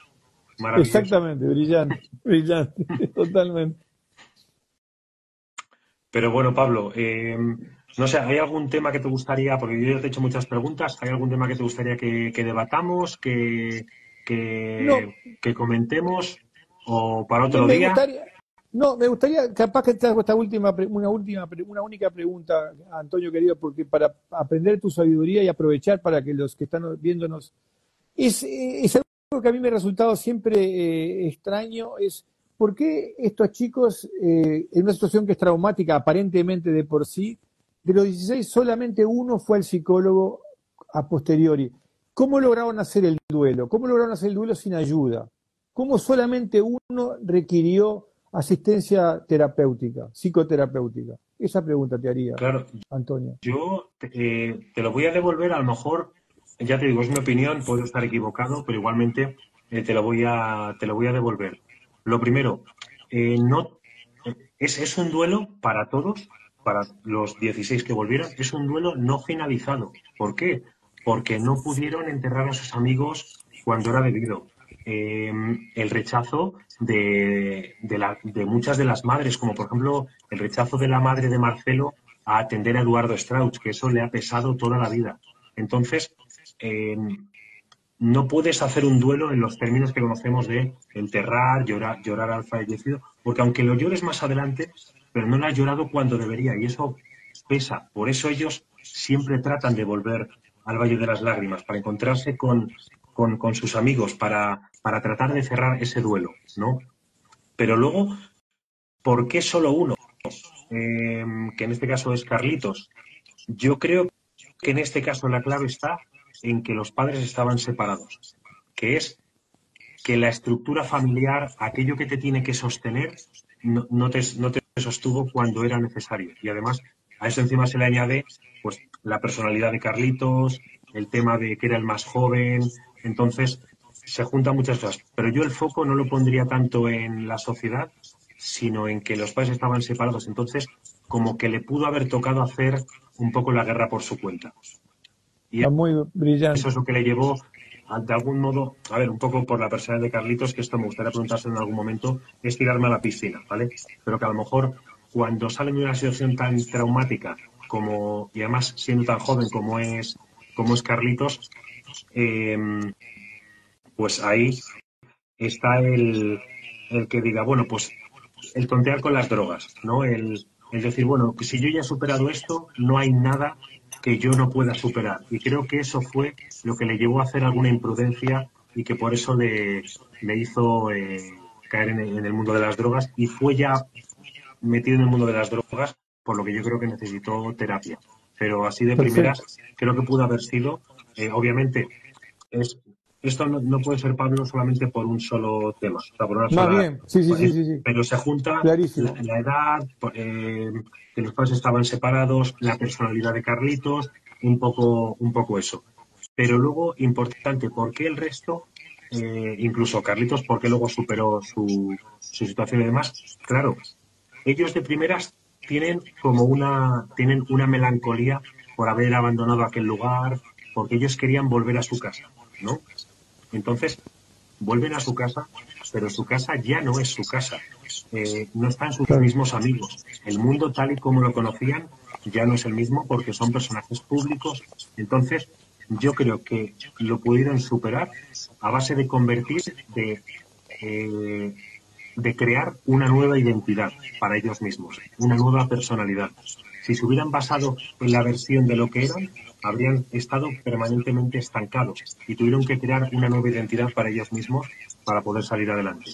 Maravilloso. Exactamente, brillante, brillante, totalmente. Pero bueno, Pablo, no sé, ¿hay algún tema que te gustaría, porque yo ya te he hecho muchas preguntas, ¿hay algún tema que te gustaría que debatamos, No, que comentemos o para no otro me día? gustaría, no, me gustaría, capaz que te hago una única pregunta, Antonio querido, porque para aprender tu sabiduría y aprovechar para que los que están viéndonos, es algo que a mí me ha resultado siempre extraño, es por qué estos chicos, en una situación que es traumática aparentemente de por sí, de los 16 solamente uno fue al psicólogo a posteriori. ¿Cómo lograron hacer el duelo? ¿Cómo lograron hacer el duelo sin ayuda? ¿Cómo solamente uno requirió asistencia terapéutica, psicoterapéutica? Esa pregunta te haría, Claro, Antonio. yo te lo voy a devolver, a lo mejor, ya te digo, es mi opinión, puedo estar equivocado, pero igualmente te lo voy a devolver. Lo primero, no, es un duelo para todos, para los 16 que volvieron, es un duelo no finalizado. ¿Por qué? Porque no pudieron enterrar a sus amigos cuando era debido. Eh, el rechazo de muchas de las madres, como por ejemplo el rechazo de la madre de Marcelo a atender a Eduardo Strauch, que eso le ha pesado toda la vida. Entonces, eh, no puedes hacer un duelo en los términos que conocemos de enterrar, llorar al fallecido, porque aunque lo llores más adelante, pero no lo has llorado cuando debería, y eso pesa. Por eso ellos siempre tratan de volver al Valle de las Lágrimas, para encontrarse con sus amigos, para tratar de cerrar ese duelo, ¿no? Pero luego, ¿por qué solo uno? Que en este caso es Carlitos. Yo creo que en este caso la clave está en que los padres estaban separados, que es que la estructura familiar, aquello que te tiene que sostener, no te sostuvo cuando era necesario. Y además, a eso encima se le añade pues la personalidad de Carlitos, el tema de que era el más joven, entonces se juntan muchas cosas. Pero yo el foco no lo pondría tanto en la sociedad, sino en que los padres estaban separados. Entonces, como que le pudo haber tocado hacer un poco la guerra por su cuenta. Y Está muy eso es brillante. lo que le llevó, de algún modo, a ver, un poco por la persona de Carlitos, que esto me gustaría preguntarse en algún momento, es tirarme a la piscina, ¿vale? Pero que a lo mejor cuando salen de una situación tan traumática como, y además siendo tan joven como es Carlitos, eh, pues ahí está el que diga, bueno, pues el tontear con las drogas, ¿no? El decir, bueno, que si yo ya he superado esto, no hay nada que yo no pueda superar. Y creo que eso fue lo que le llevó a hacer alguna imprudencia y que por eso le hizo caer en el mundo de las drogas y fue ya metido en el mundo de las drogas, por lo que yo creo que necesitó terapia. Pero así de Perfecto. primeras, creo que pudo haber sido, obviamente, es, esto no puede ser, Pablo, solamente por un solo tema, o sea, por una Más sola, bien, sí, sí, sí, sí, sí. pero se junta Clarísimo. la edad, que los padres estaban separados, la personalidad de Carlitos, un poco eso. Pero luego, importante, ¿por qué el resto, incluso Carlitos, por qué luego superó su situación y demás? Claro, ellos de primeras tienen una melancolía por haber abandonado aquel lugar, porque ellos querían volver a su casa, ¿no? Entonces, vuelven a su casa, pero su casa ya no es su casa. No están sus Claro. mismos amigos. El mundo tal y como lo conocían ya no es el mismo porque son personajes públicos. Entonces, yo creo que lo pudieron superar a base de convertir, eh, de crear una nueva identidad para ellos mismos, una nueva personalidad. Si se hubieran basado en la versión de lo que eran, habrían estado permanentemente estancados y tuvieron que crear una nueva identidad para ellos mismos para poder salir adelante.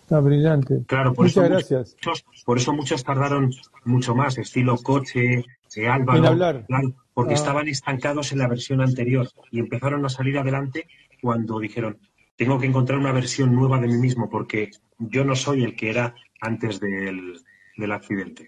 Está brillante. Claro, Muchas gracias. por eso muchos tardaron mucho más, estilo Coche, En Álvaro, hablar. claro, porque Ah, estaban estancados en la versión anterior y empezaron a salir adelante cuando dijeron, tengo que encontrar una versión nueva de mí mismo porque yo no soy el que era antes del accidente.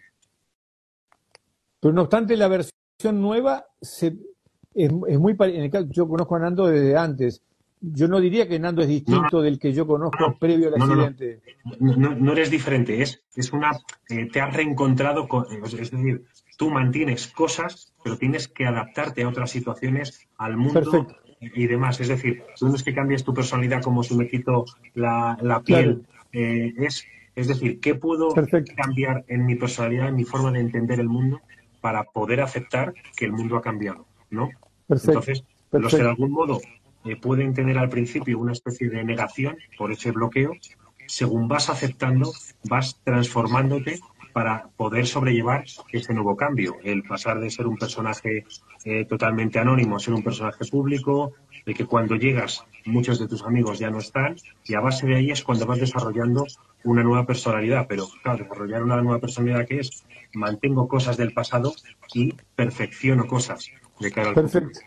pero no obstante, la versión nueva es muy en el caso, yo conozco a Nando desde antes. Yo no diría que Nando es No, distinto del que yo conozco no, previo al no, no, no. accidente. No eres diferente, es una, te has reencontrado con, es decir, tú mantienes cosas, pero tienes que adaptarte a otras situaciones, al mundo Perfecto, y demás. Es decir, tú no es que cambies tu personalidad como si me quito la claro, piel. Es decir, ¿qué puedo perfecto, cambiar en mi personalidad, en mi forma de entender el mundo para poder aceptar que el mundo ha cambiado? ¿No? perfecto, Entonces, los que de perfecto, algún modo pueden tener al principio una especie de negación por ese bloqueo, según vas aceptando, vas transformándote para poder sobrellevar ese nuevo cambio, el pasar de ser un personaje totalmente anónimo a ser un personaje público, de que cuando llegas muchos de tus amigos ya no están, y a base de ahí es cuando vas desarrollando una nueva personalidad. Pero claro, desarrollar una nueva personalidad que es mantengo cosas del pasado y perfecciono cosas de cara al futuro. perfecto,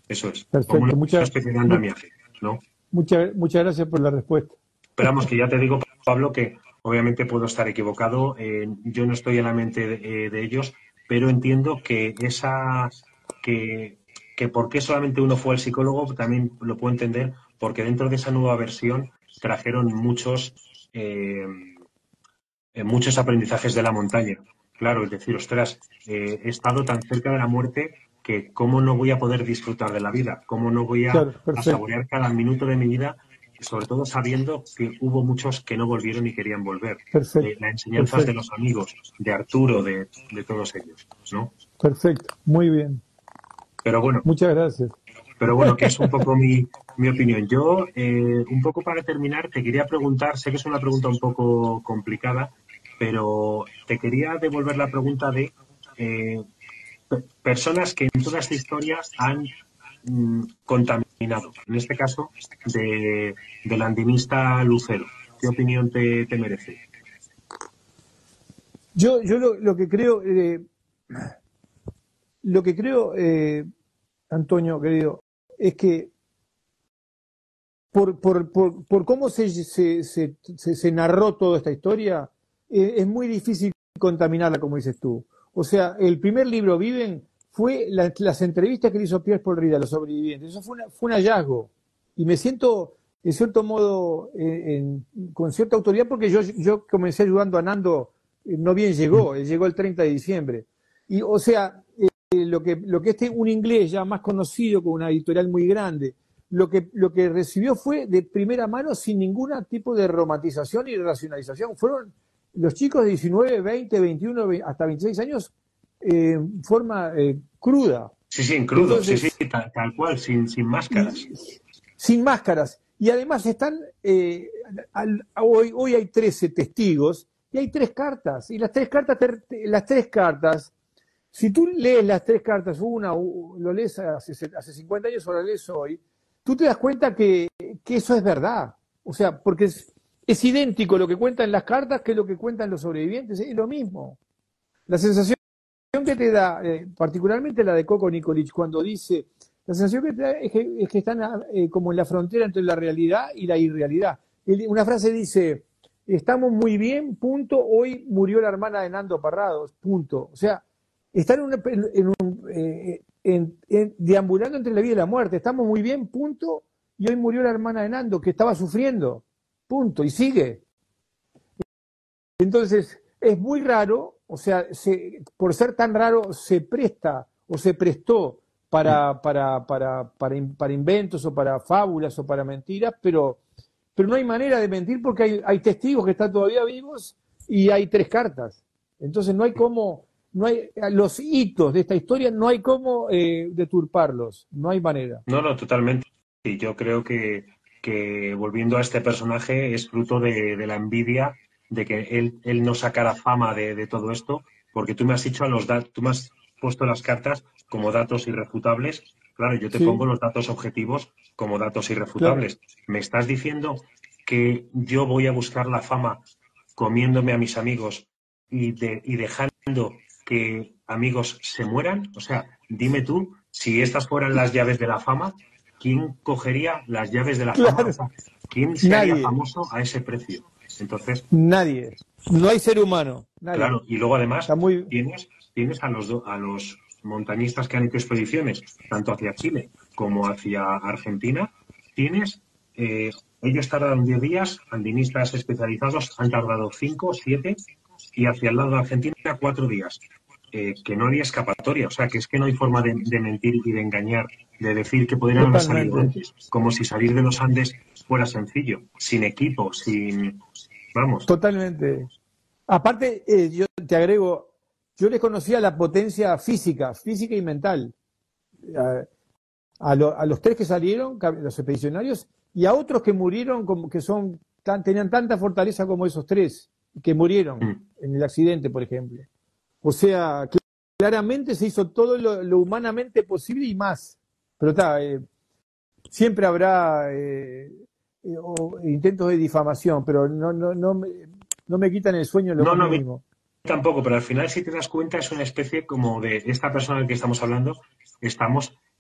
Eso es, como una perfecto. especie de andamiaje, ¿no? Muchas gracias por la respuesta. Esperamos que ya te digo, Pablo, que obviamente puedo estar equivocado. Yo no estoy en la mente de ellos, pero entiendo que que, que por qué solamente uno fue al psicólogo también lo puedo entender, porque dentro de esa nueva versión trajeron muchos aprendizajes de la montaña. Claro, es decir, ostras, he estado tan cerca de la muerte que cómo no voy a poder disfrutar de la vida, cómo no voy a Claro, perfecto, saborear cada minuto de mi vida, sobre todo sabiendo que hubo muchos que no volvieron y querían volver. perfecto, Las enseñanzas de perfecto, los amigos, de Arturo, de todos ellos, ¿no? perfecto. Muy bien. Pero bueno, Muchas gracias. que es un poco mi opinión. Yo, un poco para terminar, te quería preguntar, sé que es una pregunta un poco complicada, pero te quería devolver la pregunta de eh, personas que en toda esta historia han contaminado, en este caso del andinista Lucero. ¿Qué opinión te merece? Yo lo que creo, Antonio, querido, es que por cómo se narró toda esta historia, es muy difícil contaminarla, como dices tú. O sea, el primer libro, Viven, fue las entrevistas que le hizo Pierre Paul Reed a los sobrevivientes. Eso fue un hallazgo. Y me siento, en cierto modo, con cierta autoridad, porque yo comencé ayudando a Nando, no bien llegó, él llegó el 30 de diciembre. Y, o sea, lo que un inglés ya más conocido, con una editorial muy grande, lo que recibió fue de primera mano, sin ningún tipo de romantización y racionalización. Fueron los chicos de 19, 20, 21, hasta 26 años, forma cruda. Sí, sí, en crudo, sí, sí, Entonces, tal cual, sin máscaras. y, sin máscaras. Y además están, hoy hay 13 testigos y hay 3 cartas. Y las tres cartas, si tú lees las 3 cartas, lo lees hace 50 años o lo lees hoy, tú te das cuenta que eso es verdad. O sea, porque es idéntico lo que cuentan las cartas que lo que cuentan los sobrevivientes, es lo mismo. La sensación que te da, particularmente la de Coco Nikolic, cuando dice, la sensación que te da es que están como en la frontera entre la realidad y la irrealidad. Una frase dice, estamos muy bien, punto, hoy murió la hermana de Nando Parrados, punto. O sea, están deambulando entre la vida y la muerte, estamos muy bien, punto, y hoy murió la hermana de Nando, que estaba sufriendo, punto, y sigue. Entonces, es muy raro, o sea, por ser tan raro, se presta o se prestó para inventos o para fábulas o para mentiras, pero no hay manera de mentir porque hay testigos que están todavía vivos y hay 3 cartas. Entonces, los hitos de esta historia no hay cómo deturparlos, no hay manera. No, no, totalmente. Y yo creo que volviendo a este personaje es fruto de la envidia de que él no sacara fama de todo esto, porque tú me has dicho tú me has puesto las cartas como datos irrefutables. Claro, yo te pongo Sí, los datos objetivos como datos claro. irrefutables. Me estás diciendo que yo voy a buscar la fama comiéndome a mis amigos y dejando que amigos se mueran? O sea, dime tú, si estas fueran las llaves de la fama, ¿quién cogería las llaves de la fama? O Claro, sea, ¿quién se haría nadie, famoso a ese precio? Entonces, nadie. No hay ser humano, nadie. claro, y luego además Está muy... tienes a los montañistas que han hecho expediciones, tanto hacia Chile como hacia Argentina. Tienes, ellos tardaron 10 días, andinistas especializados han tardado 5, 7, y hacia el lado de Argentina 4 días. Que no había escapatoria, o sea, que es que no hay forma de mentir y de engañar, de decir que podrían haber salido Totalmente, antes, como si salir de los Andes fuera sencillo, sin equipo, sin... Vamos. totalmente. Aparte, yo te agrego, yo les conocía la potencia física, física y mental. A los tres que salieron, los expedicionarios, y a otros que murieron, como que tenían tanta fortaleza como esos tres, que murieron Mm. en el accidente, por ejemplo. O sea, claramente se hizo todo lo humanamente posible y más. Pero siempre habrá intentos de difamación, pero no me quitan el sueño en lo No, más no, mínimo. tampoco, pero al final, si te das cuenta, es una especie como de esta persona del que estamos hablando.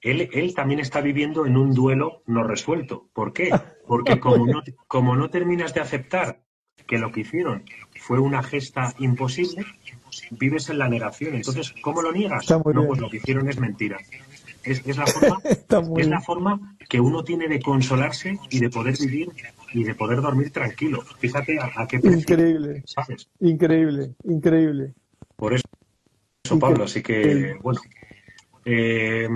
Él también está viviendo en un duelo no resuelto. ¿Por qué? Porque como no terminas de aceptar que lo que hicieron fue una gesta imposible, vives en la negación. Entonces, ¿cómo lo niegas? Está muy No, bien. pues lo que hicieron es mentira. Es la forma, Está muy es la bien. forma que uno tiene de consolarse y de poder vivir y de poder dormir tranquilo. Fíjate a qué precio, Increíble, ¿sabes? increíble, increíble, Por eso, Pablo. Así increíble. que, bueno, eh,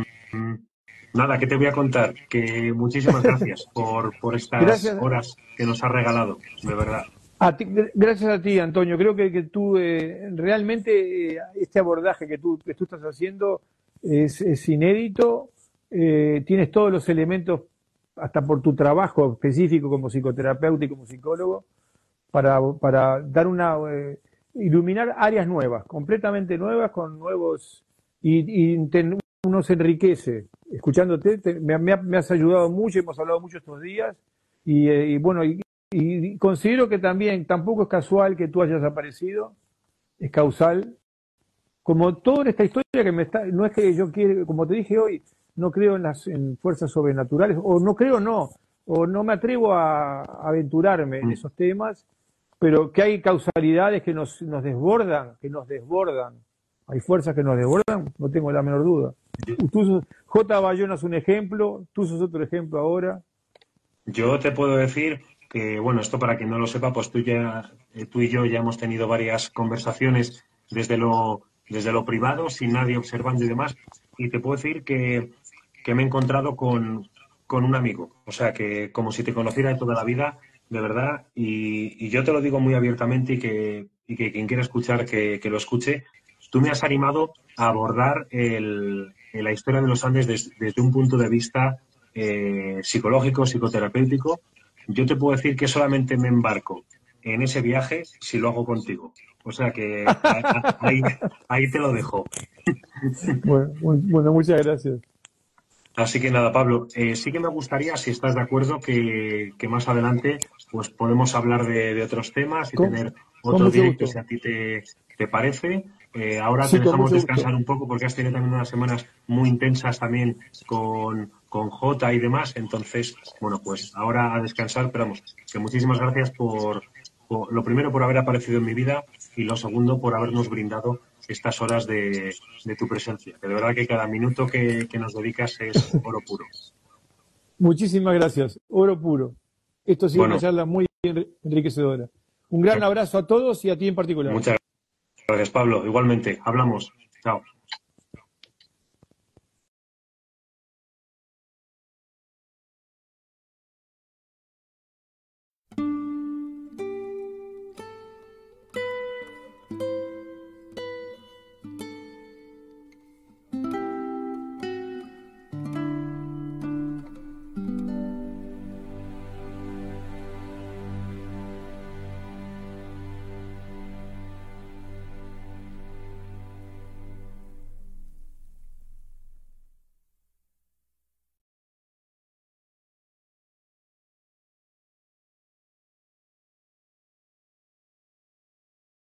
nada, ¿qué te voy a contar? Que muchísimas gracias por estas Gracias horas que nos has regalado, de verdad. a ti, gracias a ti, Antonio. Creo que tú realmente este abordaje que tú estás haciendo es inédito. Tienes todos los elementos, hasta por tu trabajo específico como psicoterapeuta y como psicólogo, para dar iluminar áreas nuevas, completamente nuevas, con nuevos, uno se enriquece. Escuchándote, me has ayudado mucho, hemos hablado mucho estos días, y bueno, y considero que también tampoco es casual que tú hayas aparecido, es causal, como toda esta historia que no es que yo quiera, como te dije hoy, no creo en fuerzas sobrenaturales, o no creo, no, o no me atrevo a aventurarme en Mm. esos temas, pero que hay causalidades que nos desbordan, que nos desbordan. Hay fuerzas que nos desbordan, no tengo la menor duda. J. Bayona es un ejemplo, tú sos otro ejemplo ahora. Yo te puedo decir que, bueno, esto para quien no lo sepa, pues tú y yo ya hemos tenido varias conversaciones desde lo privado, sin nadie observando y demás, y te puedo decir que me he encontrado con un amigo, o sea, que como si te conociera de toda la vida, de verdad, y yo te lo digo muy abiertamente y que quien quiera escuchar, que lo escuche. Tú me has animado a abordar la historia de los Andes desde un punto de vista psicológico, psicoterapéutico. Yo te puedo decir que solamente me embarco en ese viaje si lo hago contigo. O sea que ahí te lo dejo. Bueno, bueno, muchas gracias. Así que nada, Pablo, sí que me gustaría, si estás de acuerdo, que más adelante pues podemos hablar de otros temas y Con, tener con otros mucho directos gusto. si a ti te parece. Ahora te Sí, con dejamos mucho gusto. descansar un poco porque has tenido también unas semanas muy intensas también con Jota y demás. Entonces, bueno, pues ahora a descansar, pero vamos, que muchísimas gracias lo primero, por haber aparecido en mi vida, y lo segundo, por habernos brindado estas horas de tu presencia. Que de verdad que cada minuto que nos dedicas es oro puro. Muchísimas gracias. Oro puro. Esto ha sido una Bueno, charla muy enriquecedora. Un gran abrazo a todos y a ti en particular. muchas gracias, Pablo. Igualmente, hablamos. Chao.